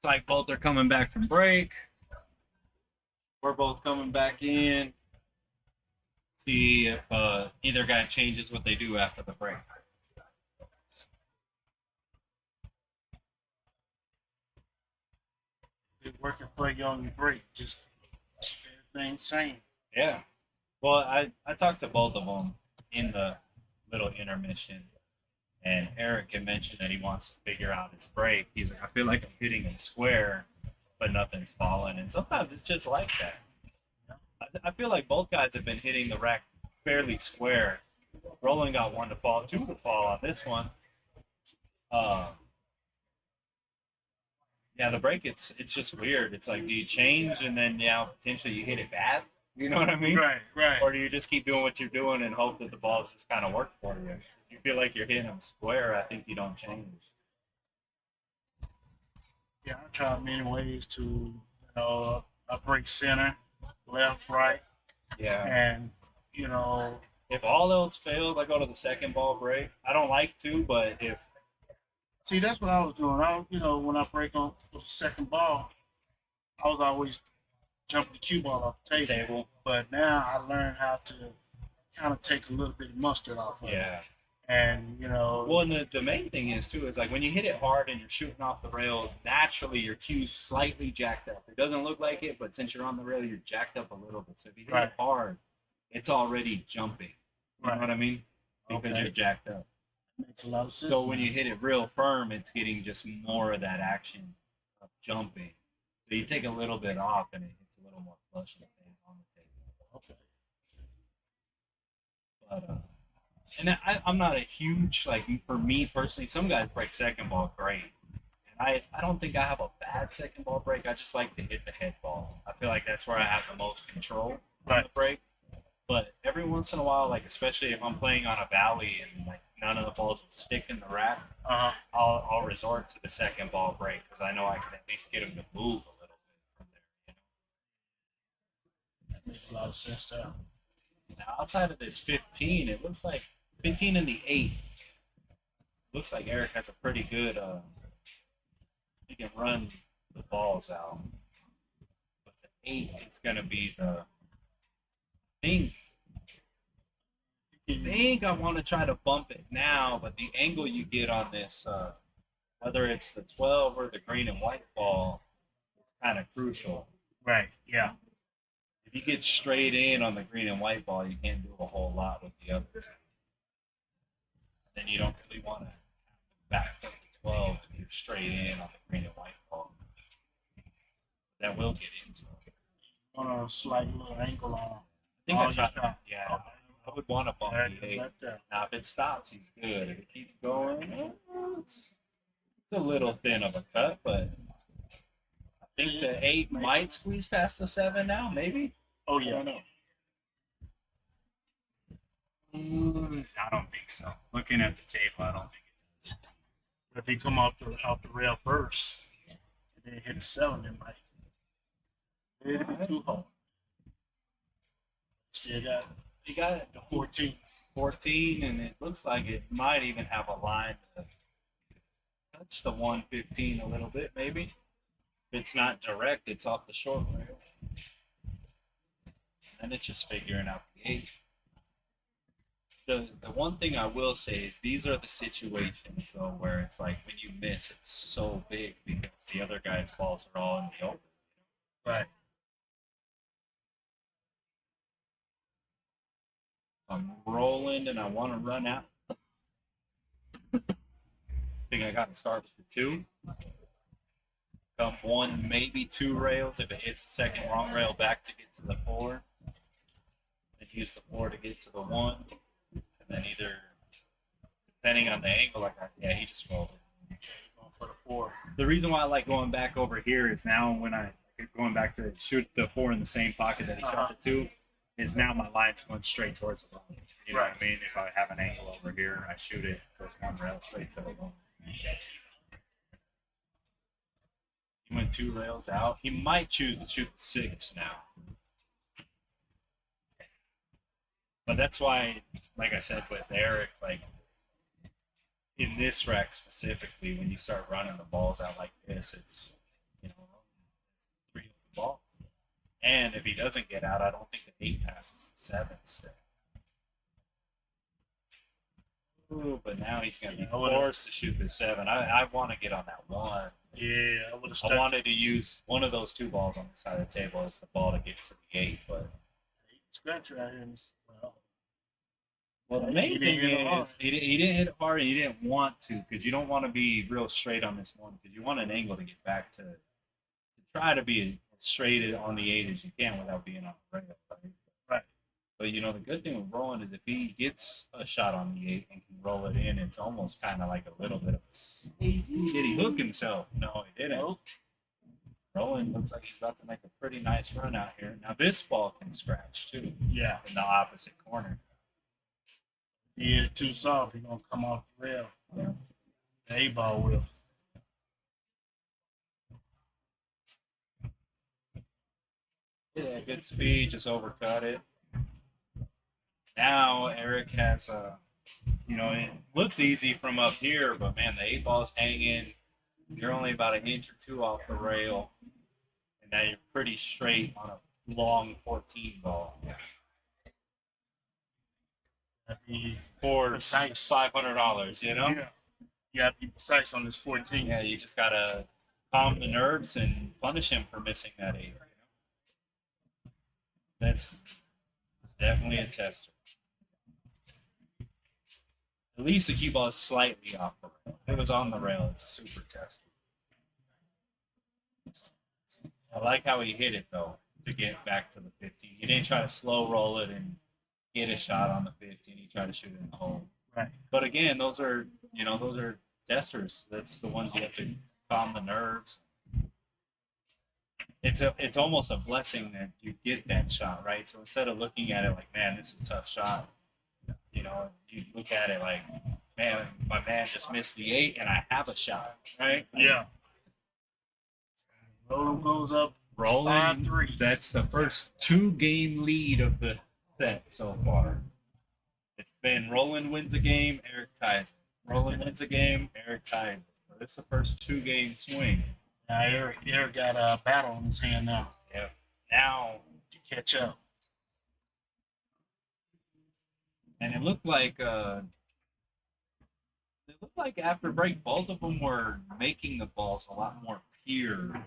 like both are coming back from break. We're both coming back in. See if either guy changes what they do after the break. It's working for you on your break. Just everything same. Yeah. Well, I talked to both of them in the little intermission, and Eric had mentioned that he wants to figure out his break. He's like, I feel like I'm hitting him square, but nothing's falling. And sometimes it's just like that. I feel like both guys have been hitting the rack fairly square. Roland got one to fall, two to fall on this one. Yeah, the break it's just weird. It's like, do you change and then potentially you hit it bad? You know what I mean? Right. Or do you just keep doing what you're doing and hope that the balls just kind of work for you? If you feel like you're hitting them square, I think you don't change. Yeah, I try many ways to, I break center, left, right, Yeah. and If all else fails, I go to the second ball break. I don't like to, but if see, that's what I was doing. When I break on for the second ball, I was always jumping the cue ball off the table. But now I learned how to kind of take a little bit of mustard off of it. yeah. And Well, and the main thing is too is like when you hit it hard and you're shooting off the rail, naturally your cue's slightly jacked up. It doesn't look like it, but since you're on the rail, you're jacked up a little bit. So if you hit it hard, it's already jumping. You know what I mean? Because you're jacked up. makes a lot of sense. So when you hit it real firm, it's getting just more of that action of jumping. So you take a little bit off and it hits a little more flush and stays on the table. Okay. But and I'm not a huge, like, for me personally, some guys break second ball great. And I don't think I have a bad second ball break. I just like to hit the head ball. I feel like that's where I have the most control on the break. But every once in a while, like, especially if I'm playing on a valley and, like, none of the balls will stick in the rack, I'll resort to the second ball break because I know I can at least get them to move a little bit from there. That makes a lot of sense there. Now, outside of this 15, it looks like 15 and the 8. Looks like Eric has a pretty good, he can run the balls out. But the 8 is going to be the, I think I want to try to bump it now, but the angle you get on this, whether it's the 12 or the green and white ball, is kind of crucial. Right, yeah. If you get straight in on the green and white ball, you can't do a whole lot with the other two. Then you don't really want to back up the 12 if you're straight in on the green and white ball. That will get into it. On a slight little angle on. I think I tried. Yeah, I would want to bump the 8. Right there. Now, if it stops, he's good. If it keeps going, it's a little thin of a cut, but I think the 8 might squeeze past the 7 now, maybe. Oh I yeah. don't know. I don't think so. Looking at the table, I don't think it does. If he come off the rail first and then hit the 7, it'll be too hard. Still got You got the 14. 14, and it looks like it might even have a line to touch the 115 a little bit, maybe. If it's not direct, it's off the short rail. And it's just figuring out the 8. The one thing I will say is these are the situations, though, where it's like when you miss, it's so big because the other guy's balls are all in the open. Right. I'm rolling and I want to run out. I think I got to start with the 2. Come 1, maybe 2 rails. If it hits the second wrong rail, back to get to the 4. And use the 4 to get to the 1. And then either, depending on the angle, he just rolled it. Going for the 4. The reason why I like going back over here is now when going back to shoot the 4 in the same pocket that he shot the 2, is now my line's going straight towards the 1. You know what I mean? If I have an angle over here, I shoot it, goes 1 rail straight to the 1. He went 2 rails out. He might choose to shoot the 6 now. But that's why, like I said with Eric, like in this rack specifically, when you start running the balls out like this, balls. And if he doesn't get out, I don't think the 8 passes the 7 still. Ooh, but now he's going to be I would've- forced to shoot the 7. I want to get on that 1. Yeah, I would have I stuck. wanted to use one of those 2 balls on the side of the table as the ball to get to the 8, but Scratch right here. well, the He main didn't thing hit it hard. is he didn't hit it hard. He didn't want to because you don't want to be real straight on this one because you want an angle to get back to try to be as straight on the 8 as you can without being on the rail. Right. But you know the good thing with Roland is if he gets a shot on the 8 and can roll it in, it's almost kind of like a little bit of a safety. Did he hook himself? No, he didn't. Nope. Roland looks like he's about to make a pretty nice run out here. Now this ball can scratch too Yeah. in the opposite corner. He hit it too soft. He's gonna come off the rail. Yeah. The A-ball will. Yeah, good speed, just overcut it. Now Eric has it looks easy from up here, but man, the 8-ball's hanging. You're only about an inch or 2 off the rail, and now you're pretty straight on a long 14 ball. Be For precise. $500, you know? Yeah. You gotta be precise on this 14. Yeah, you just gotta calm the nerves and punish him for missing that 8. You know? That's definitely a tester. At least the cue ball is slightly off the rail. If it was on the rail, it's a super tester. I like how he hit it though to get back to the 15. He didn't try to slow roll it and get a shot on the 15. He tried to shoot it in the hole. Right. But again, those are testers. That's the ones you have to calm the nerves. It's almost a blessing that you get that shot, right? So instead of looking at it like, man, this is a tough shot, you look at it like, man, my man just missed the 8 and I have a shot, right? Yeah. Roland goes up Roland, 5-3. that's the first 2-game lead of the set so far. It's been Roland wins a game, Eric ties it. Roland wins a game, Eric ties it. So this is the first 2-game swing. Now Eric got a battle on his hand now Yep. Now, to catch up. and it looked like after break, both of them were making the balls a lot more pure.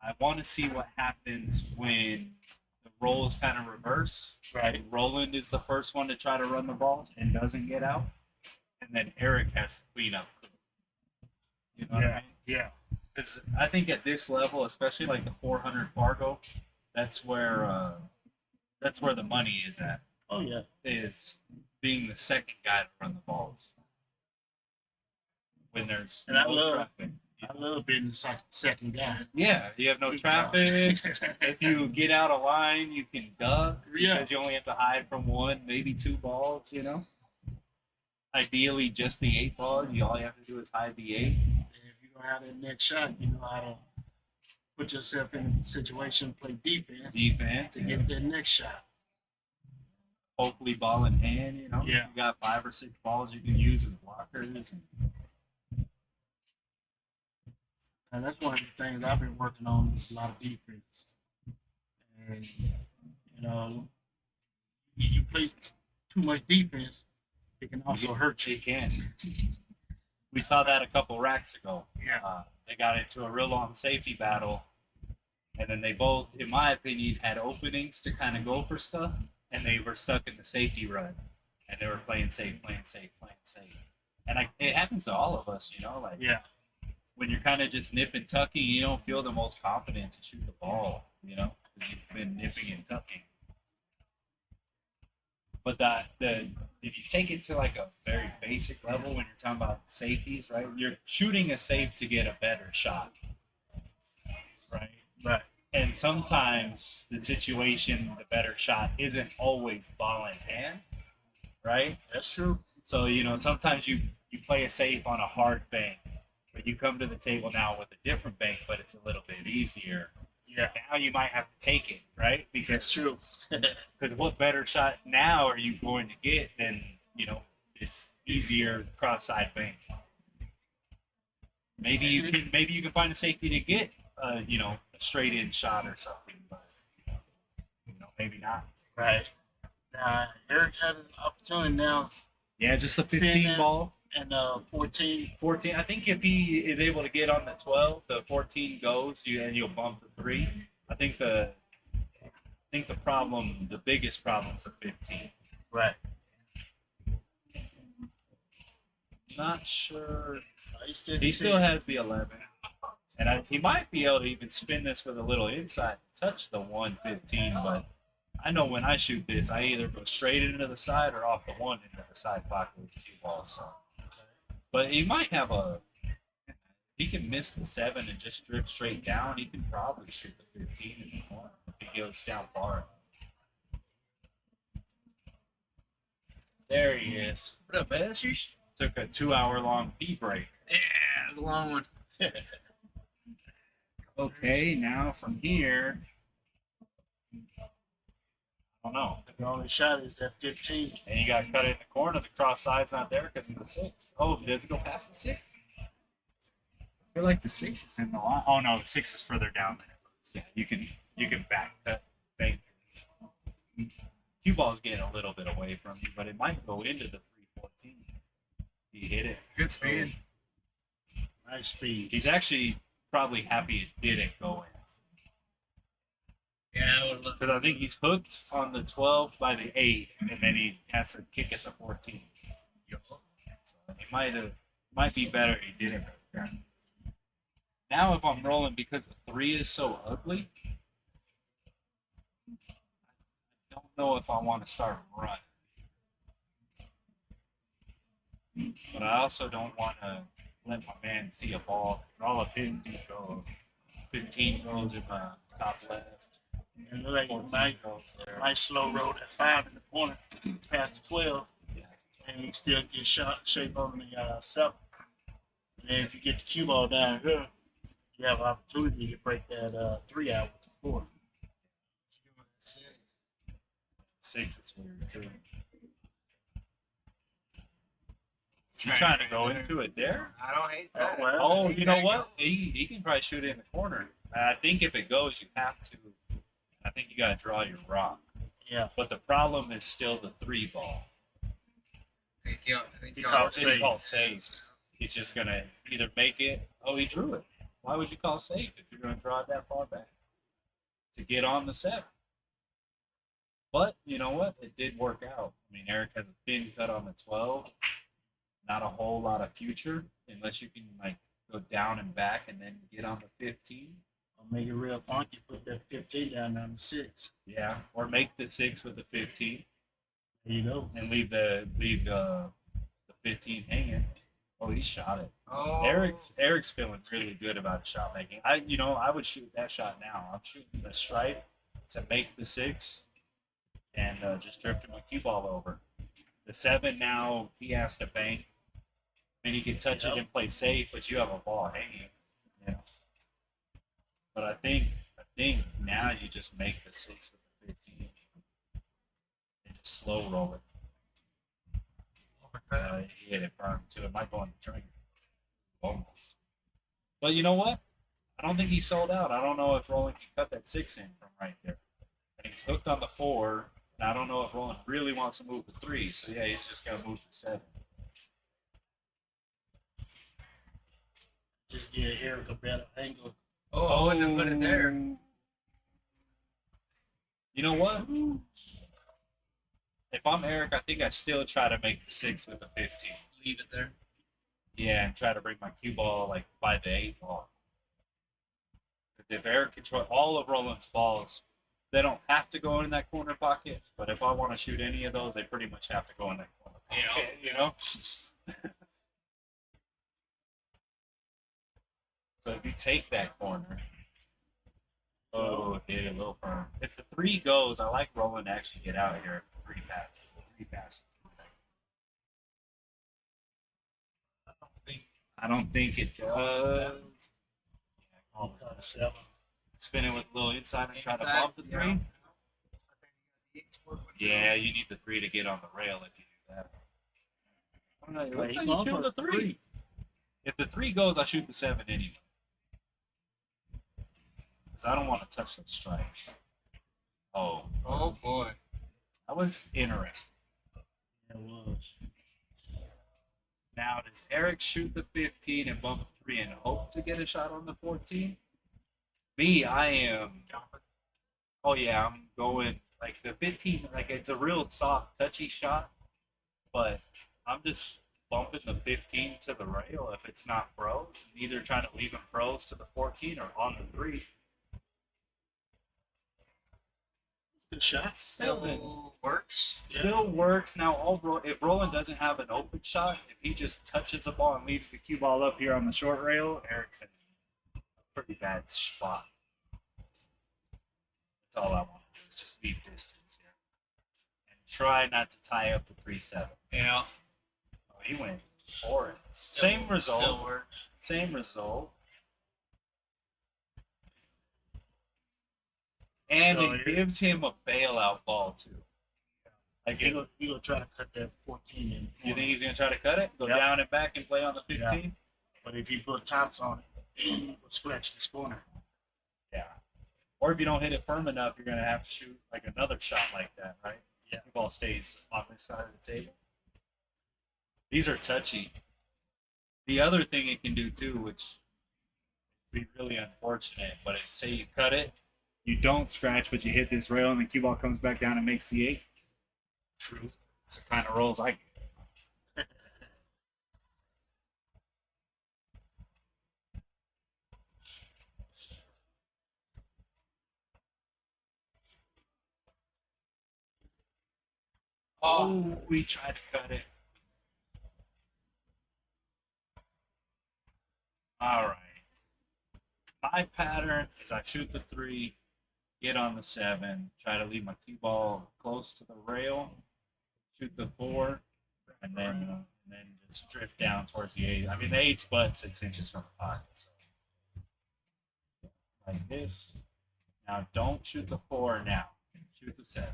I want to see what happens when the roles kind of reverse. Right. Roland is the first one to try to run the balls and doesn't get out, and then Eric has to clean up. You know what I mean? Yeah. Because I think at this level, especially like the 400 Fargo, that's where the money is at. Oh yeah. Is being the second guy to run the balls when there's And I no love- traffic. I love being the second guy. Yeah, you have no traffic. If you get out of line, you can duck Yeah. because you only have to hide from 1, maybe 2 balls. Ideally, just the 8 ball. All you have to do is hide the 8. And if you don't have that next shot, you know how to put yourself in a situation, play defense Defense. to get that next shot. Hopefully, ball in hand. Yeah. You got 5 or 6 balls you can use as blockers. And that's one of the things I've been working on is a lot of defense. And you play too much defense, it can also hurt you. It can. We saw that a couple racks ago. Yeah. They got into a real long safety battle, and then they both, in my opinion, had openings to kind of go for stuff, and they were stuck in the safety run, and they were playing safe. And it happens to all of us, like Yeah. when you're kind of just nip and tucking, you don't feel the most confident to shoot the ball, because you've been nipping and tucking. But if you take it to like a very basic level when you're talking about safeties, right? You're shooting a safe to get a better shot, right? Right. And sometimes the situation, the better shot isn't always ball in hand, right? That's true. So, sometimes you play a safe on a hard bank, but you come to the table now with a different bank, but it's a little bit easier. Yeah. Now you might have to take it, right? Because That's true. Because what better shot now are you going to get than, this easier cross-side bank? Maybe you can find a safety to get, a straight in shot or something, but maybe not. Right. Now, Eric had an opportunity now Yeah, just the 15 Stand there. ball. and 14. 14. I think if he is able to get on the 12, the 14 goes, and you'll bump the 3. I think the problem, the biggest problem is the 15. Right. Not sure. He Still has the 11. And he might be able to even spin this with a little inside to touch the 115, but I know when I shoot this, I either go straight into the side or off the 1 into the side pocket with the cue ball. So. But he might have he can miss the 7 and just drift straight down. He can probably shoot the 15 in the corner if he goes down far. There he is. What up, man? Took a 2-hour-long pee break. Yeah, it's a long one. Okay, now from here, I don't know. The only shot is that 15. And you got cut in the corner. The cross side's not there because of the 6. Oh, does it go past the 6? I feel like the 6 is in the line. Oh no, the 6 is further down there. Yeah, you can back cut bank. Cue ball's getting a little bit away from you, but it might go into the 314. He hit it. Good speed. Nice speed. He's actually probably happy it didn't go in. Yeah, I would love. Because I think he's hooked on the 12 by the 8, and then he has to kick at the 14. So it might be better he didn't. Now if I'm rolling because the 3 is so ugly, I don't know if I want to start running. But I also don't want to let my man see a ball because all of his do go. 15 goes in my top left. And look like you 14 might, goes there. might slow roll at 5 in the corner past the 12, Yeah. and you still get shot shape on the 7. And then if you get the cue ball down here, you have an opportunity to break that 3 out with the 4. 6 is weird too. Is he trying to go into it there? I don't hate that. Oh, well. Oh, you know what? He can probably shoot it in the corner. I think if it goes, you have to. I think you got to draw your rock. Yeah. But the problem is still the 3 ball. He called He called safe. He's just going to either make it. Oh, he drew it. Why would you call safe if you're going to draw it that far back? To get on the 7. But you know what? It did work out. I mean, Eric has a thin cut on the 12. Not a whole lot of future unless you can like go down and back and then get on the 15. I'll make it real funky. Put that 15 down on the 6. Yeah, or make the 6 with the 15 There you go. and leave the 15 hanging. Oh, he shot it. Oh, Eric's feeling really good about shot making. I would shoot that shot now. I'm shooting the stripe to make the 6 and just drifting my cue ball over. The 7 now he has to bank. And he can touch it and play safe, but you have a ball hanging. Yeah. But I think now you just make the 6 with the 15 and just slow roll it. He hit it firm too. It might go on the trigger. Almost. But you know what? I don't think he sold out. I don't know if Roland can cut that 6 in from right there. And he's hooked on the 4. And I don't know if Roland really wants to move the 3. So yeah, he's just gonna move the 7. Just give Eric a better angle. oh, I wouldn't have put it there. You know what? If I'm Eric, I think I still try to make the 6 with the 15. Leave it there. Yeah, and try to bring my cue ball like by the 8 ball. If Eric control all of Roland's balls, they don't have to go in that corner pocket. But if I want to shoot any of those, they pretty much have to go in that corner pocket. You know. So if you take that corner, hit it a little firm. If the 3 goes, I like Roland to actually get out here. If the 3 passes. I don't think it does. Oh, 7. Spin it with a little inside and try to Inside, bump the 3. yeah. Yeah, you need the 3 to get on the rail if you do that. I don't know, it looks Wait, like he's you shoot on the 3. If the 3 goes, I shoot the 7 anyway. The because I don't want to touch those stripes. Oh, Oh boy. that was interesting. It was. Now, does Eric shoot the 15 and bump the 3 and hope to get a shot on the 14? Me, I am. Oh yeah, I'm going like the 15. Like it's a real soft, touchy shot, but I'm just bumping the 15 to the rail if it's not froze, and either trying to leave him froze to the 14 or on the 3. Good shot. Still works. Still works. Now, if Roland doesn't have an open shot, if he just touches the ball and leaves the cue ball up here on the short rail, Eric's in a pretty bad spot. That's all I want to do is just leave distance here. And try not to tie up the 3-7. Yeah. Oh, he went for it. Still, Same result. Still works. Same result. And So it gives him a bailout ball, too. Like, He gonna try to cut that 14 in. you think he's going to try to cut it? Go Yep. down and back and play on the 15? Yeah. But if he put tops on it, he will scratch this corner. Yeah. Or if you don't hit it firm enough, you're going to have to shoot like another shot like that, right? Yeah. The ball stays on this side of the table. These are touchy. The other thing it can do too, which would be really unfortunate, but say you cut it, you don't scratch, but you hit this rail and the cue ball comes back down and makes the 8. True. It's the kind of rolls I get. Oh, we tried to cut it. All right. My pattern is I shoot the 3, get on the 7, try to leave my cue ball close to the rail, shoot the 4, and then just drift down towards the 8. I mean, the 8's but 6 inches from the pocket. So. Like this. Now, don't shoot the 4 now. Shoot the 7.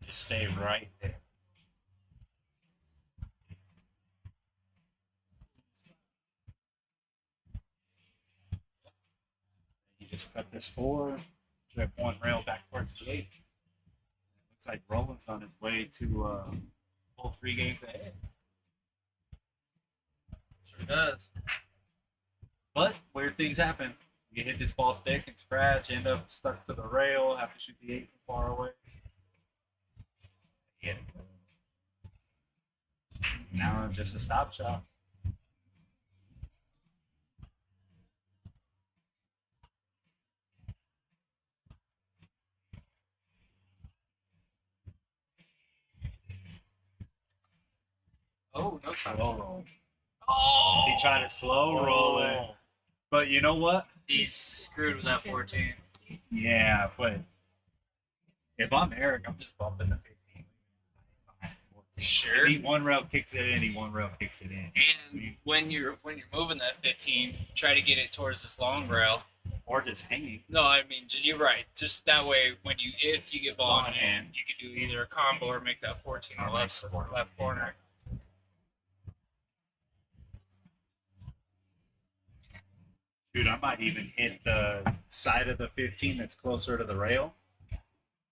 Just stay right there. You just cut this 4, drift 1 rail back towards the 8. Looks like Roland's on his way to pull 3 games ahead. Sure does. But weird things happen. You hit this ball thick and scratch, end up stuck to the rail, have to shoot the 8 from far away. Yeah. Now just a stop shot. Oh, no Slow stop. roll. Oh! He tried to slow roll it. But you know what? He's screwed with that 14. Yeah, but if I'm Eric, I'm just bumping the 15. Sure. He 1 rail kicks it in, he 1 rail kicks it in. And when you're moving that 15, try to get it towards this long rail. Or just hanging. No, I mean you're right. Just that way, if you get ball in hand, you could do either a combo or make that 14 Or left corner. Dude, I might even hit the side of the 15 that's closer to the rail.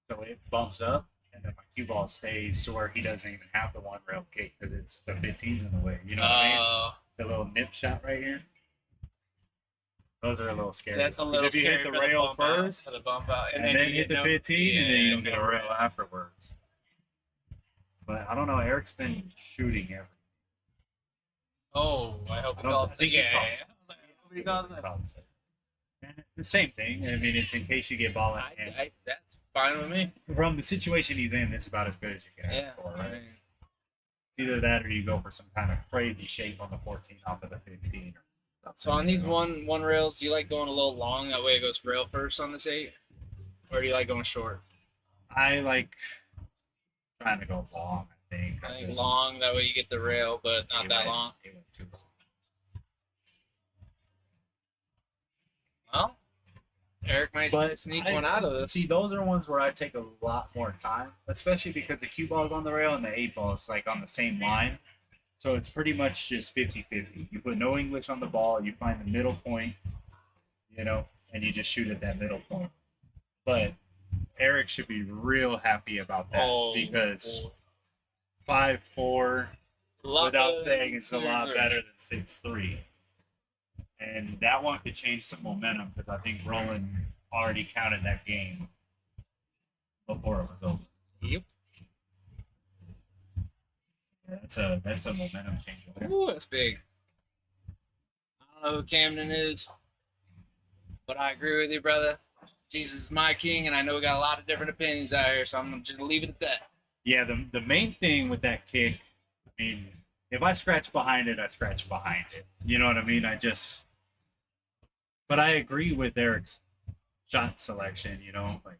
So it bumps up, and then my cue ball stays to where he doesn't even have the 1 rail kick because it's the 15's in the way. You know what I mean? The little nip shot right here. Those are a little scary. That's a little if you scary hit for the rail bump out, first, for the bump out, and then you hit the get 15, and then you don't get a no rail afterwards. But I don't know. Eric's been shooting everything. Oh, I hope I he don't- calls I think it. he Yeah, calls yeah. I hope he calls it. Calls it. The same thing. I mean, it's in case you get ball in hand. That's fine with me. From the situation he's in, this is about as good as you can Yeah. ask for, I right? mean, It's either that or you go for some kind of crazy shape on the 14 off of the 15. Or something. so on these one rails, do you like going a little long? That way it goes rail first on this 8? Or do you like going short? I like trying to go long, I think. I think Just- long, that way you get the rail, but not he that went- long. he went too long. Well, Eric might But sneak I- one out of this. See, those are ones where I take a lot more time, especially because the cue ball is on the rail and the 8 ball is like on the same line. So it's pretty much just 50-50. You put no English on the ball, you find the middle point, and you just shoot at that middle point. But Eric should be real happy about that because 5'4", without saying, it's a lot better than 6'3". And that one could change some momentum because I think Roland already counted that game before it was over. Yep. Yeah, that's a momentum changer. Ooh, that's big. I don't know who Camden is, but I agree with you, brother. Jesus is my king, and I know we got a lot of different opinions out here, so I'm just gonna leave it at that. Yeah, the main thing with that kick, I mean, if I scratch behind it, I scratch behind it. You know what I mean? But I agree with Eric's shot selection, like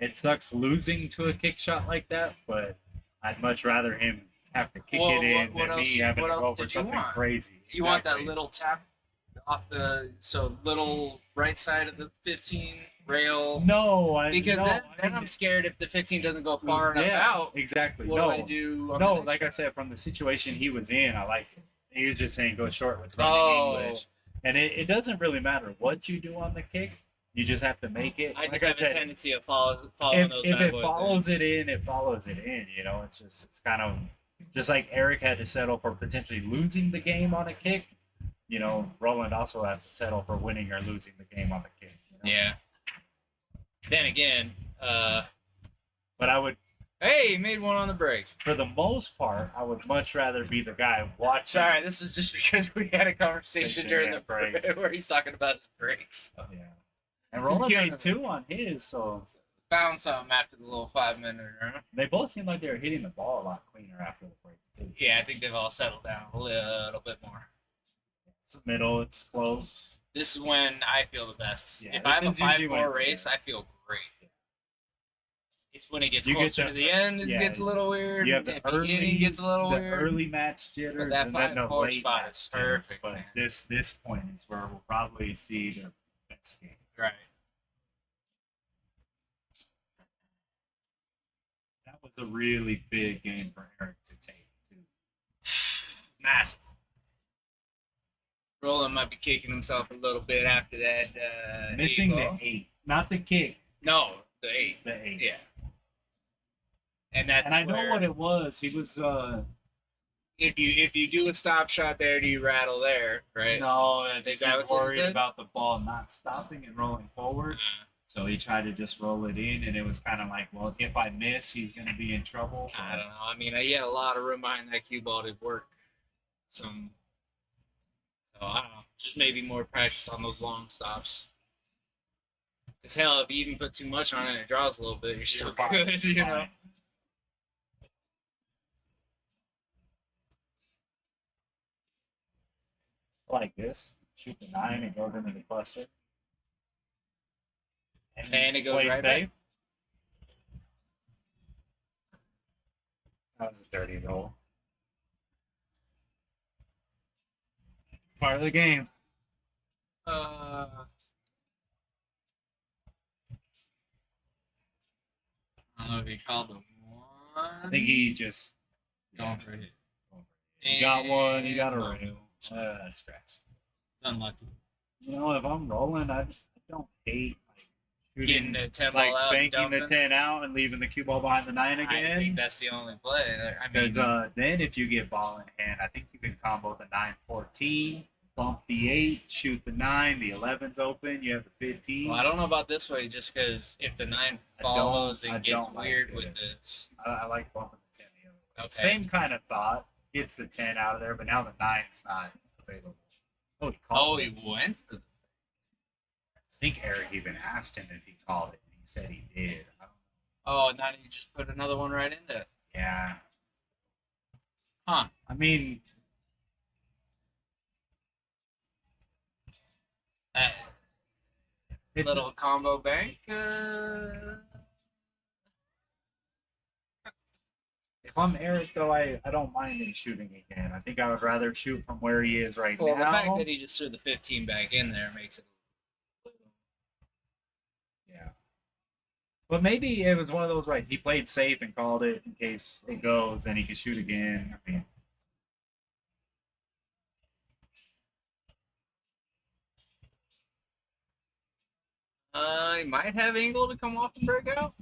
it sucks losing to a kick shot like that, but I'd much rather him have to kick it in than me having to go for something crazy. You want that little tap off the little right side of the 15 rail? No, because then I'm scared if the 15 doesn't go far enough out. Exactly. What do I do? No, like I said, from the situation he was in, I like it. He was just saying go short with running English. And it doesn't really matter what you do on the kick. You just have to make it. I just have a tendency of following those if bad it boys follows it in, it follows it in. It's kind of just like Eric had to settle for potentially losing the game on a kick. Roland also has to settle for winning or losing the game on the kick. Yeah. Then again, but I would. Hey, he made one on the break. For the most part, I would much rather be the guy watching. Sorry, this is just because we had a conversation during the break where he's talking about his breaks. So. Yeah. And Roland made 2 on his, so found something after the little 5-minute. They both seemed like they were hitting the ball a lot cleaner after the break too. Yeah, I think they've all settled down a little bit more. It's the middle, it's close. This is when I feel the best. Yeah, if I have a 5-4 race, I feel great. It's when it gets closer to the end, it gets a little weird. You have the early, gets a little weird. Early match jitters, that and then the 5-4 late spot match is perfect. But this point is where we'll probably see the best game. Right. That was a really big game for Eric to take too. Massive. Roland might be kicking himself a little bit after that. Missing the 8, not the kick. No, the 8. The 8. Yeah. And I know what it was. He was. If you do a stop shot there, do you rattle there? Right. No, I think Is that he was what's worried about the ball not stopping and rolling forward. So he tried to just roll it in, and it was kind of like, well, if I miss, he's going to be in trouble. I don't know. I mean, he had a lot of room behind that cue ball to work some. So I don't know. Just maybe more practice on those long stops. Because hell, if you even put too much on it, it draws a little bit. You're still good, Fine. Like this, shoot the 9, it goes into the cluster. And it goes right back. That was a dirty goal. Part of the game. I don't know if he called the one. I think he just going for it. He got one. He got a rail. Scratch. It's unlucky. If I'm rolling, I don't hate shooting, Getting the 10 like ball out, banking the 10 out and leaving the cue ball behind the 9 again. I think that's the only play. Because then if you get ball in hand, I think you can combo the 9-14, bump the 8, shoot the 9, the 11's open, you have the 15. Well, I don't know about this way, just because if the 9 follows, it gets weird with this. I like bumping the 10 the other way. Okay. Same kind of thought. Gets the 10 out of there, but now the 9's not available. He went for the... I think Eric even asked him if he called it, and he said he did. Oh, now you just put another one right in there. Yeah. Huh. I mean... Little combo bank. If I'm Eric, though, I don't mind him shooting again. I think I would rather shoot from where he is right now. Well, the fact that he just threw the 15 back in there makes it... Yeah. But maybe it was one of those, right, he played safe and called it in case it goes, then he could shoot again. I mean, He might have angle to come off and break out.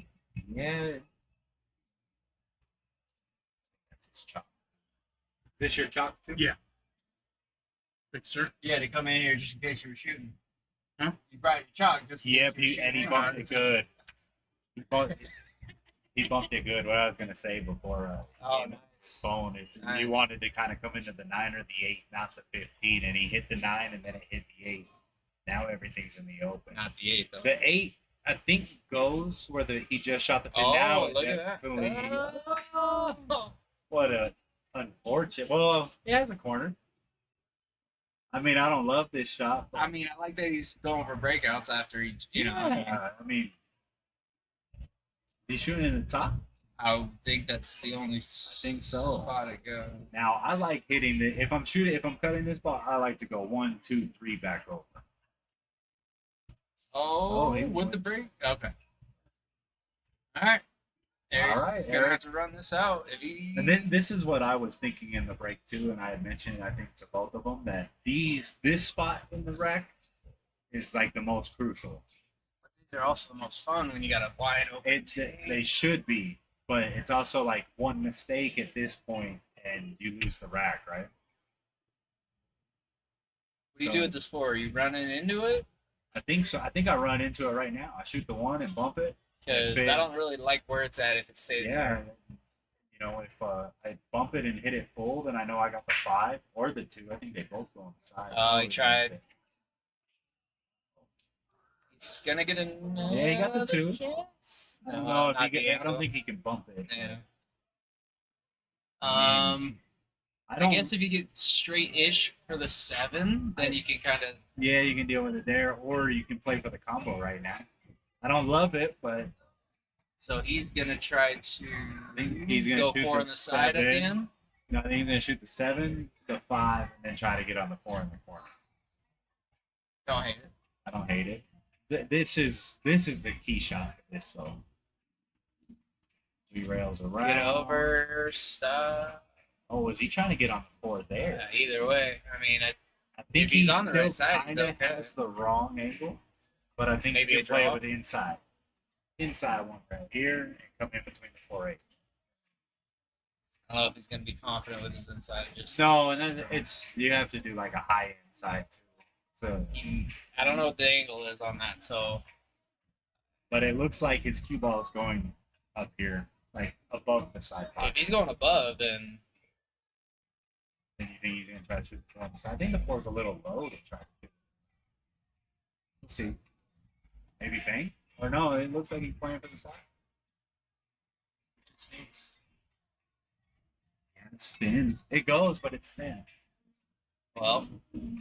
Yeah. That's his chalk. Is this your chalk too? Yeah. Thank you, sir. Yeah, to come in here just in case you were shooting. Huh? You brought your chalk just in Yep, case you were and he shooting. bumped it good. He bumped it good. What I was gonna say before Oh, his nice. phone is Nice. you wanted to kind of come into the 9 or the 8, not the 15, and he hit the 9 and then it hit the 8. Now everything's in the open. Not the 8 though. The 8, I think, goes where he just shot the fin. Now look at that. definitely- Oh. What a unfortunate. Well, he has a corner. I mean, I don't love this shot. But I mean, I like that he's going for breakouts after he, yeah, I mean, is he shooting in the top? I would think that's the only think so. spot to go. Now I like hitting the. If I'm cutting this ball, I like to go 1, 2, 3 back over. Oh, he with went. the break? Okay. All right. Eric's All right, gonna Eric. have to run this out. If he And then this is what I was thinking in the break too, and I had mentioned I think to both of them that this spot in the rack is like the most crucial. they're also the most fun when you got a wide open They should be, but it's also like one mistake at this point and you lose the rack, right? What do you do with this for? Are you running into it? I think so. I think I run into it right now. I shoot the 1 and bump it. Because I don't really like where it's at if it stays Yeah. there. You know, if I bump it and hit it full, then I know I got the 5 or the 2. I think they both go on the side. Oh, he tried. He's gonna get another Yeah, he got the 2. chance. I don't know if not he the can, I don't angle. think he can bump it. Yeah. I I guess if you get straight-ish for the 7, then you can kind of. Yeah, you can deal with it there, or you can play for the combo right now. I don't love it, but So he's gonna try to think he's gonna go shoot 4 the on the side at the 7. end. no, I think he's gonna shoot the 7, the 5, and then try to get on the 4 in the corner. Don't hate it. I don't hate it. This is the key shot for this though. 3 rails around. Get over, stop. Oh, was he trying to get on 4 there? Yeah, either way, I mean, I think If he's he on the still right side, he's kinda okay. has the wrong angle, but I think Maybe he a can play draw? with the inside. Inside one right here and come in between the 4-8. I don't know if he's gonna be confident with his inside. Just No, and then you have to do like a high inside too. So, I don't know what the angle is on that. So but it looks like his cue ball is going up here, like above the side if pocket. he's going above, then Then you think he's gonna try to shoot the 4 on the side? I think the 4's a little low to try to shoot. Let's see. Maybe bang? Or no, it looks like he's playing for the side. It stinks. Yeah, it's thin. It goes, but it's thin. well,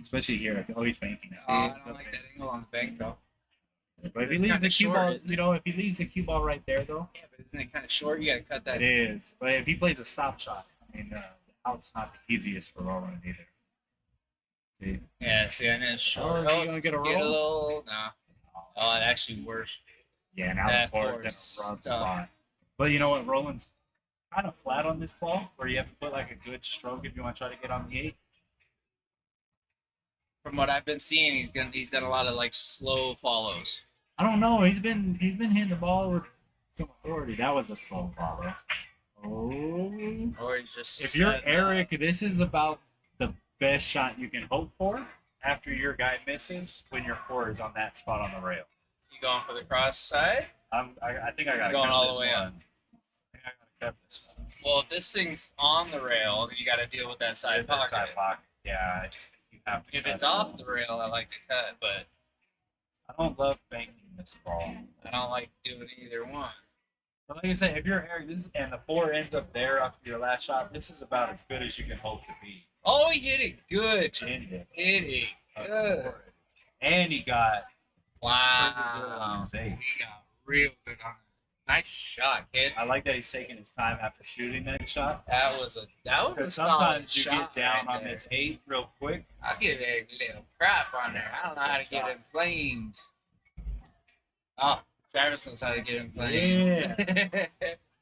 Especially here. Oh, he's banking. See, I it's don't up like there. that angle on the bank though. But if he It's leaves kinda the cue short, ball, isn't you it? know, if he leaves the cue ball right there, though, Yeah, but isn't it kind of short? You gotta cut that. it is. But if he plays a stop shot, I mean, the out's not the easiest for Roland either. See? Yeah, see, I know it's short. Oh, is he gonna get a roll? little? No. Oh, it actually worse. Yeah, now That the 4 4 is is in a rough stuck. spot. But you know what? Roland's kind of flat on this ball, where you have to put like a good stroke if you want to try to get on the 8. From what I've been seeing, he's done a lot of like slow follows. I don't know. He's been hitting the ball with some authority. That was a slow follow. Oh. Or he's just. If you're setting Eric, this is about the best shot you can hope for after your guy misses when your 4 is on that spot on the rail. You going for the cross side? I think I got to Going cut all this the way one. up. I think I got to cut this one. Well, if this thing's on the rail, then you got to deal with that side Hit that pocket. side pocket. Yeah, I just think you have to If cut it's it. off the rail, I like to cut, but I don't love banking this ball. I don't like doing either one. But like I say, if you're Eric, and the 4 ends up there after your last shot, this is about as good as you can hope to be. Oh, he hit it good. Chin hit. Hit it good. And he got Wow. his 8. He got real good on it. Nice shot, kid. I like that he's taking his time after shooting that shot. That was a Because solid sometimes you shot get down right on there. this 8 real quick. I'll give Eric a little crap on there. I don't know how to get in flames. Oh, Travis knows how to get in flames.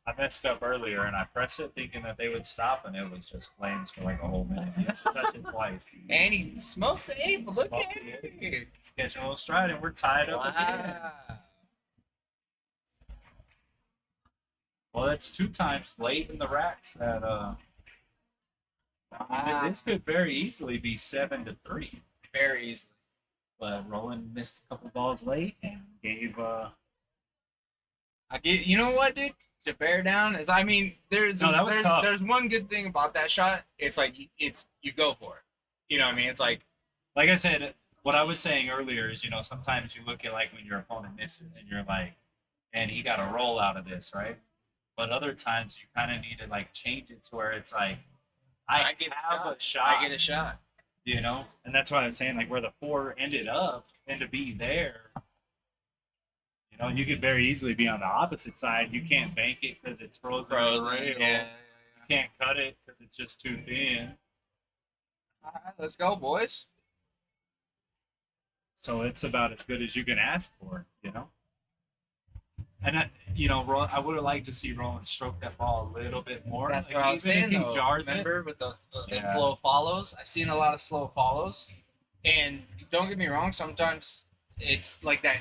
I I messed up earlier and I pressed it thinking that they would stop, and it was just flames for like a whole minute. You have to touch it twice. And he smokes the ape. Look Smoked at the ape. it. He's catching a little stride, and we're tied up again. Wow. Well, that's 2 times late in the racks that this could very easily be 7-3. Very easily. But Roland missed a couple balls late and gave I get. You know what, dude? To bear down is, I mean, there's No, that was tough. there's one good thing about that shot. It's like you go for it. You know what I mean? It's like I said, what I was saying earlier is, sometimes you look at like when your opponent misses and you're like, and he got a roll out of this, right? But other times you kind of need to like change it to where it's like, I have a shot. I get a shot. And that's why I was saying like where the 4 ended up and to be there, you could very easily be on the opposite side. You can't bank it because it's frozen. Yeah. You can't cut it because it's just too thin. All right, let's go, boys. So it's about as good as you can ask for, And I would have liked to see Roland stroke that ball a little bit more. That's Like, what I was even if saying, he though. jars Remember with those Yeah. slow follows? I've seen a lot of slow follows, and don't get me wrong. Sometimes it's like that.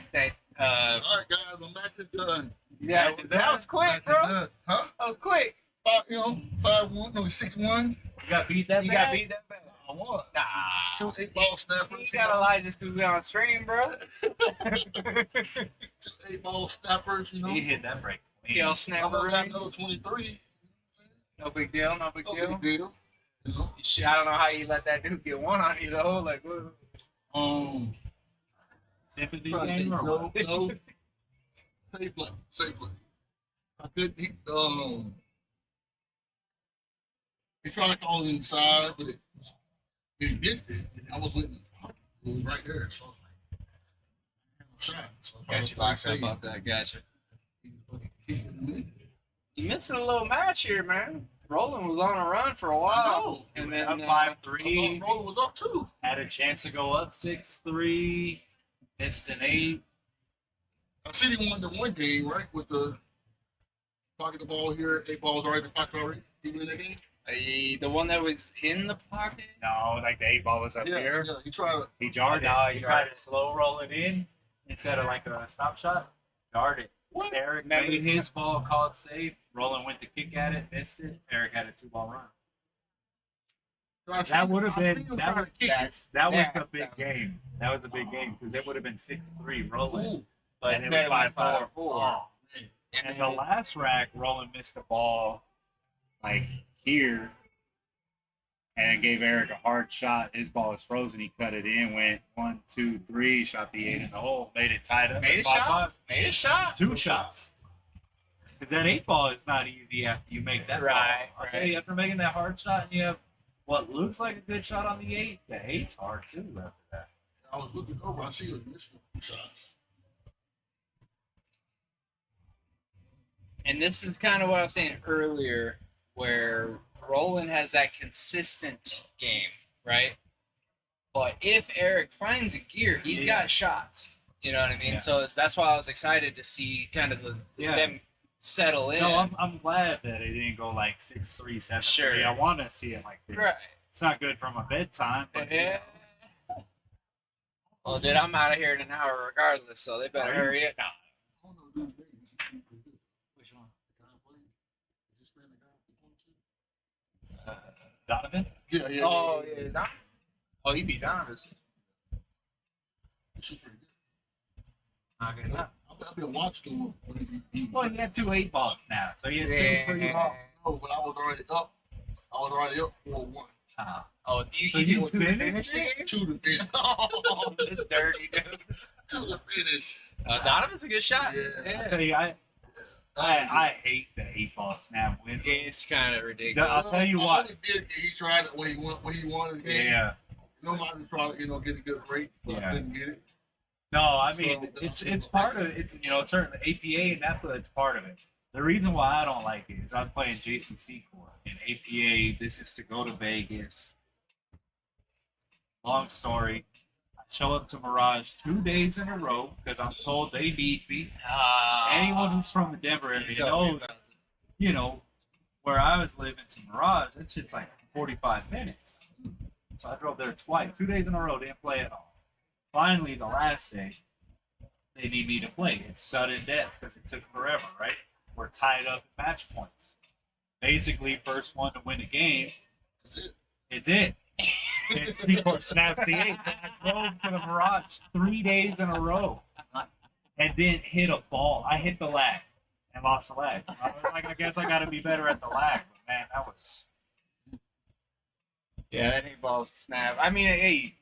All right, guys, the match is done. Yeah, that was quick, Match is bro. done. Huh? That was quick. 5-1, no 6-1. You got beat that You bad? got beat that bad. I won. Nah. 2 8-ball snappers. You gotta lie just because we on stream, bro. 2 8-ball snappers. He hit that break clean. Yo, I'm snapper. gonna have another 23. No big deal. No big No deal. big deal. Shit, I don't know how you let that dude get one on you though. Like, what? Sympathy Trying to game or think. what? No. Safe play. Safe play. I couldn't. He tried to call it inside, but it missed it. And I was letting it. It was right there. So I was like, shot. So I Got you locked up about that. Gotcha. that. You missing a little match here, man. Roland was on a run for a while, and then Up I 5-3. thought Roland was up too. Had a chance to go up 6-3. Missed an 8. I see he won the one game, right? With the pocket the ball here, 8 balls right in the pocket already. He win that game? the one that was in the pocket. No, like the 8 ball was up here. Yeah, he tried to. He jarred No, it. he He jarred tried to slow roll it in instead of like a stop shot. Jarred it. What? Eric made his ball called safe. Roland went to kick at it, missed it. Eric had a 2-ball run. That would have been that was the big game. That was the big game because it would have been 6-3 Roland, but it was 5-4. Oh, man. And the last rack, Roland missed a ball like here, and it gave Eric a hard shot. His ball was frozen. He cut it in, went 1, 2, 3, shot the 8 in the hole, made it tied up. Made a shot. Made a shot. 2 shots. Because that 8 ball is not easy after you make that. Right, Ball. I'll tell you, after making that hard shot, and you have what looks like a good shot on the 8. The 8's hard too after that. I was looking over. I see he was missing a few shots. And this is kind of what I was saying earlier, where Roland has that consistent game, right? But if Eric finds a gear, he's got shots. You know what I mean? Yeah. So that's why I was excited to see kind of them settle in. No, I'm glad that it didn't go like 6-3, 7-3. Sure. I want to see it like this. Right. It's not good from a bedtime, but Yeah. Well, dude, I'm out of here in an hour regardless, so they better hurry it. I don't know dude's name. He's pretty good. Which one? The guy playing. Is this man the guy who won too? Donovan. Yeah. Oh, yeah. Don- oh, he beat Donovan. He's pretty good. Not good enough. I've been watching him when he Well, he had 2 8 balls now, so he had 2 pretty Yeah. balls. No, but I was already up. 4-1. Oh, So you you couldn't finished finish it? 2 to finish. Oh, it's dirty, dude. 2 to finish. Donovan's a good shot. Yeah. I tell you, I hate the 8 ball snap win. It's kind of ridiculous. I'll tell you I what. only did it. He tried it when he wanted the game. Yeah. Nobody tried to get a good break, but I couldn't get it. No, I mean So, it's part of it. It's certain APA and that, but it's part of it. The reason why I don't like it is I was playing Jason Secor in APA. This is to go to Vegas. Long story. I show up to Mirage 2 days in a row because I'm told they need me. Anyone who's from the Denver area knows you know, where I was living to Mirage, that shit's like 45 minutes. So I drove there twice, 2 days in a row, didn't play at all. Finally, the last day, they need me to play. It's sudden death because it took forever, right? We're tied up at match points. Basically, first one to win a game, it's it. It's C4 Snap C8. So I drove to the Mirage 3 days in a row and didn't hit a ball. I hit the lag and lost the lag. I was like, I guess I got to be better at the lag. But man, that was. Yeah, that ain't ball snap. I mean, hey,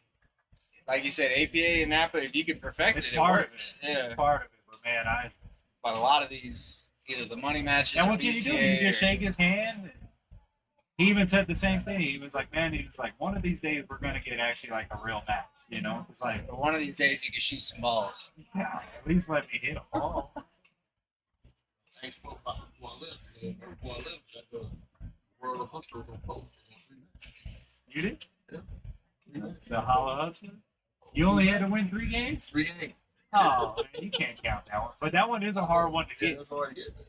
like you said, APA and Napa, if you could perfect It's it, part it of works. it. Yeah. It's part of it. But man, But a lot of these, either the money matches and or what can you do? BCA You just or- shake his hand. And he even said the same thing. He was like, man, he was like, one of these days we're gonna get actually like a real match. You know, it's like, But one of these days you can shoot some balls. yeah, at least let me hit a ball. I spoke about before I left. Before I left, I got the World of Hustlers on both. You did Yeah. the Hollow Hustler. You only had to win 3 games. 3 games. Oh, man, you can't count that one. But that one is a hard one to Yeah, get. that's hard to get.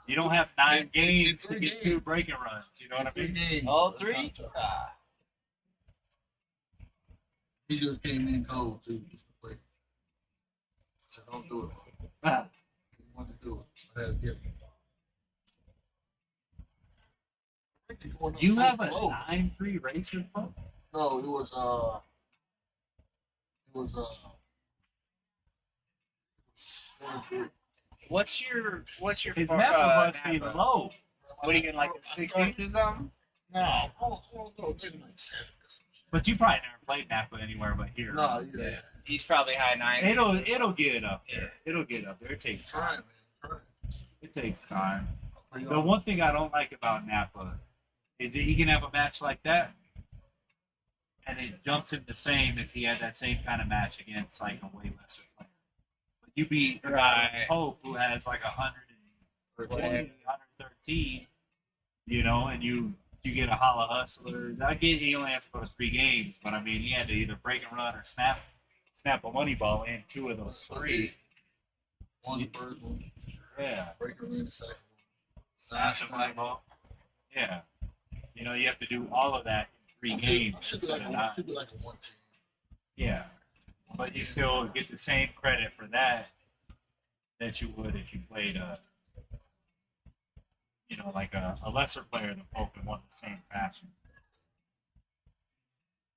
You don't have 9 In games to 3 get games. 2 breaking runs. You know what I 3 mean? games. All That's 3? tough. Ah. He just came in cold too, just to play. I said, don't do it. Ah. He wanted to do it. I had to get him. I think you're going on You so have a slow. 9-3 racer phone? No, it was it was 7-3. What's your His far- Napa must be Napa? low. What are you getting, like the 60s or something? No, hold on, maybe like 7 or some shit. But you probably never played Napa anywhere but here. No, yeah. He's probably high 90s. It'll get up there. It'll get up there. It takes Trying, time. man. Trying. It takes time. Bring The on- one thing I don't like about Napa is that he can have a match like that, and it jumps him the same if he had that same kind of match against like a way lesser player. But you beat Right. Pope, who has like 120, Yeah. 113, you know, and you get a Holla Hustlers. I get he only has to go to 3 games, but I mean he had to either break and run or snap a money ball in 2 of those 3. Won the first one. Yeah. Breaker in the second one. Snap the money ball. Yeah. You know, you have to do all of that in 3 games Should be instead like of a, 9. should be like a 1 team. Yeah. But you still get the same credit for that you would if you played like a lesser player than Pope and won the same fashion.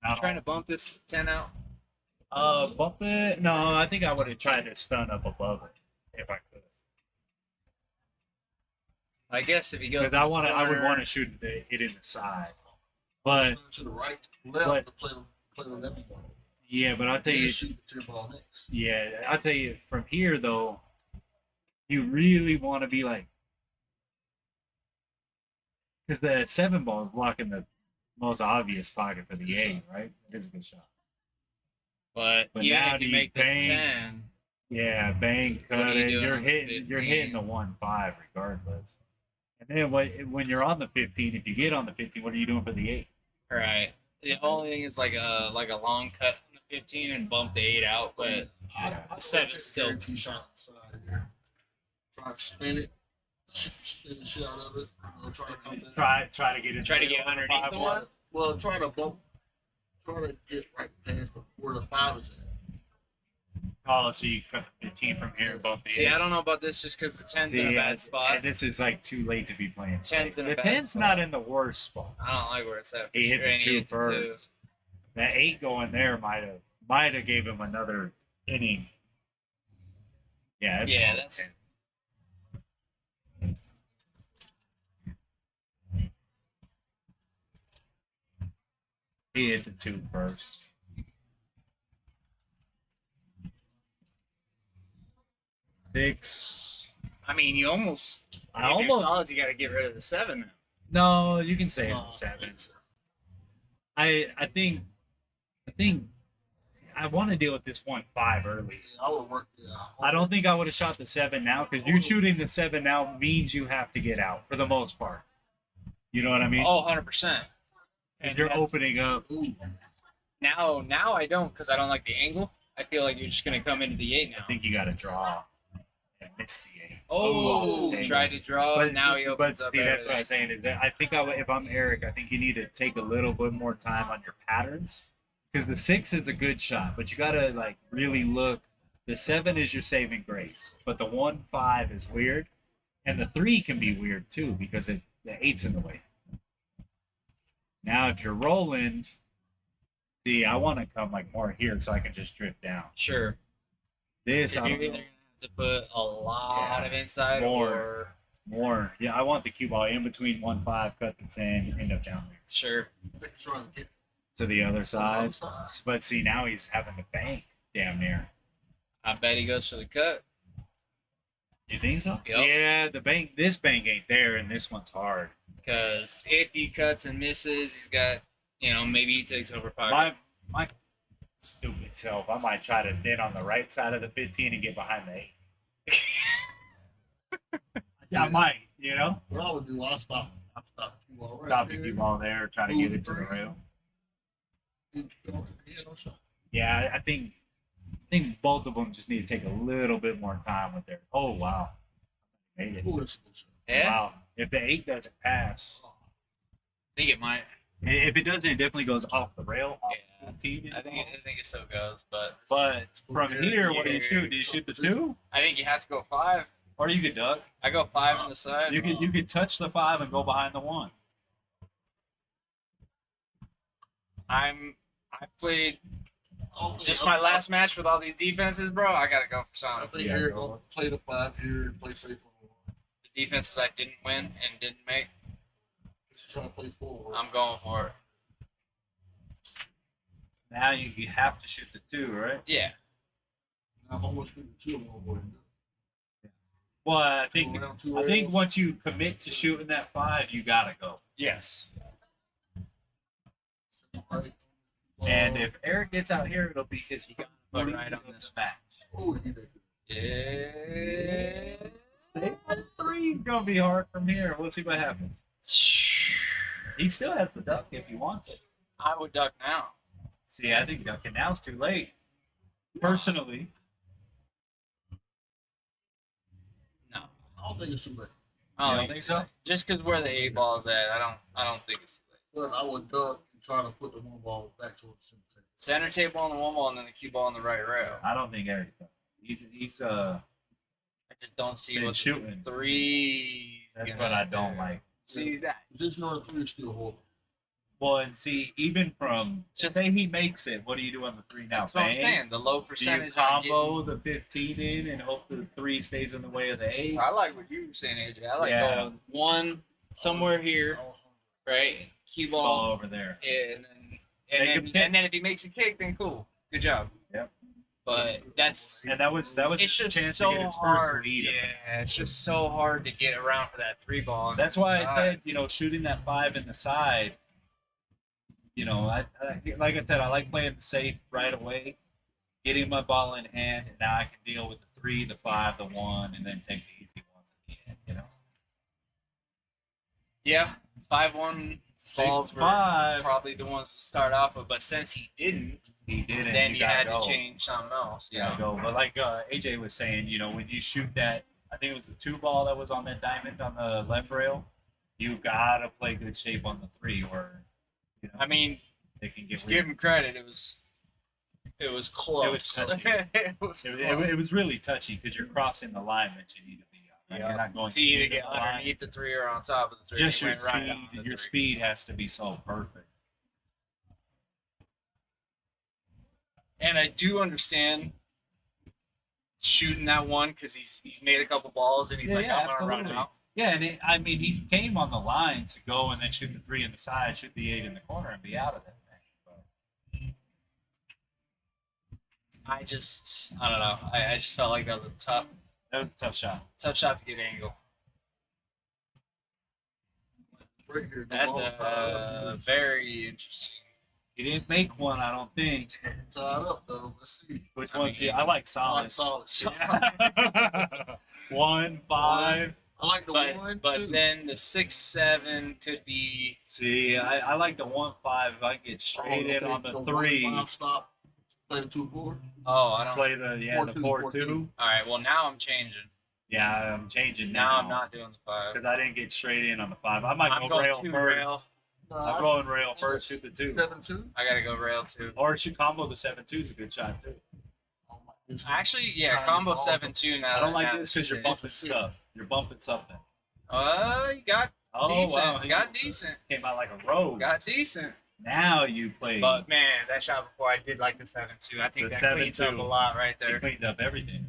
Not Trying to bump this 10 out. bump it? No, I think I would have tried to stun up above it if I could. I guess if he goes Because I would want to shoot it in the side. But To the right, left but- to play the left ball. yeah, but I'll tell you, Shoot the 10 ball next. yeah, I'll tell you from here though, you really want to be like, because the 7 ball is blocking the most obvious pocket for the 8, right? It is a good shot. But But even now if do you you make this bang? 10, Yeah, bang, What cut are you it. doing You're on the hitting. You're 15? hitting the 1-5 regardless. And then when you're on the 15, if you get on the 15, what are you doing for the 8? right? The only thing is like a long cut on the 15 and bump the 8 out, but I The 7 take a still- guarantee shot on the side here. Try to spin it, spin the shit out of it. Try to come down. Try to get in. Try to get on underneath the 5-1. one. Well, try to get right past where the 5 is at. Oh, so you cut the 15 from here, bump the see, 8. I don't know about this just because the 10's in a bad spot. And this is like too late to be playing. 10's in a the bad 10's spot. not in the worst spot. I don't like where it's at. for He hit sure, the and 2 first. That 8 going there might have gave him another inning. Yeah, that's Yeah, cool. that's- He hit the 2 first. Six. I mean, you almost. I if you're almost. solid, you got to get rid of the 7 now. No, you can say No, it's 7. so. I think I want to deal with this 1-5 early. Yeah, I would work it out. I don't think I would have shot the 7 now because you shooting the 7 now means you have to get out for the most part. You know what I mean? Oh, 100%. And you're that's- opening up. Ooh, Now I don't because I don't like the angle. I feel like you're just going to come into the 8 now. I think you got to draw. And missed the 8. Oh, Oh. tried to draw. But Now he opens but up. see, that's what everything. I'm saying is that I think if I'm Eric, I think you need to take a little bit more time on your patterns because the 6 is a good shot, but you gotta like really look. The 7 is your saving grace, but the 1-5 is weird, and the 3 can be weird too because the 8's in the way. Now, if you're Roland, see, I want to come like more here so I can just drift down. Sure. This, You're I either don't gonna know. have to put a lot Yeah. of inside More. or More. Yeah, I want the cue ball in between 1-5, cut the 10, end up down there sure. They're trying to get to the other on the side. other side. But see, now he's having to bank damn near. I bet he goes for the cut. You think so? Yep. Yeah, the bank. This bank ain't there, and this one's hard. Because if he cuts and misses, he's got, maybe he takes over pocket. My stupid self. I might try to dent on the right side of the 15 and get behind the 8. I might. What I would do, I'll stop cue ball right Stop the there. cue ball there, try to get it to the rail. He had no shot. Yeah, I think both of them just need to take a little bit more time with their. Oh wow, made it. Ooh, that's a good shot. Yeah, Wow, if the 8 doesn't pass, I think it might. if it doesn't, it definitely goes off the rail. Off Yeah. the 15. I think it still goes, but But from here, what do you shoot? Do you shoot the 2, I think you have to go 5. or you could duck? I go 5 on the side. You could touch the 5 and go behind the 1. I played Okay, just my last match with all these defenses, bro. I gotta go for I something. think Yeah, Eric go gonna play the 5 here and play safe on the 1. The defenses I didn't win and didn't make, He's trying to play forward. I'm going for it. Now you have to shoot the 2, right? Yeah. Now, if I'm going to shoot the 2, I'm going to go ahead and do it. Well, I think 2 around, 2 I think rails. once you commit to shooting that 5, you gotta go. Yes. Right. And if Eric gets out here, it'll be his Put first right on of this the match. Oh, he did good. Yeah. 3's gonna be hard from here. We'll see what happens. He still has the duck if he wants it. I would duck now. See, I think ducking now's too late. Personally, No. I don't think it's too late. I You don't don't think think so. Just because where the 8 ball is at, I don't think it's too late. But I would duck and try to put the 1 ball back towards the center table. Center table on the 1 ball and then the cue ball on the right rail. I don't think Eric's ducking. He's I just don't see been what shooting. 3. That's what I don't like. See that? Position on the 3 is still horrible. Well, and see, even from Just- say he makes it, what do you do on the 3 now? That's what I'm Bang? saying. The low Do you percentage. I'm combo the 15 in and hope the 3 stays in the way of the 8? getting- I like what you were saying, AJ. I like Yeah. going 1 somewhere here, right? Cue Ball ball, over there. and Make him then kick. and then if he makes a kick, then cool, good job. Yep. But that's And that was it's his just chance so to get his hard. first lead. Yeah, it's just so hard to get around for that 3 ball. on That's the why I side. said, shooting that 5 in the side. I like I said, I like playing the safe right away, getting my ball in hand, and now I can deal with the 3, the 5, the 1, and then take the easy ones at the end. Yeah, 5-1 balls were 5. probably the ones to start off with, but since he didn't, He did it. then you had gotta to go. change something else. You gotta go. But like AJ was saying, when you shoot that, I think it was the 2 ball that was on that diamond on the left rail, you gotta play good shape on the 3, or I mean, they can get to weird. give him credit, it was close. It was touchy. It was It was really touchy because you're crossing the line that you need to be on. Right? Yeah. You're not going to either into get the line. underneath the 3 or on top of the 3. Just He your went right speed. on the Your 3. speed has to be so perfect. And I do understand shooting that one because he's made a couple balls and he's I'm gonna run absolutely. out. Yeah, and he came on the line to go and then shoot the 3 in the side, shoot the 8 in the corner, and be out of that thing. But I don't know. I just felt like that was a tough tough shot. shot to get angle. Right here. The That's ball is tied up. very interesting. He didn't make one, I don't think. Tied up, though. Let's see. Which I one? mean, I like I solid. like solid. 1, 5. I like the 1, But 2. then the 6-7 could be See, I like the 1, 5. If I get straight in on the 3, 1-5 stop. Play the 2-4. I don't. play the 4-2, 4-2. All right. Well, now I'm changing. Yeah, I'm changing Now now. I'm not doing the 5. because I didn't get straight in on the 5. I might I'm go going rail 2 first. rail. I'm going rail first, shoot the 2. 7-2. I gotta go rail 2. Or shoot combo the 7-2 is a good shot too. Actually, yeah, Tiny combo balls. 7-2 now. I don't like now this that because you're you bumping It's a stuff. You're bumping something. You got Oh decent. wow, Got decent. Came out like a rose. Got decent. Now you play. But man, that shot before I did like the 7-2. I think The that cleans up 7-2. a lot right They there. cleaned up everything.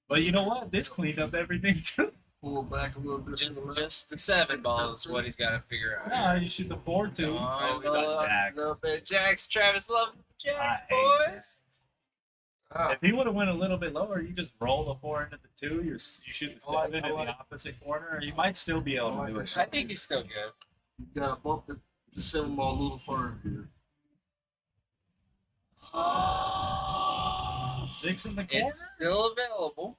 But you know what? This cleaned up everything too. Pull back a little bit to the left. Just the 7 ball is what he's got to figure out. No, you shoot the 4-2. Oh, we got Jack. Little bit Jacks. Travis loves the I Jacks, hate boys. Ah, If he would have went a little bit lower, you just roll the 4 into the 2. You shoot the I like- 7 I in like- the opposite corner. You might still be able to do it. I think he's still good. you gotta bump the 7 ball a little firm here. 6 in the corner. It's still available.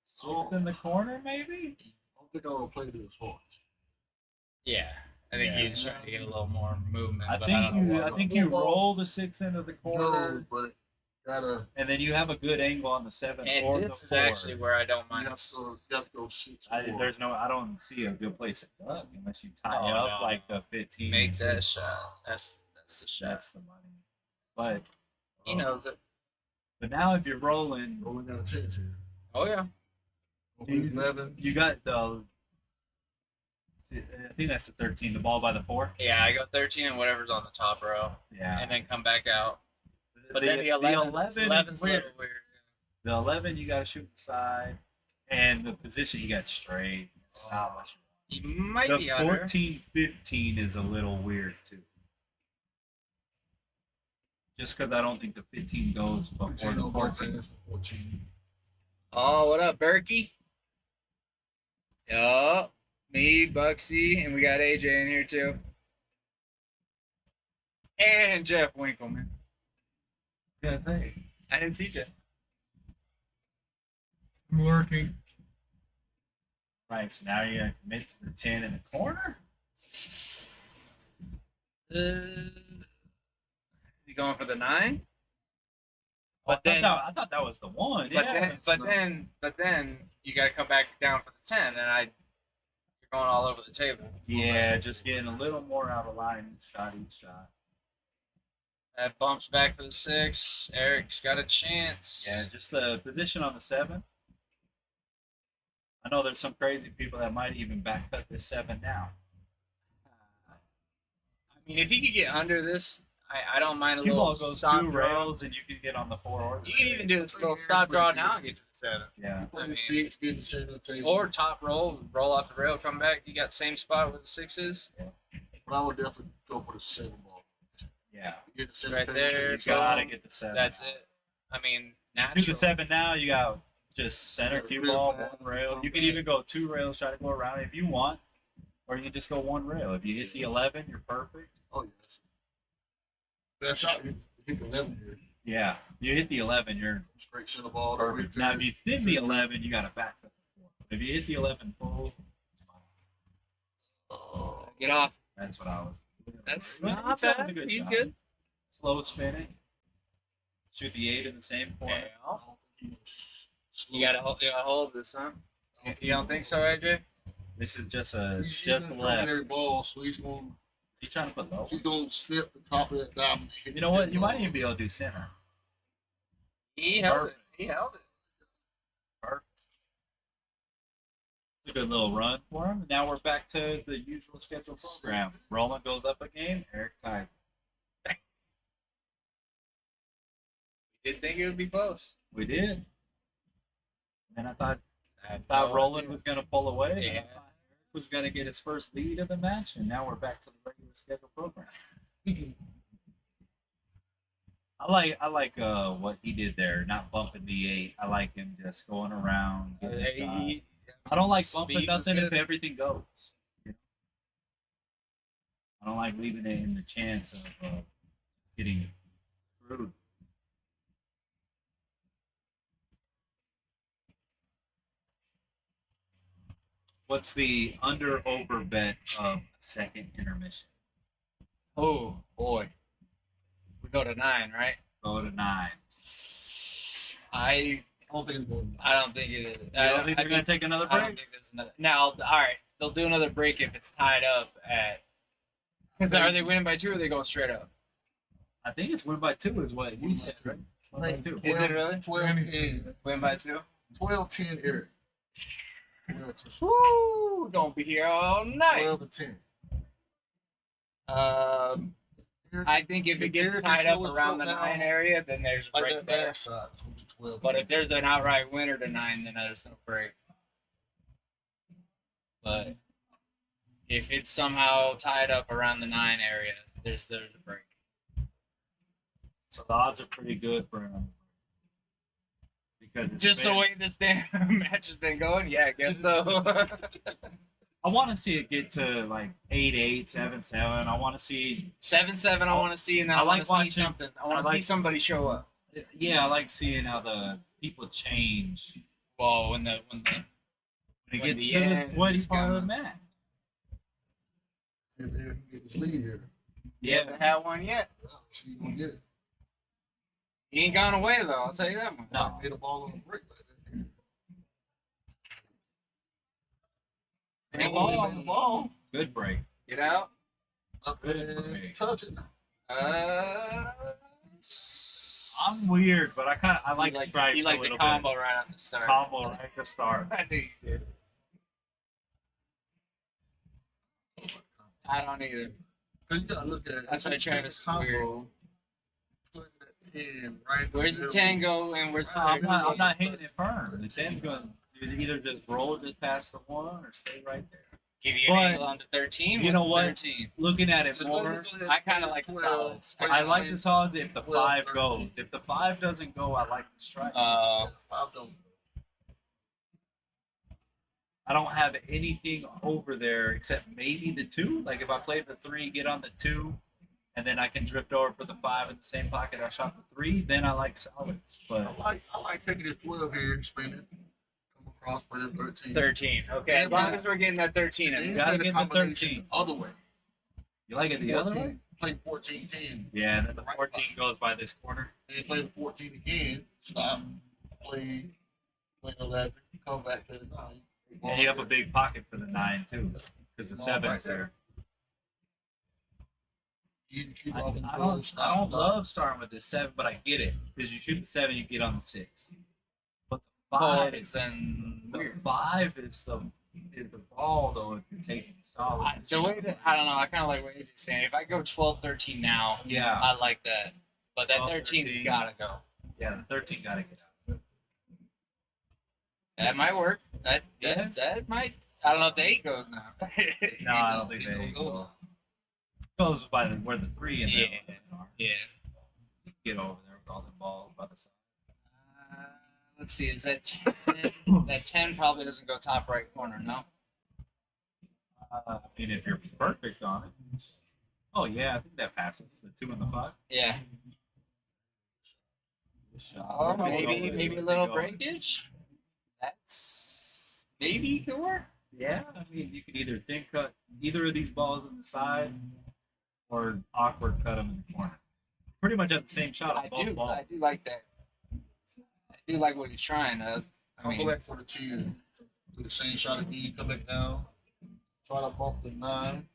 6 in the corner, maybe. I don't think I would play this hard. Yeah. I think Yeah. he's trying to get a little more movement. I but think don't know you. what. I think you roll the 6 into the corner, No, but it gotta. and then you have a good angle on the 7 or And the this is 4. actually where I don't You mind. have to go 6. I don't see a good place to duck unless you tie Oh, up no. like the 15. Make and that 6. shot. That's the shot. That's the money. But He knows it. now if you're rolling, Rolling got a chance here. Oh yeah. Open 11. you got the. I think that's the 13. The ball by the 4. Yeah, I go 13 and whatever's on the top row, Yeah. and then come back out. But the, then the 11, 11 11's is a weird. little weird. The 11 you got to shoot the side, and the position you got straight. It's not much. He might The be under. 14-15 is a little weird too. Just because I don't think the 15 goes before 14 the on both 14. hands. 14. Oh, what up, Berkey? Yup. Me, Bucksy, and we got AJ in here too. And Jeff Winkleman. Yeah, hey. I didn't see Jeff. Working. Right, so now you're gonna commit to the 10 in the corner. Is he going for the 9? But But then, I thought that was the one. but Yeah. but then you got to come back down for the 10, and you're going all over the table. Yeah, just getting a little more out of line each shot. That bumps back for the 6. Eric's got a chance. Yeah, just the position on the 7. I know there's some crazy people that might even back cut this 7 now. I mean, if he could get under this, I don't mind a Cue little ball goes stop 2 draw. rails and you can get on the 4 or the You can 6. even do this little stop draw now and get to the 7. Yeah. Play I the mean- 6, get in the center of the table. Or top roll off the rail, come back. You got the same spot where the 6 is. But I would definitely go for the 7 ball. Yeah. Get the center Right of the table. there. You So gotta get the 7. That's it. I mean, Do natural. the 7 now, you got just center cue ball, 1 rail. You can even go 2 rails, try to go around if you want. Or you can just go 1 rail. If you hit the 11, you're perfect. Oh, yes. That shot hit the 11 here. Yeah. You hit the 11, you're Straight center ball. perfect. Now, if you thin the 11, you gotta back up the 4. If you hit the 11 full, Get off. that's what I was. That's Well, not that was bad. a good He's shot. good. Slow spinning. Shoot the 8 in the same corner. You gotta hold this, huh? You don't think so, AJ? This is just He's just using left. every ball, so he's going He's trying to put low. to snip the top of that diamond. and hit You the know what? 10 You might ball. even be able to do center. He held it. He held it. It's a good little run for him. Now we're back to the usual scheduled program. Roland goes up a game. Eric ties. Did think it would be close. We did. And I thought No Roland idea. was going to pull away. and I Yeah. thought Eric was going to get his first lead of the match, and now we're back to the regular scheduled program. I like what he did there, not bumping the 8. I like him just going around. Getting a shot. I don't like bumping Speed was nothing if good. everything goes. You know? I don't like leaving it in the chance of getting screwed. What's the under over bet of a second intermission? Oh boy. We go to 9, right? Go to 9. I I don't think it's going. I don't think it is. You don't think they're going to take another I don't break? think there's another. Now, all right, they'll do another break if it's tied up at. Because are they winning by 2 or are they going straight up? I think it's win by 2 is what you said, right? It's win by 2. Is it really? 12-10. Win by 2? 12-10, Eric. 12-10. Woo! Gonna be here all night. 12-10. I think if it gets Eric tied is up slowest around the now, 9 area, then there's a like break that there. back shot, it's gonna be 12. But if there's an outright winner to 9, then there's no break. But if it's somehow tied up around the 9 area, there's a break. So the odds are pretty good for him. Because it's Just the been- way this damn match has been going, yeah, I guess so. I want to see it get to like 8-8, 7-7. I want to see. 7-7, I want to see, and then I I want like to see watching- something. I want I to see like- somebody show up. Yeah, I like seeing how the people change Well, when when When it gets the to the end sweaty is part of the coming. match. If Eric can get his lead here, he hasn't had one yet. so you gonna get it. He ain't gone away though. I'll tell you that much. No. Hit a ball on the break like that. Hey, The ball. Good break. Get out. Up there, it's touching. Uh, I'm weird, but I like you like, stripes you like a the little combo bit. right at the start. Combo right at the start. I knew you did. I don't either. Cause you gotta look at it. That's why Travis is combo. Putting that 10 right. Where's the middle. 10 go and where's the I'm not hitting it firm. The 10's going to either just roll just past the 1 or stay right there. give you But, an angle on the 13? you What's know the what? 13? Looking at it Just more, let it go I kind of ahead, like the 12. solids. I like the solids if the 12, 5 goes. 13. If the 5 doesn't go, I like the strike. Uh, 5 don't. I don't have anything over there except maybe the 2. Like if I play the 3, get on the 2, and then I can drift over for the 5 in the same pocket I shot the 3, then I like solids. But I like taking this 12 here and spin it. Come across, spin it 13. 13. Okay, as long as we're getting that 13 in And there. gotta play get the combination 13. Other way. you like it the other 14. way? Play 14-10. Yeah, and then the 14 goes by this corner. Then play the 14 again. Stop. Play 11. Come back to the 9. And you have a big pocket for the 9 too, because the Ball 7's right there. Easy keep I, off I control. don't, Stop. I don't stop. love starting with the 7, but I get it because you shoot the 7, you get on the 6. But the Five 5 is then the weird. 5 is the ball though. If you're taking solid, The way that, I don't know, I kind of like what you're saying. If I go 12-13 now, yeah, I like that. But that 12, 13's 13. got to go. yeah, the 13 gotta get out. That might work. That Yes. that might. I don't know if the 8 goes now. No, I don't think they go. Goes by where the 3 and Yeah. the are. Yeah. Get over there with all the balls by the side. Let's see. Is that 10? That 10 probably doesn't go top right corner, no? I mean, if you're perfect on it. Oh yeah, I think that passes the 2 and the 5. Yeah. Oh, Maybe a little breakage. That's maybe could work. Yeah, I mean, you could either thin cut either of these balls on the side, or awkward cut them in the corner. Pretty much at the same shot on both balls. I do like that. I do like what he's trying. I I'll mean, go back for the 10. Do the same shot again. Come back down. Try to bump the 9.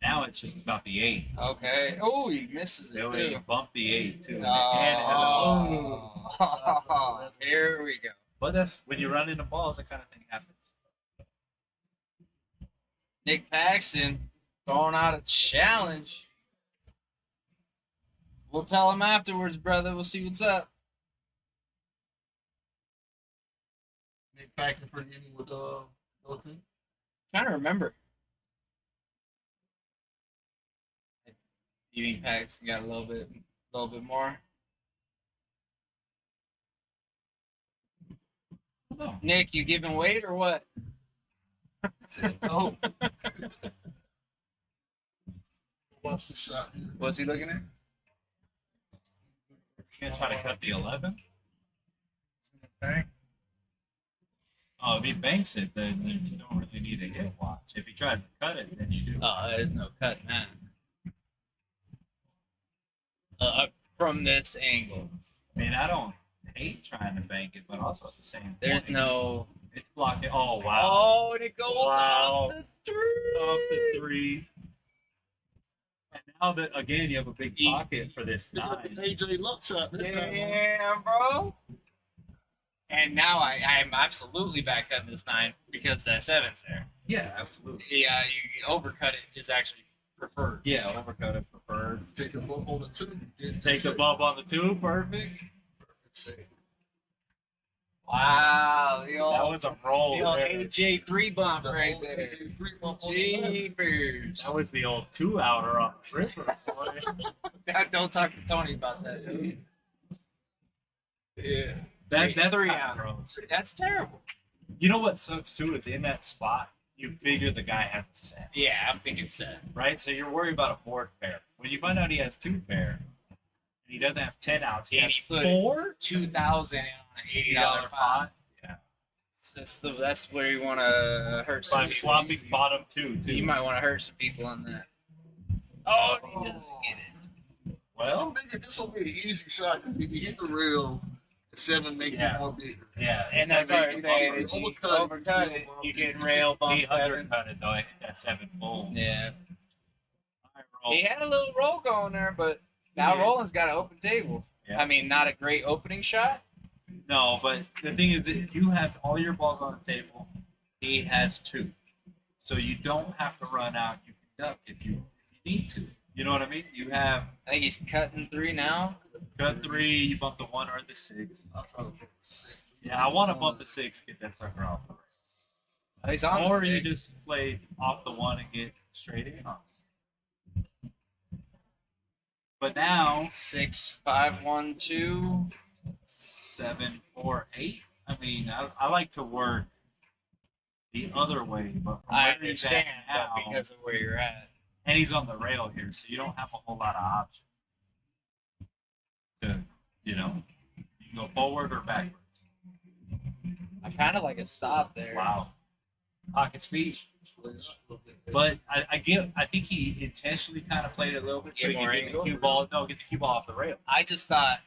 Now it's just about the 8. okay. Oh, he misses it So too. you bump the 8 too. Oh, here we go. But that's when you run into balls, that kind of thing happens. Nick Paxton throwing out a challenge. We'll tell him afterwards, brother. We'll see what's up. Nick Paxton pretty even with those 2. Trying to remember. You think Paxton got a little bit more? No. Nick, you giving weight or what? No. Watch the shot here. What's he looking at? He's gonna try to cut the 11. Okay. Oh, if he banks it, then you don't really need a hit watch. If he tries to cut it, then you do. Oh, there's no cutting that. from this angle. I mean, I don't hate trying to bank it, but also at the same There's point, no. it's blocking. Oh wow! Oh, and it goes Wow. off the three. Off the 3. And now that again you have a big pocket for this They got the 9. AJ luck shot this time. Man. Yeah, bro. And now I'm absolutely back cutting this 9 because that 7's there. Yeah, absolutely. Yeah, you overcut it is actually preferred. Yeah, overcut is preferred. Take a bump on the 2. Take the bump on the 2. Perfect. Perfect shade. Wow, the old, That was a roll. the old there. AJ 3 bump The right old there. AJ 3 bump on the 11. Jeepers. That was the old 2-outer off the ripper, boy. Don't talk to Tony about that, dude. Yeah. That's 3 kinda out. gross. That's terrible. You know what sucks too is in that spot, you figure the guy has a set, Yeah, I'm thinking 7. right? So you're worried about a board pair. When you find out he has 2 pair, and he doesn't have 10 outs, he And has he put 4 $2,000 in on an $80 pot. Yeah. That's where you want to hurt some By people. flopping bottom 2 too. You might want to hurt some people on that. Oh, he doesn't get it. I'm Well, thinking this will be an easy shot because if you hit the rail, the 7 makes Yeah. it more bigger. yeah, And that's what I was If saying. you If you overcut overcut it, it, you you feel get bumped. rail he bump 7. undercut it though. I think that's 7 full. Yeah. High roll. He had a little roll going there, but now Yeah. Roland's got an open table. Yeah. I mean, not a great opening shot. No, but the thing is, that you have all your balls on the table. He has 2, so you don't have to run out. You can duck if you need to. You know what I mean? You have I think he's cutting 3 now. cut 3. You bump the 1 or the 6. I'll try to put the 6. Yeah, I want to bump the 6, get that sucker off the rail. He's on Or the you six. just play off the 1 and get straight in on it. But now 6, 5, 1, 2. 7, 4, 8. I mean, I like to work the other way, but from I where he's at understand, now, but because of where you're at. and he's on the rail here, so you don't have a whole lot of options. To, you know, you can go forward or backwards. I kind of like a stop there. Wow, pocket speed. But I think he intentionally kind of played it a little bit so Get he more could get the angle? cue ball. No, get the cue ball off the rail. I just thought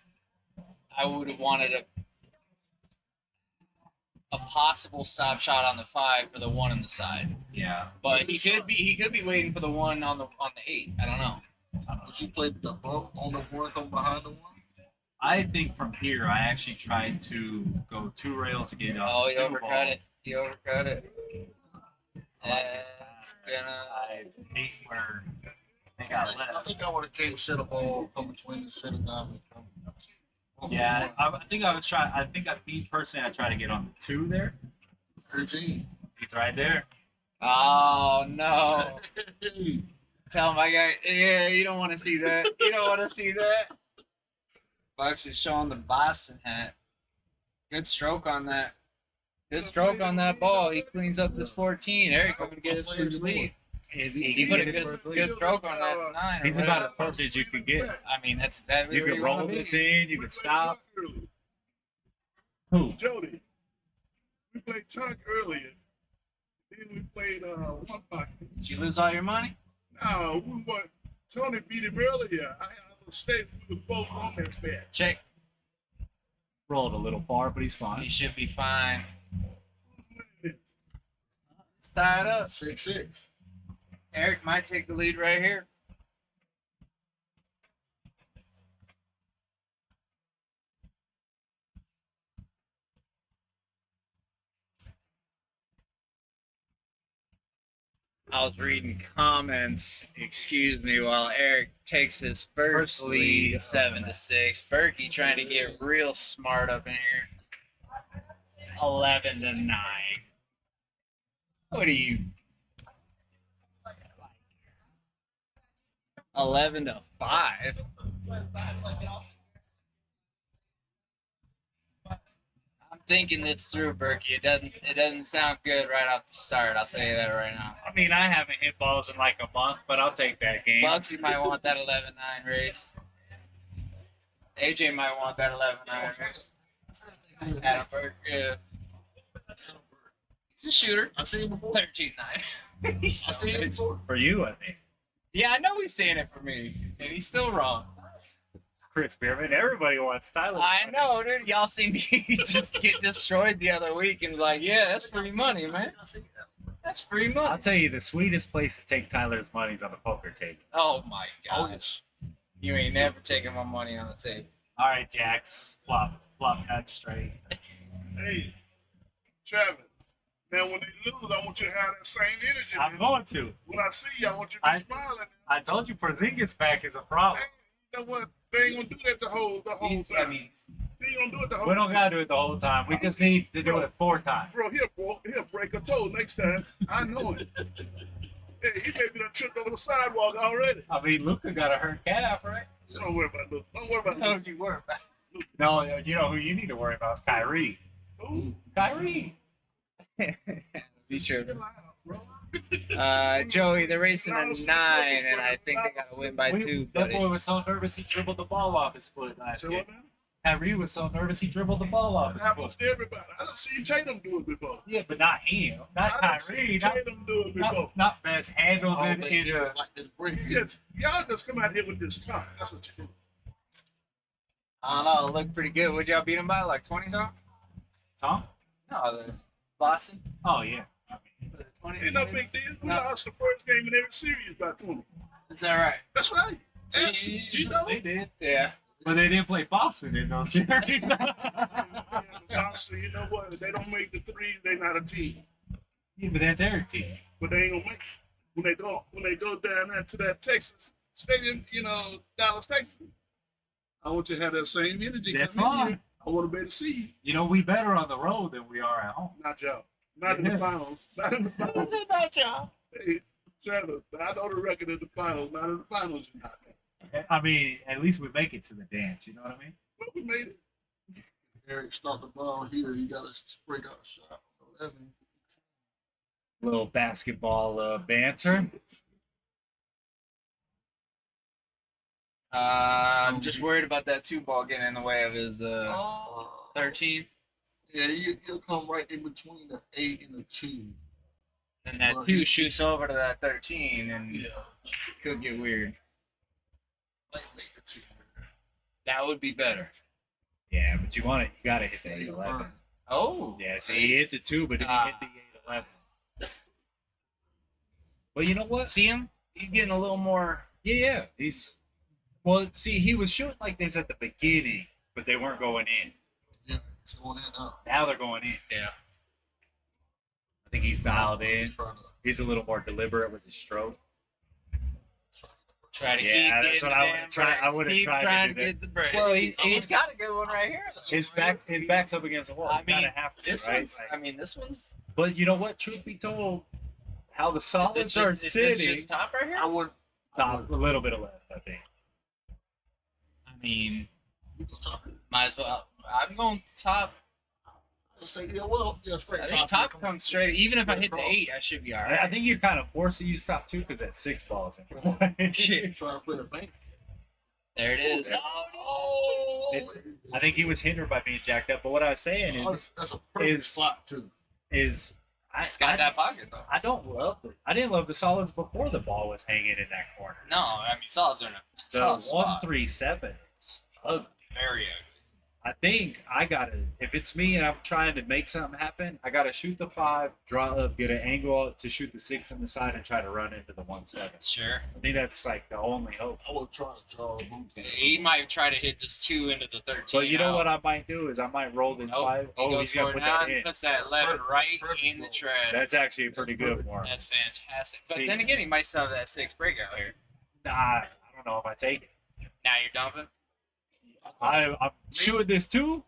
I would have wanted a possible stop shot on the 5 for the 1 on the side, Yeah, but he could be waiting for the 1 on the 8. I don't know. But you played the bump on the 1 come behind the 1? I think from here I actually tried to go 2 rails to get Oh, he cue overcut ball. it. He overcut it. That's gonna. I hate where they I got left. think I would have came set a ball come between the center diamond. Yeah, I think I was trying. I think me personally, I try to get on the 2 there. Eugene. He's right there. Oh no! Hey, Tell my guy. Yeah, you don't want to see that. You don't want to see that. Bucks is showing the Boston hat. Good stroke on that. Good stroke on that ball. He cleans up this 14. Eric going to get his first lead. He put a good stroke on that 9. or He's whatever. about as perfect as you could get. I mean, that's exactly You where could you wanna roll be. this in. You could stop. Earlier. Who? Jody. We played Chuck earlier. Then we played one pocket. Did you lose all your money? No, we won. Tony beat him earlier. I was staying with the both on that bet. Check. Rolled a little far, but he's He fine. should be fine. This. It's tied up. 6-6. Eric might take the lead right here. I was reading comments, excuse me, while Eric takes his first lead 7-6. Berkey trying to get real smart up in here. 11-9. What are you? 11-5. I'm thinking this through, Berkey. It doesn't sound good right off the start. I'll tell you that right now. I mean, I haven't hit balls in like a month, but I'll take that game. Bucks, you might want that 11-9 race. AJ might want that 11-9 race. Adam Burke, yeah. He's a shooter. I've seen him before. 13-9. He's I've so seen him good. before. For you, I think. Yeah, I know he's saying it for me, and he's still wrong. Chris Bierman. Everybody wants Tyler. I know, dude. Y'all see me just get destroyed the other week and be like, yeah, that's free money, man. That's free I'll money. tell you, the sweetest place to take Tyler's money is on the poker table. Oh my gosh. You ain't never taking my money on the table. All right, Jax. Flop that straight. Hey, Travis. Now when they lose, I want you to have that same energy. I'm man. going to. When I see you, I want you to be smiling. I told you Porzingis back is a problem. Hey, you know what? They ain't gonna do that the whole I time. mean, They ain't gonna do it the whole We don't time. gotta do it the whole time. We just need to do it 4 times. Bro, he'll break a toe next time. I know it. Hey, he may be done tripped over the sidewalk already. I mean, Luka got a hurt calf, right? Don't worry about Luke. Don't worry about Luke. Don't you worry about No, you know who you need to worry about is Kyrie. Ooh, Kyrie. it. Be sure. chill out, bro. Joey, they're racing a 9, and I think they got to win by 2, That buddy. boy was so nervous he dribbled the ball off his foot last So game. what now? Kyrie was so nervous he dribbled the ball off It his happens foot. to everybody. I done seen Tatum do it before. Yeah, but not him. Not I done Kyrie. seen Not, Tatum do it before. not best handles I in, don't think in they're like this break. Y'all just come out here with this talk. That's what you do. I don't know. It looked pretty good. Would y'all beat them by like 20 something? Tom? No, the Boston. Oh, yeah. 20. Ain't no big deal. We No. lost the first game in every series by 20. Is that right? That's right. Ask him. You know? They did. Yeah. But they didn't play Boston in those series. Honestly, you know what? If they don't make the threes, they not a team. Yeah, but that's their team. But they ain't gonna make it. When they go down there to that Texas stadium, Dallas, Texas, I want you to have that same energy. That's come in fine. here. I want to be able to see you. You know, we better on the road than we are at home. Not y'all. Not in the finals. Not in the finals. Not y'all. Hey, Travis, I know the record in the finals. Not in the finals, you're not. I mean, at least we make it to the dance. You know what I mean? But we made it. Eric start the ball here. You got to break out a shot. 11. Little basketball banter. I'm just worried about that 2 ball getting in the way of his 13. Yeah, you'll come right in between the 8 and the 2. And that 2 shoots over to that 13, and Yeah. it could get weird. Might make the 2. That would be better. Yeah, but you gotta hit the Yeah, you're 8-11. fine. Oh. Yeah, so he hit the 2, but then he hit the 8-11. But you know what? See him? He's getting a little more. Yeah. He was shooting like this at the beginning, but they weren't going in. Yeah, it's going in now. Now they're going in. Yeah. I think he's dialed in. Trying to- He's a little more deliberate with his stroke. Try to Yeah, keep that's getting what I the would've damn tried- break. I would've Keep tried to trying do to that. get the break. Well, he's got a good one right here. Though. His back's up against the wall. I You gotta mean, have to, this right? one's. I mean, this one's. But you know what? Truth be told, how the solids are Is this sitting. just top right here? I wouldn't. Top, a little bit of left, I think. I mean, You go top it. might as well. I'm going top. Let's say, yeah, well, yeah, straight I think top comes straight. Even if I hit the across. 8, I should be all I right. think you're kind of forced to use top 2 because that 6 ball is in play. Shit. Trying to play the bank. There it is. Oh, It's- I think he was hindered by being jacked up. But what I was saying that's a perfect is- spot too. is It's got that pocket though. I didn't love the solids before the ball was hanging in that corner. No, I mean solids are in a The tough spot. 1-3-7 is ugly. Very ugly. I think I gotta, if it's me and I'm trying to make something happen, I gotta shoot the 5, draw up, get an angle to shoot the 6 on the side, and try to run into the 1-7. Sure. I think that's like the only hope. I would try to draw a boot. He might try to hit this 2 into the 13. But you know what I might do is I might roll this 5. He goes he's for gonna it put now that and in. puts that 11 right perfect in the roll. trash. That's actually pretty good for him. That's fantastic. But See- then again, he might still have that 6 breakout here. Nah, I don't know if I take it. Now you're dumping. I'm shooting this 2,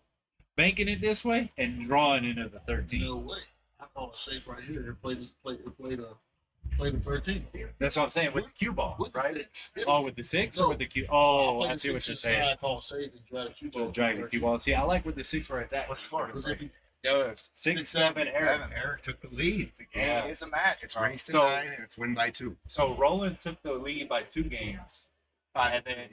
banking it this way, and drawing into the 13. No way. I call it safe right here. Play the 13. That's what I'm saying with the cue ball, With the right? six. Oh, with the 6 or No. with the cue? Oh, Play I the see what six you're inside, saying. Call safe and drag the cue ball. Drag the cue ball. See, I like with the 6 where it's at. What's the score? Because if you, Yo, 6, 7, Eric. Eric took the lead. yeah, it's a match. It's bro. race to So- 9 and it's win by 2. So Roland took the lead by 2 games, and then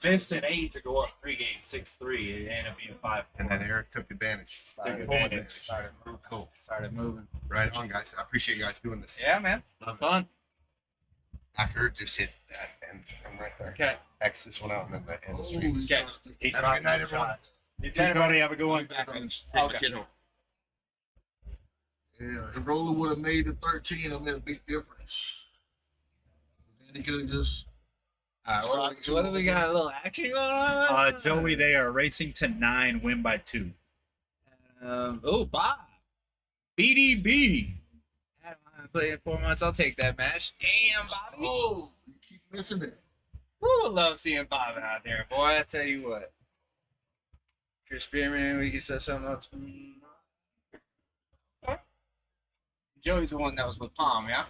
missed an 8 to go up 3 games, 6-3. It ended up being 5. And then Eric took advantage. Took Full advantage. Started moving. Cool. Started moving. Right on, guys. I appreciate you guys doing this. Yeah, man. Love it. Fun. After it just hit that end from right there. Okay. X this one out and then the end Oh, of the street. he's Okay. trying to- He Have a tried good night, to everyone. shot. You too, Cody. Have a good one. Back on take Okay. my kid home. Yeah, if Roland would have made the 13, it made a big difference. Then he could have just. What do we got? A little action going on? Joey, they are racing to 9, win by 2. Bob. BDB. Haven't played in 4 months. I'll take that match. Damn, Bobby. Oh, you keep missing it. Woo, love seeing Bob out there, boy. I tell you what. Chris Spearman, we can set something else. Joey's the one that was with Palm, yeah?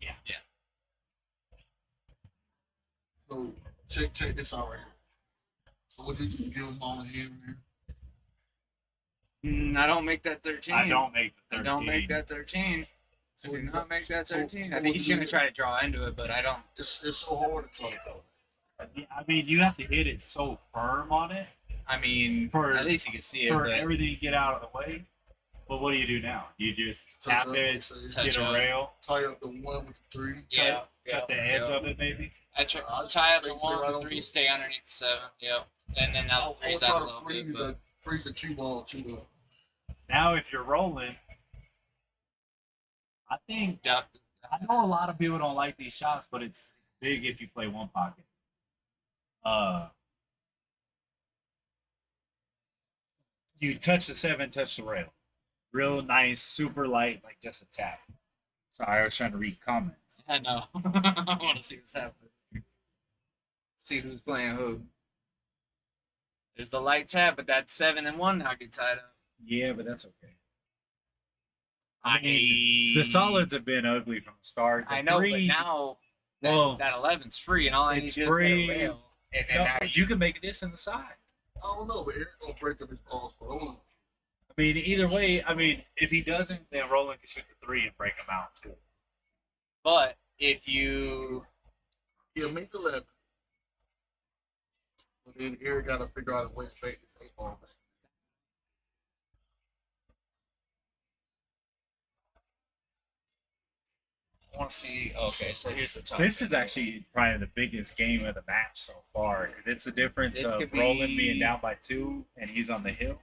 Yeah. So check this out right here. So what did you give him on the hand here? I don't make that 13. I don't make the 13. I don't make that 13. I do not make that 13. So I think he's going to what try to draw into it, but I don't. It's so hard to try to go. I mean, you have to hit it so firm on it I mean, For- at least you can see it. for But everything to get out of the way. But what do you do now? You just Touch tap up, it, say, Touch get a up. rail, tie up the 1 with the 3. yeah, cut the edge of it maybe. I try, I just tie up the think stay 1, right the on 3, to it. stay underneath the 7. Yep. And then now I'll the 3's try out a to little freeze bit. But freeze the cue ball to the. Now, if you're rolling, I think duck. I know a lot of people don't like these shots, but it's big if you play one pocket. You touch the 7, touch the rail. Real nice, super light, like just a tap. Sorry, I was trying to read comments. I know. I want to see what's happening. See who's playing who. There's the light tap, but that 7 and 1 now get tied up. Yeah, but that's okay. I mean, the solids have been ugly from the start. The I know, three, but now that, Well, that 11's free, and all I need it's to do free. is hit a rail. And then no, now you can make this in the side. I don't know, but Eric gonna break up his balls for Roland. I mean, either way, I mean, if he doesn't, then Roland can shoot the 3 and break him out too. But if you He'll make 11. But then Eric got to figure out a way to make this 8 ball back. I want to see, okay, so here's the top. This is actually probably the biggest game of the match so far because it's the difference This of could Roland be- being down by 2 and he's on the hill,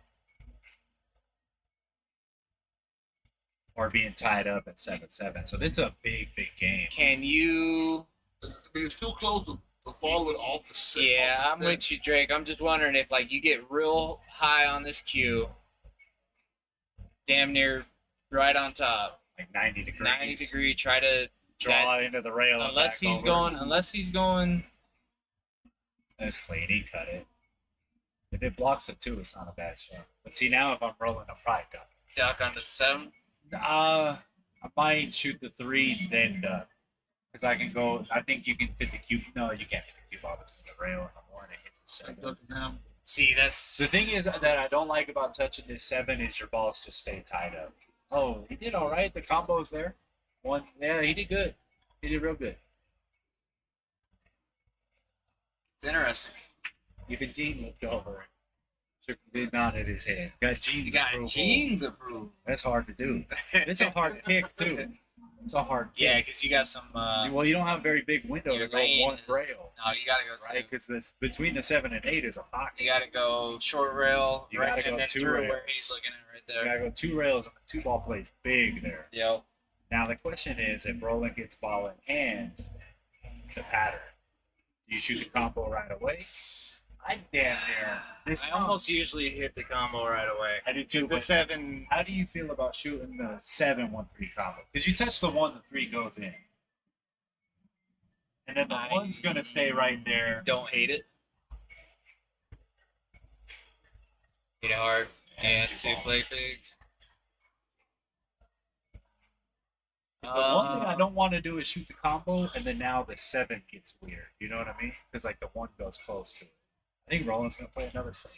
or being tied up at 7-7. So this is a big game. Can you? I mean, it's too close to follow it off the set. Yeah, off I'm the set. with you, Drake. I'm just wondering if like you get real high on this cue, damn near right on top, Like 90 degrees. 90-degree. Try to Draw that's- into the rail. and Unless back he's over. going. Unless he's going. That's clean. He cut it. If it blocks it too, it's not a bad shot. But see, now if I'm rolling, I'm probably done. Duck onto the 7. I might shoot the 3, then duck. Because I can go, I think you can fit the cube. No, you can't hit the cube off between the rail and the 1 and hit the Like 7. Duckingham. See, that's The thing is that I don't like about touching this 7 is your balls just stay tied up. Oh, he did all right. The combo's there. One, yeah, he did good. He did real good. it's interesting. Even Gene looked over and did not hit his head. Got Gene's You got approval. jeans approved. That's hard to do. It's a hard kick too. It's a hard kick. Yeah, because you got some. Well, you don't have a very big window your to go lane one is- rail, No, you gotta go right? Because this between the 7 and 8 is a pocket. You gotta go short rail, You right, gotta go and then 2 through rails. where he's looking at right You there. gotta go 2 rails, and the 2 ball plays big there. Yep. Now the question is, if Roland gets ball in hand, the pattern. Do you shoot the combo right away? I damn near. This I almost usually hit the combo right away. I do too. The But 7. how do you feel about shooting the 7-1-3 combo? Because you touch the 1, the 3 goes in, and then the 1's gonna stay right there. Don't hate it. Hit it hard and to play big. 'Cause the one thing I don't want to do is shoot the combo, and then now the 7 gets weird. You know what I mean? Because like the 1 goes close to it. I think Roland's gonna play another 7.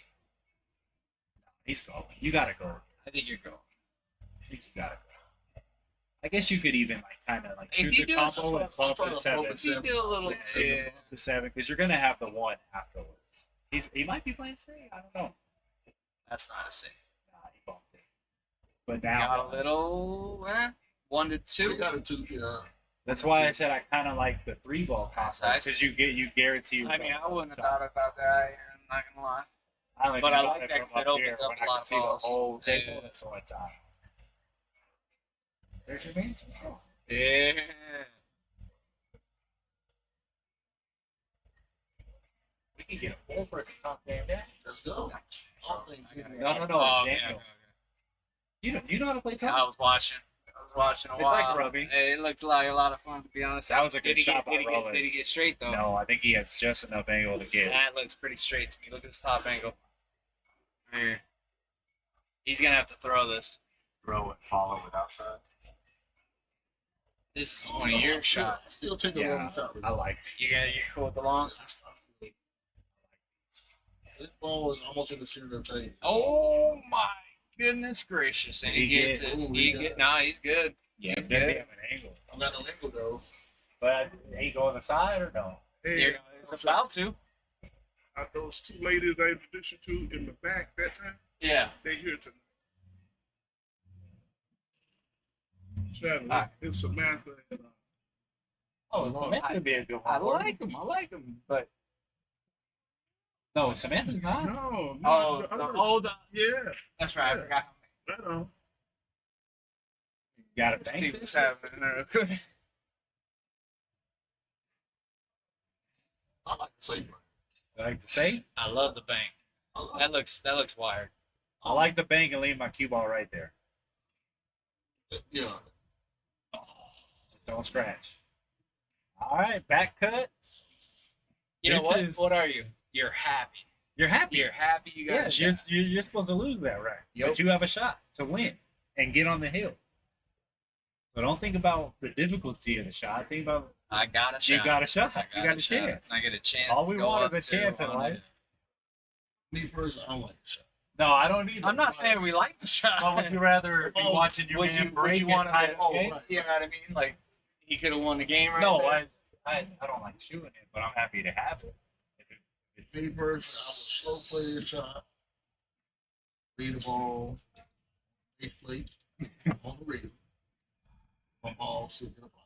No, he's going. You gotta go. I think you're going. I think you gotta go. I guess you could even like kind of like If shoot you the do combo some- and bump try the to bump 7. it. If you do a little, yeah. The 7 because you're gonna have the 1 afterwards. He might be playing 3. I don't know. That's not a save. Nah, he bumped it. But Got now a little 1 to We 2. got it too, yeah. That's why I said I kind of like the 3-ball concept Nice. because you guarantee. I mean, I wouldn't have thought about that. I'm not gonna lie. I like but I it like that 'cause from it up opens here up when a I lot can of see the balls. whole table. Yeah. That's all it's on. There's your answer. Yeah. We can get a 4-person top game there. Let's go. All things. No, Oh, Daniel. okay, okay. You know how to play I top? was watching. A It's while. like rugby. It looked like a lot of fun, to be honest. That was a good Did he shot get, by did, he get, Roland. did he get straight though? No, I think he has just enough angle to get. That looks pretty straight to me. Look at this top angle. Right here. He's gonna have to throw this. Throw it, follow it outside. This is one of your shots. Still take a Yeah, long shot. I like. You cool with the long? This ball is almost in the center of the table. Oh my goodness gracious! And he He gets get- it. Ooh, He he get. got Nah, he's good. Yeah, He's does he good. have an angle? I'm not the angle though. But he go on the side or no? Hey, He's about to. are those two ladies I introduced you to in the back that time? Yeah. They here tonight. Travis, Alright. it's Samantha and Oh, Samantha would be a good one. I like him. I like him. But No, Samantha's not. no, oh, the the other- old. yeah, That's right. I Yeah. forgot. right on. Got to Let's see bank what's this. happening. I like the safe. Like to say, I love the bank. That looks wired. I like the bank and leave my cue ball right there. Yeah. Just don't scratch. All right, back cut. You know This what? is- What are you? You're happy. You're happy. You're happy. You got Yeah, a you're, shot. you're supposed to lose that, right? Yep. But you have a shot to win and get on the hill. So don't think about the difficulty of the shot. Think about I got a shot. you got a shot. I You got a shot. chance. I get a chance. All to we go want up is a to chance in on life. it. Me personally, I don't like the shot. No, I don't either. I'm not saying we like the shot. But would you rather be Oh, watching your would man you break want and tie to? the oh, game? right. You know what I mean? Like he could have won the game right No, there. I don't like shooting it, but I'm happy to have it. It's, Me personally, I would slow play the shot. Lead the ball. Eighth plate. On the reel. My ball sitting in the pocket.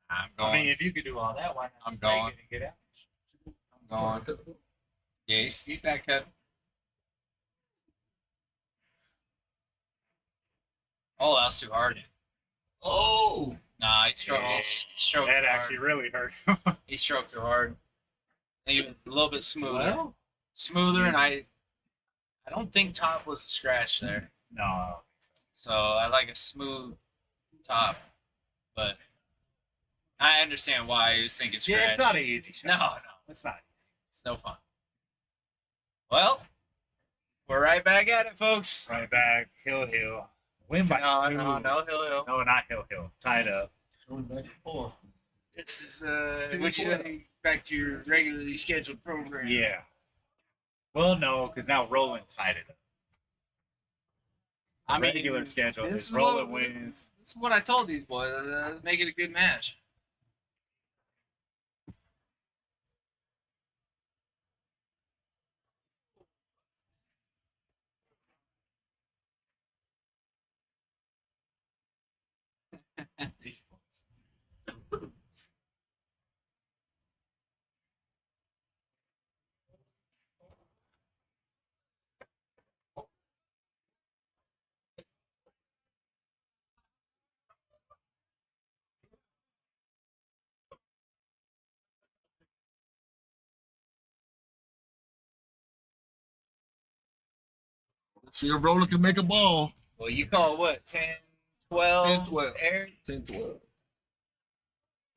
I'm I mean, going. if you could do all that, why not I'm just going. make it and get out? I'm going. Yeah, he's back up. Oh, that's too hard. Oh! Nah, he stroked. Yeah. He stroked That too actually hard. really hurt. He stroked too hard. Even a little bit smoother. Well, Smoother, and I don't think top was a scratch there. no, I don't think so. So I like a smooth top, but I understand why he was thinking scratch. Yeah, it's not an easy shot. No, It's not easy. it's no fun. Well, we're right back at it, folks. Right back, Hill. Win by two. No, Hill. No, not Hill. Tied up. Going back and forth. This is Two what you twelve. think back to your regularly scheduled program. Yeah. Well, no, because now Roland tied it up. I mean, Regular schedule this is is Roland what- wins. This is what I told these boys. Make it a good match. These boys. See if Roland can make a ball. Well, you call it what? 10, 12? 10, 12. Aaron? 10 12.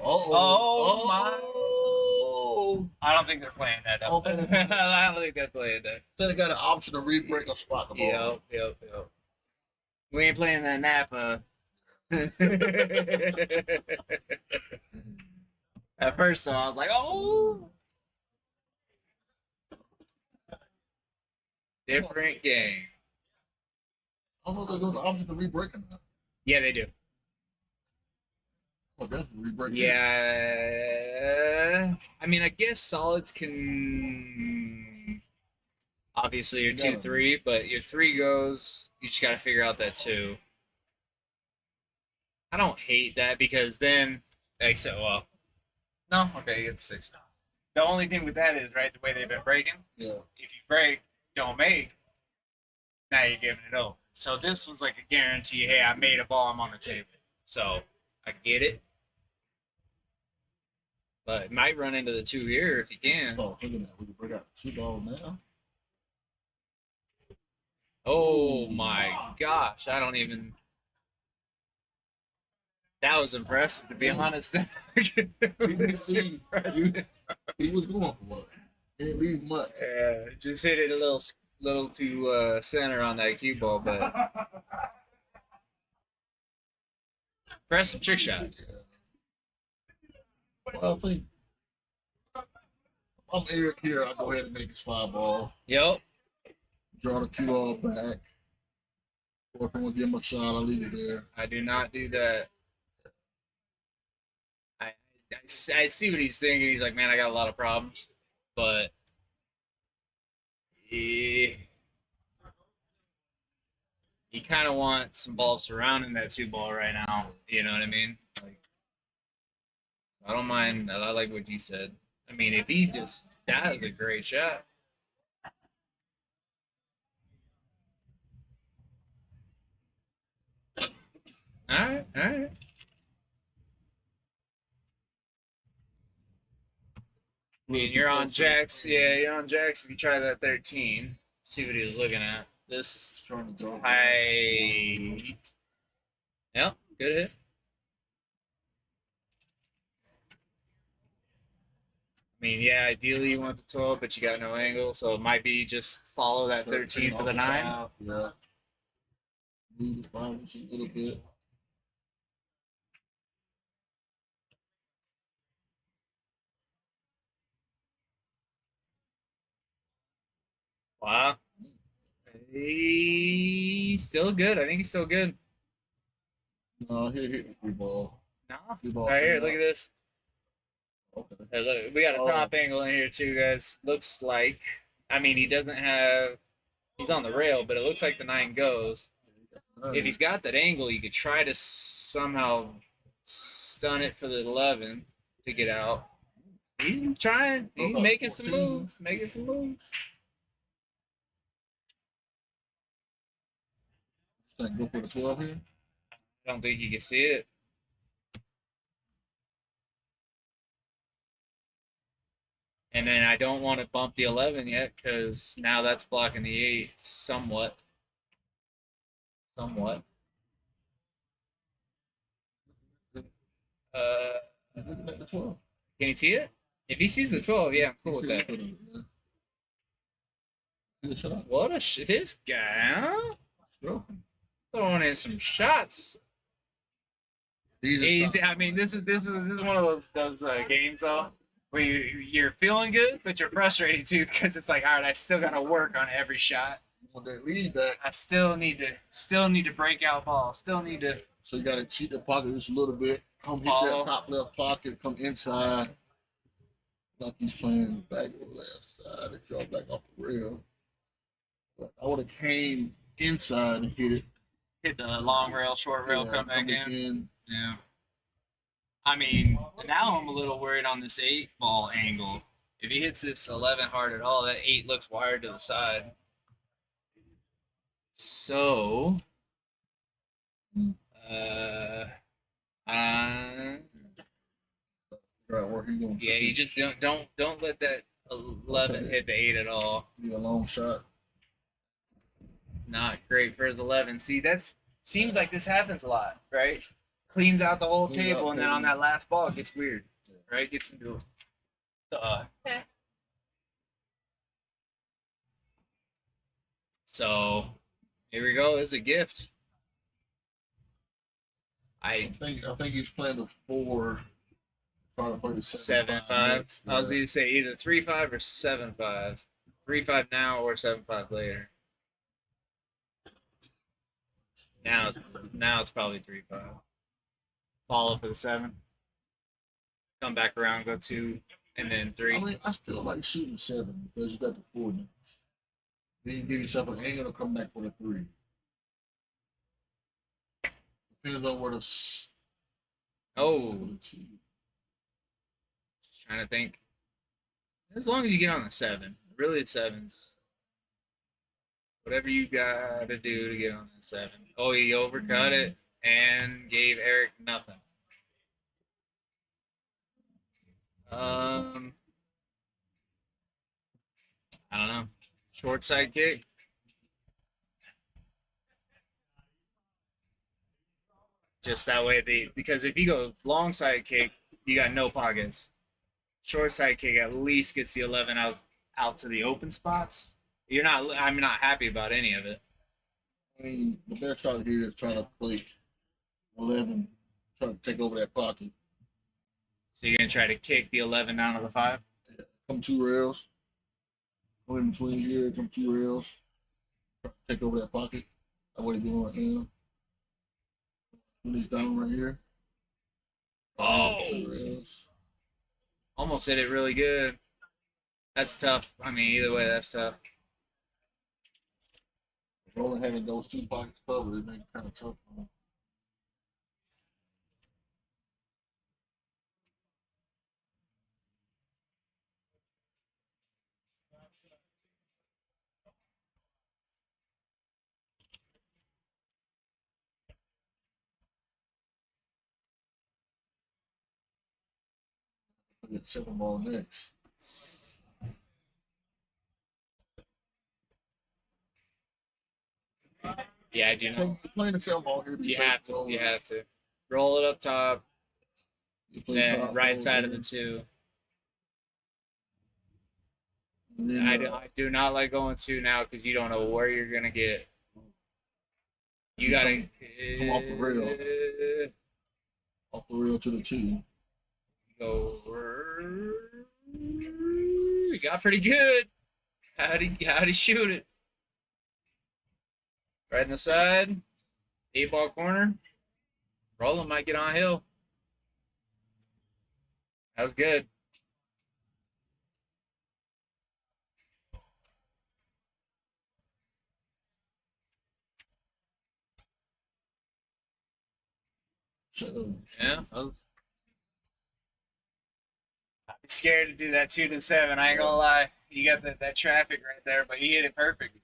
Uh-oh. Oh, my. Oh. I don't think they're playing that up. Okay. I don't think they're playing that. Then they got an option to re-break or spot the ball. Yep. We ain't playing that Napa. At first, though, I was like, oh. Different game. I don't know if they're doing the option to re-break or not. Yeah, they do. Oh, that's re-break. Yeah. I mean, I guess solids can. Obviously, your 2, 3, but your 3 goes. You just got to figure out that 2. I don't hate that because then, like, so, well, no, okay, you get the 6. The only thing with that is, right, the way they've been breaking, Yeah. if you break, don't make, now you're giving it over. So this was like a guarantee, hey, I made a ball, I'm on the table. So I get it. But it might run into the 2 here if you can. So thinking that we could break out the 2 ball now. Oh my gosh, I don't even. That was impressive, to be honest. Impressive. He was going for it. Didn't leave much. Yeah, just hit it a little too center on that cue ball, but impressive trick shot. Well, I think if I'm Eric here, I'll go ahead and make his 5 ball. Yep. Draw the cue ball back. Or if I'm gonna give him a shot, I'll leave it there. I do not do that. I see what he's thinking. He's like, man, I got a lot of problems, but he kind of wants some balls surrounding that 2 ball right now. You know what I mean? Like, I don't mind. I like what you said. I mean, if he just that is a great shot. All right, all right. I mean, you're on Jacks. Yeah, you're on Jacks. If you try that 13, see what he was looking at. This is Trying to draw. tight. Yep, good hit. I mean, yeah, ideally you want the 12, but you got no angle, so it might be just follow that 13 for the 9. Yeah. Move the 5 inch a little bit. Wow. He's still good. I think he's still good. No, he hit the 3 ball. No. 3 ball. Right here, look at this. Okay. Hey, look, we got a top angle in here too, guys. Looks like, I mean, he doesn't have, he's on the rail, but it looks like the 9 goes. If he's got that angle, you could try to somehow stun it for the 11 to get out. He's trying. He's making some moves. Making some moves. Go for the 12 here. I don't think you can see it. And then I don't want to bump the 11 yet because now that's blocking the 8 somewhat. Somewhat. Looking at the 12. Can you see it? If he sees the 12, yeah, I'm cool with that. Good shot. What a this guy, huh? Go. Throwing in some shots. Easy. I mean, this is one of those games though where you're feeling good, but you're frustrated too because it's like, all right, I still gotta work on every shot. Want that lead back. I still need to break out ball. Still need to. So you gotta cheat the pocket just a little bit. Come hit Follow. that top left pocket. Come inside. Like he's playing back to the left side and draw back off the rail. But I would have came inside and hit it. Hit the long rail, short rail, Yeah, come back come in. Yeah. I mean, now I'm a little worried on this 8 ball angle. If he hits this 11 hard at all, that 8 looks wired to the side. So, Right, where he gonna yeah, you just don't let that 11 hit the 8 at all. be a long shot. Not great for his 11. See, that's seems like this happens a lot, right? Cleans out the whole Cleans table, out and then table. on that last ball, it gets weird, right? Gets into So here we go. It's a gift. I think he's playing the 4. Trying to play the 7-5. next. I was either say either 3-5 or 7-5. 3-5 now or 7-5 later. Now it's probably 3-5. Follow for the 7. Come back around, go 2, and then 3. I mean, I still like shooting 7 because you got the 4 next. Then you give yourself an angle to come back for the 3. Depends on where the Oh, For the two. just trying to think. As long as you get on the 7, really the 7s. Whatever you gotta do to get on the 7. Oh, he overcut it and gave Eric nothing. I don't know. Short side kick. Just that way, because if you go long side kick, you got no pockets. Short side kick at least gets the 11 out to the open spots. You're not. I'm not happy about any of it. I mean, the best shot here is trying to play 11, trying to take over that pocket. So you're gonna try to kick the 11 down to the 5. Come 2 rails. Go in between here, come 2 rails. Try to take over that pocket. That's what he's doing right now. When he's down right here. Oh. 2 rails. Almost hit it really good. That's tough. I mean, either way, that's tough. Roland having those 2 pockets covered, it makes it kind of tough for him. Look at the 7 ball next. Yeah, I do know. Playing the 7 ball here. Be You safe, have to. Roland. You have to roll it up top, You play then top, right roll side of here. the 2. And then, I do not like going 2 now because you don't know where you're gonna get. You gotta come off the rail. Off the rail to the 2. Go. He got pretty good. How'd he shoot it? Right in the side. 8 ball corner. Roland might get on hill. That was good. Shut up. Yeah, I'd be scared to do that 2 to 7. I ain't gonna lie. You got that traffic right there, but he hit it perfect.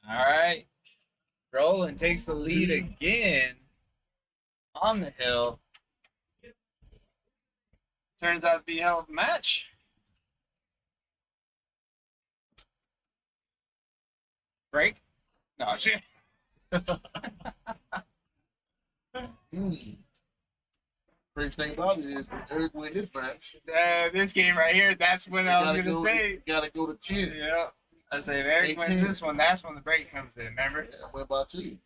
All right. Roland takes the lead again on the hill. Turns out to be a hell of a match. Break? No, shit. Crazy thing about it is, if Eric win this match, This game right here, that's when I was going to say. You gotta go to 10. Yeah. I say if Eric wins 18. this one, that's when the break comes in, remember? Yeah, went by 2.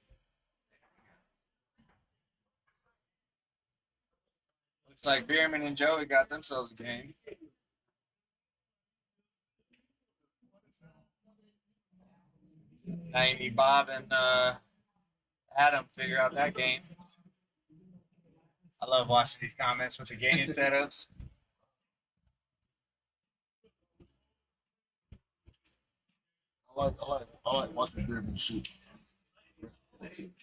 Looks like Bierman and Joey got themselves a game. Now you need Bob and Adam figure out that game. I love watching these comments with the game setups. I like watching Griffin shoot.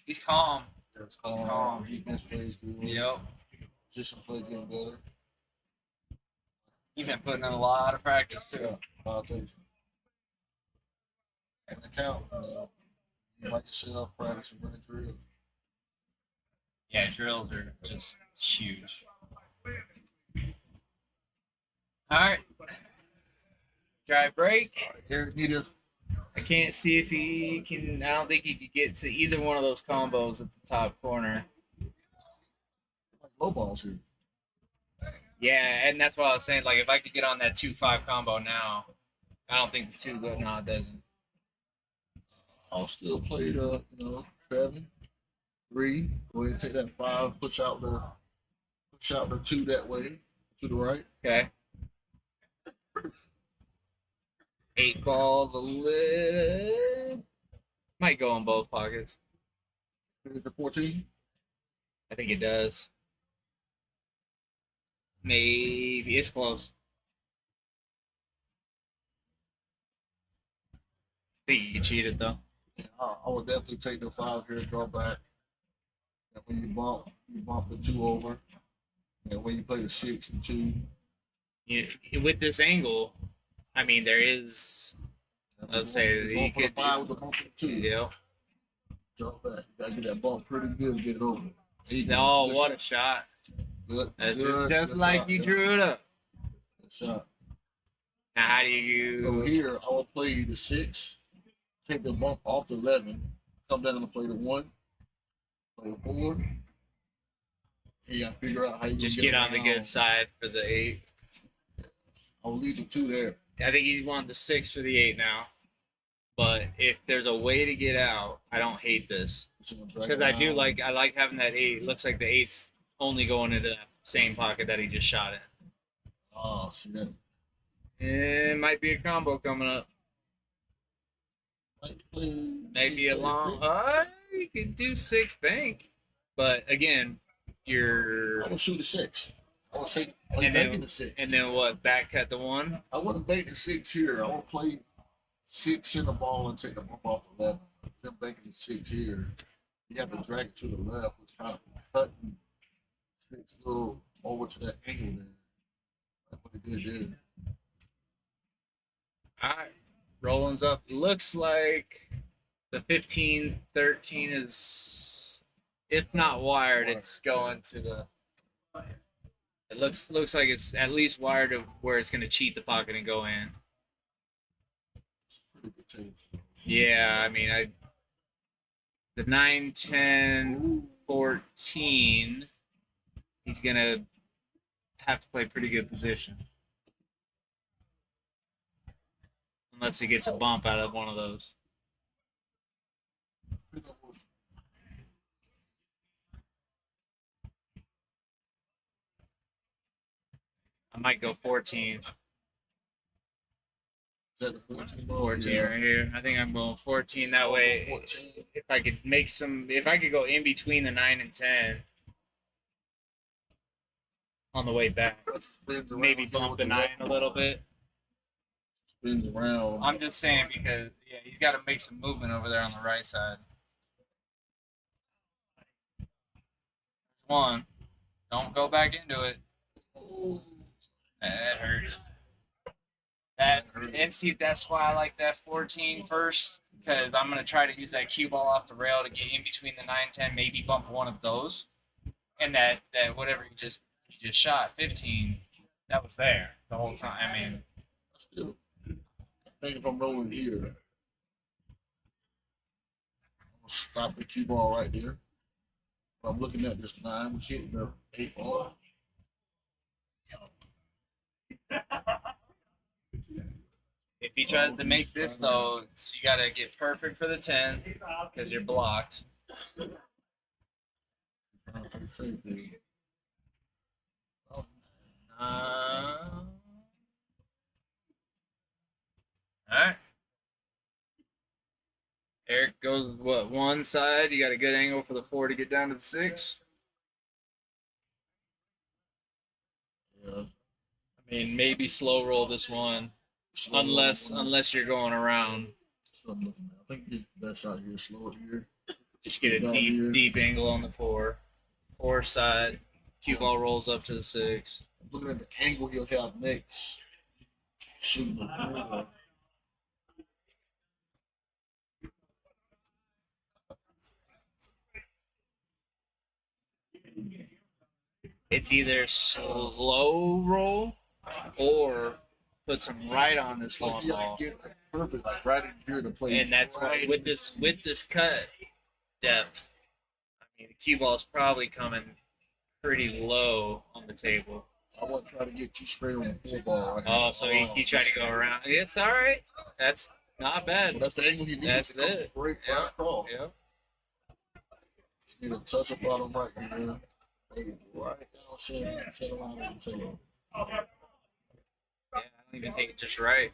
He's calm. That's calm. Defense plays good. Yep. Position play getting better. He's been putting in a lot of practice too. I'll take it. And the count, you like yourself, practice and running drills. Yeah, drills are just huge. All right. Dry break. Eric need to I can't see if he can. I don't think he could get to either one of those combos at the top corner. like low balls here. Yeah, and that's what I was saying. Like, if I could get on that 2-5 combo now, I don't think the 2 go. No, it doesn't. I'll still play the 7, 3. Go ahead and take that 5. Push out the 2 that way to the right. Okay. 8 balls, a little. Might go in both pockets. Here's the 14. I think it does. Maybe it's close. think you can cheat it though. I would definitely take the 5 here, draw back. And when you bump the 2 over. And when you play the 6 and 2, With this angle, I mean, there is. Let's say you he going for the could. 5 with the bump and 2. Yeah. Draw back. You gotta get that bump pretty good to get it over. There you go. No, Good what shot. a shot! Good. That's Good. just Good like shot. you Good. drew it up. Good shot. Now, how do So you? here, I will play the 6, take the bump off the 11, come down and play the 1, play the 4. And you gotta figure out how you Just gonna get on the around. good side for the 8. I'll leave the 2 there. I think he's won the 6 for the 8 now. But if there's a way to get out, I don't hate this because I like having that 8. It looks like the 8's only going into that same pocket that he just shot in. Oh, see that? It might be a combo coming up. Maybe a long. You could do 6 bank, but again, you're. I will shoot the 6. I will say play And back then- in the 6. And then what? Back cut the 1. I wouldn't bank the 6 here. I will play 6 in the ball and take the bump off the 11. Then banking the 6 here. You have to drag it to the left, which kind of cutting 6 little over to that angle there. That's what he did there. All right, Roland's up. Looks like the 15-13 is, if not wired, it's going to the. It looks like it's at least wired to where it's going to cheat the pocket and go in. Pretty good table. Yeah, I mean, the 9, 10, 14, he's going to have to play pretty good position. Unless he gets a bump out of one of those. I might go 14. Is that the 14 ball? 14 Yeah. right here. I think I'm going 14 that way. 14. If I could if I could go in between the 9 and 10 on the way back, Spins around maybe here bump with the 9 left a little ball. bit. Spins around. I'm just saying because he's got to make some movement over there on the right side. One, don't go back into it. That hurts. And see, that's why I like that 14 first, because I'm going to try to use that cue ball off the rail to get in between the 9, 10, maybe bump one of those. And that whatever you just shot, 15, that was there the whole time. I mean, Still, I think if I'm rolling here, I'm gonna stop the cue ball right there. But I'm looking at this 9, we're hitting the 8 ball. if he tries to make this, though, you got to get perfect for the 10 because you're blocked. Pretty safe there. All right. Eric goes one side. You got a good angle for the 4 to get down to the 6. Yeah. I mean, maybe slow roll this one, Slow unless roll. you're going around. So I'm looking at. I think you get the best shot here. Slow it here. Just get a Down here. deep angle on the 4. 4 side. Cue ball rolls up to the 6. Looking at the angle he'll have next. Shooting the 4. It's either slow roll or put some right on this Like long you gotta ball. get like perfect, like right in here to play. And that's why right with this cut depth, I mean the cue ball's probably coming pretty low on the table. I wasn't trying to get too straight on the 4 ball. Oh, so he tried to go around. It's all right. That's not Well, bad. that's the angle he needs. That's to come it. straight Yeah. right across. Yeah. Just need a touch of bottom right here. Right down center line of the table. Yeah, I don't even think it's just right.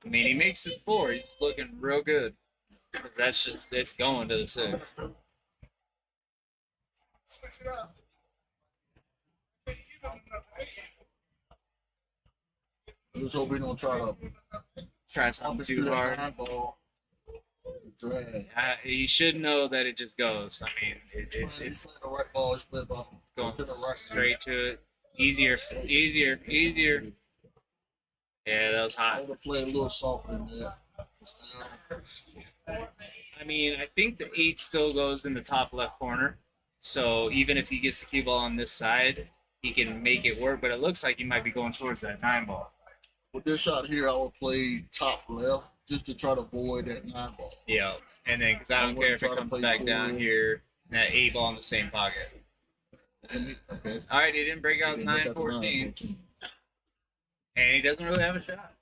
I mean, he makes his 4. He's looking real good. 'Cause that's just it's going to the 6. Switch it up. just hope we don't try to Try something too hard. Ball. Drag. You should know that it just goes. I mean, it's Playing the right ball. It's playing ball. going It's in the right straight to it. Easier. Yeah, that was I hot. want to play a little softer than that. I mean, I think the 8 still goes in the top left corner. So even if he gets the cue ball on this side, he can make it work. But it looks like he might be going towards that 9 ball. With this shot here, I would play top left just to try to avoid that 9 ball. Yeah, and then because I don't care if it Try to comes play back down forward. here, that 8 ball in the same pocket. Okay. All right, he didn't break out Didn't make that 9-14, 9-14. and he doesn't really have a shot.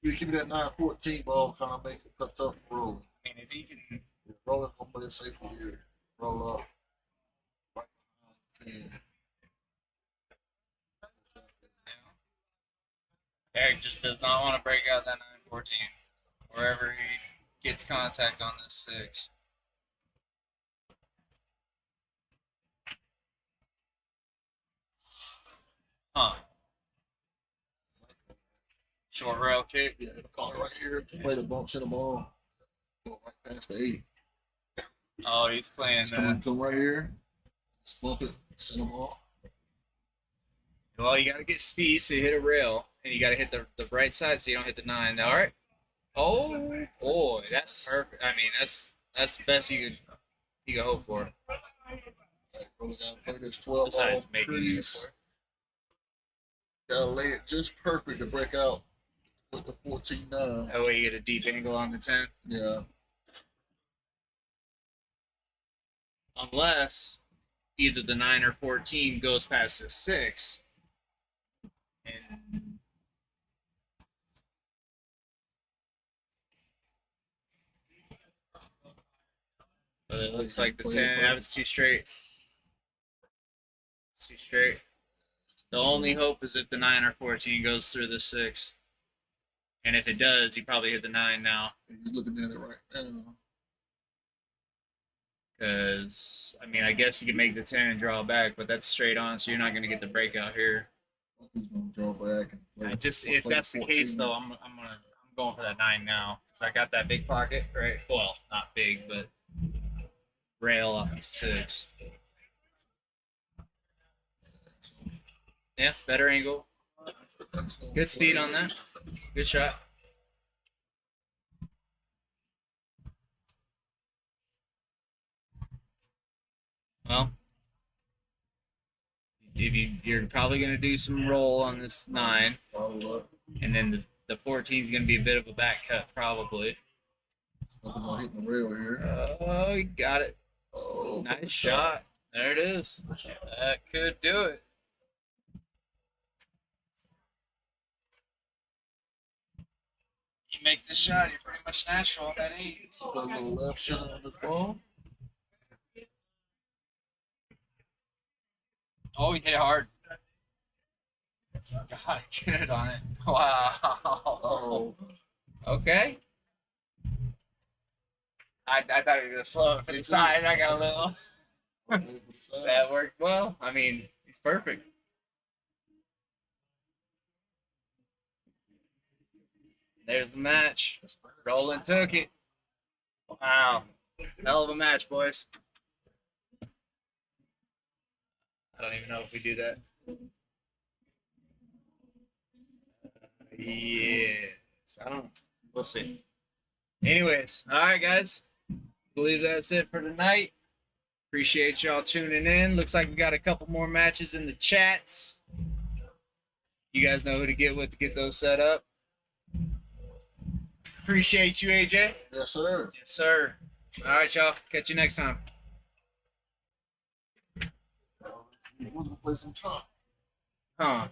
You keep that 9-14 ball, kind of makes it tough to roll. I mean, if he can, Roland gonna play it safety here. Roll up. Right behind 10. Eric just does not want to break out that 9-14 wherever he gets contact on this 6. Huh. Short rail kick. Yeah, the call right here. Just play the bump, center ball. Go right past the 8. Oh, he's playing. Just come right here. Just bump it, center ball. Well, you got to get speed, so you hit a rail, and you got to hit the right side, so you don't hit the 9. All right. Oh boy, that's perfect. I mean, that's the best you could hope for. Really gotta play this 12 Besides ball. making Pretty. it for. Gotta lay it just perfect to break out with the 14-9. That way you get a deep angle on the 10. Yeah. Unless either the 9 or 14 goes past the 6. And but it looks like the 10, it's too straight. It's too straight. The only hope is if the 9 or 14 goes through the 6. And if it does, you probably hit the 9 now. You're looking at it right now. Because, I mean, I guess you can make the 10 and draw back, but that's straight on, so you're not going to get the breakout here. He's gonna draw back and play. If play that's the case, 14. though, I'm going for that 9 now. Because I got that big pocket, right? Well, not big, but rail off the 6. Yeah, better angle. Good speed on that. Good shot. Well, if you're probably going to do some roll on this 9, Follow up. and then the 14 is going to be a bit of a back cut, probably. Focus on hitting the rail here. Oh, you got it. Oh, Nice good shot. There it is. Good shot. That could do it. You make the shot, you're pretty much natural on that 8. Just put a little left center on this ball. Oh, he hit it hard. God, good on it. Wow. Oh, Okay. I thought he was going to slow it for the side. I got a little. That worked well. I mean, he's perfect. There's the match. Roland took it. Wow. Hell of a match, boys. I don't even know if we do that. Yes. I don't know. We'll see. Anyways, all right, guys. Believe that's it for tonight. Appreciate y'all tuning in. Looks like we got a couple more matches in the chats. You guys know who to get with to get those set up. Appreciate you, AJ. yes, sir. Yes, sir. All right, y'all. Catch you next time. We're gonna play some top. Huh.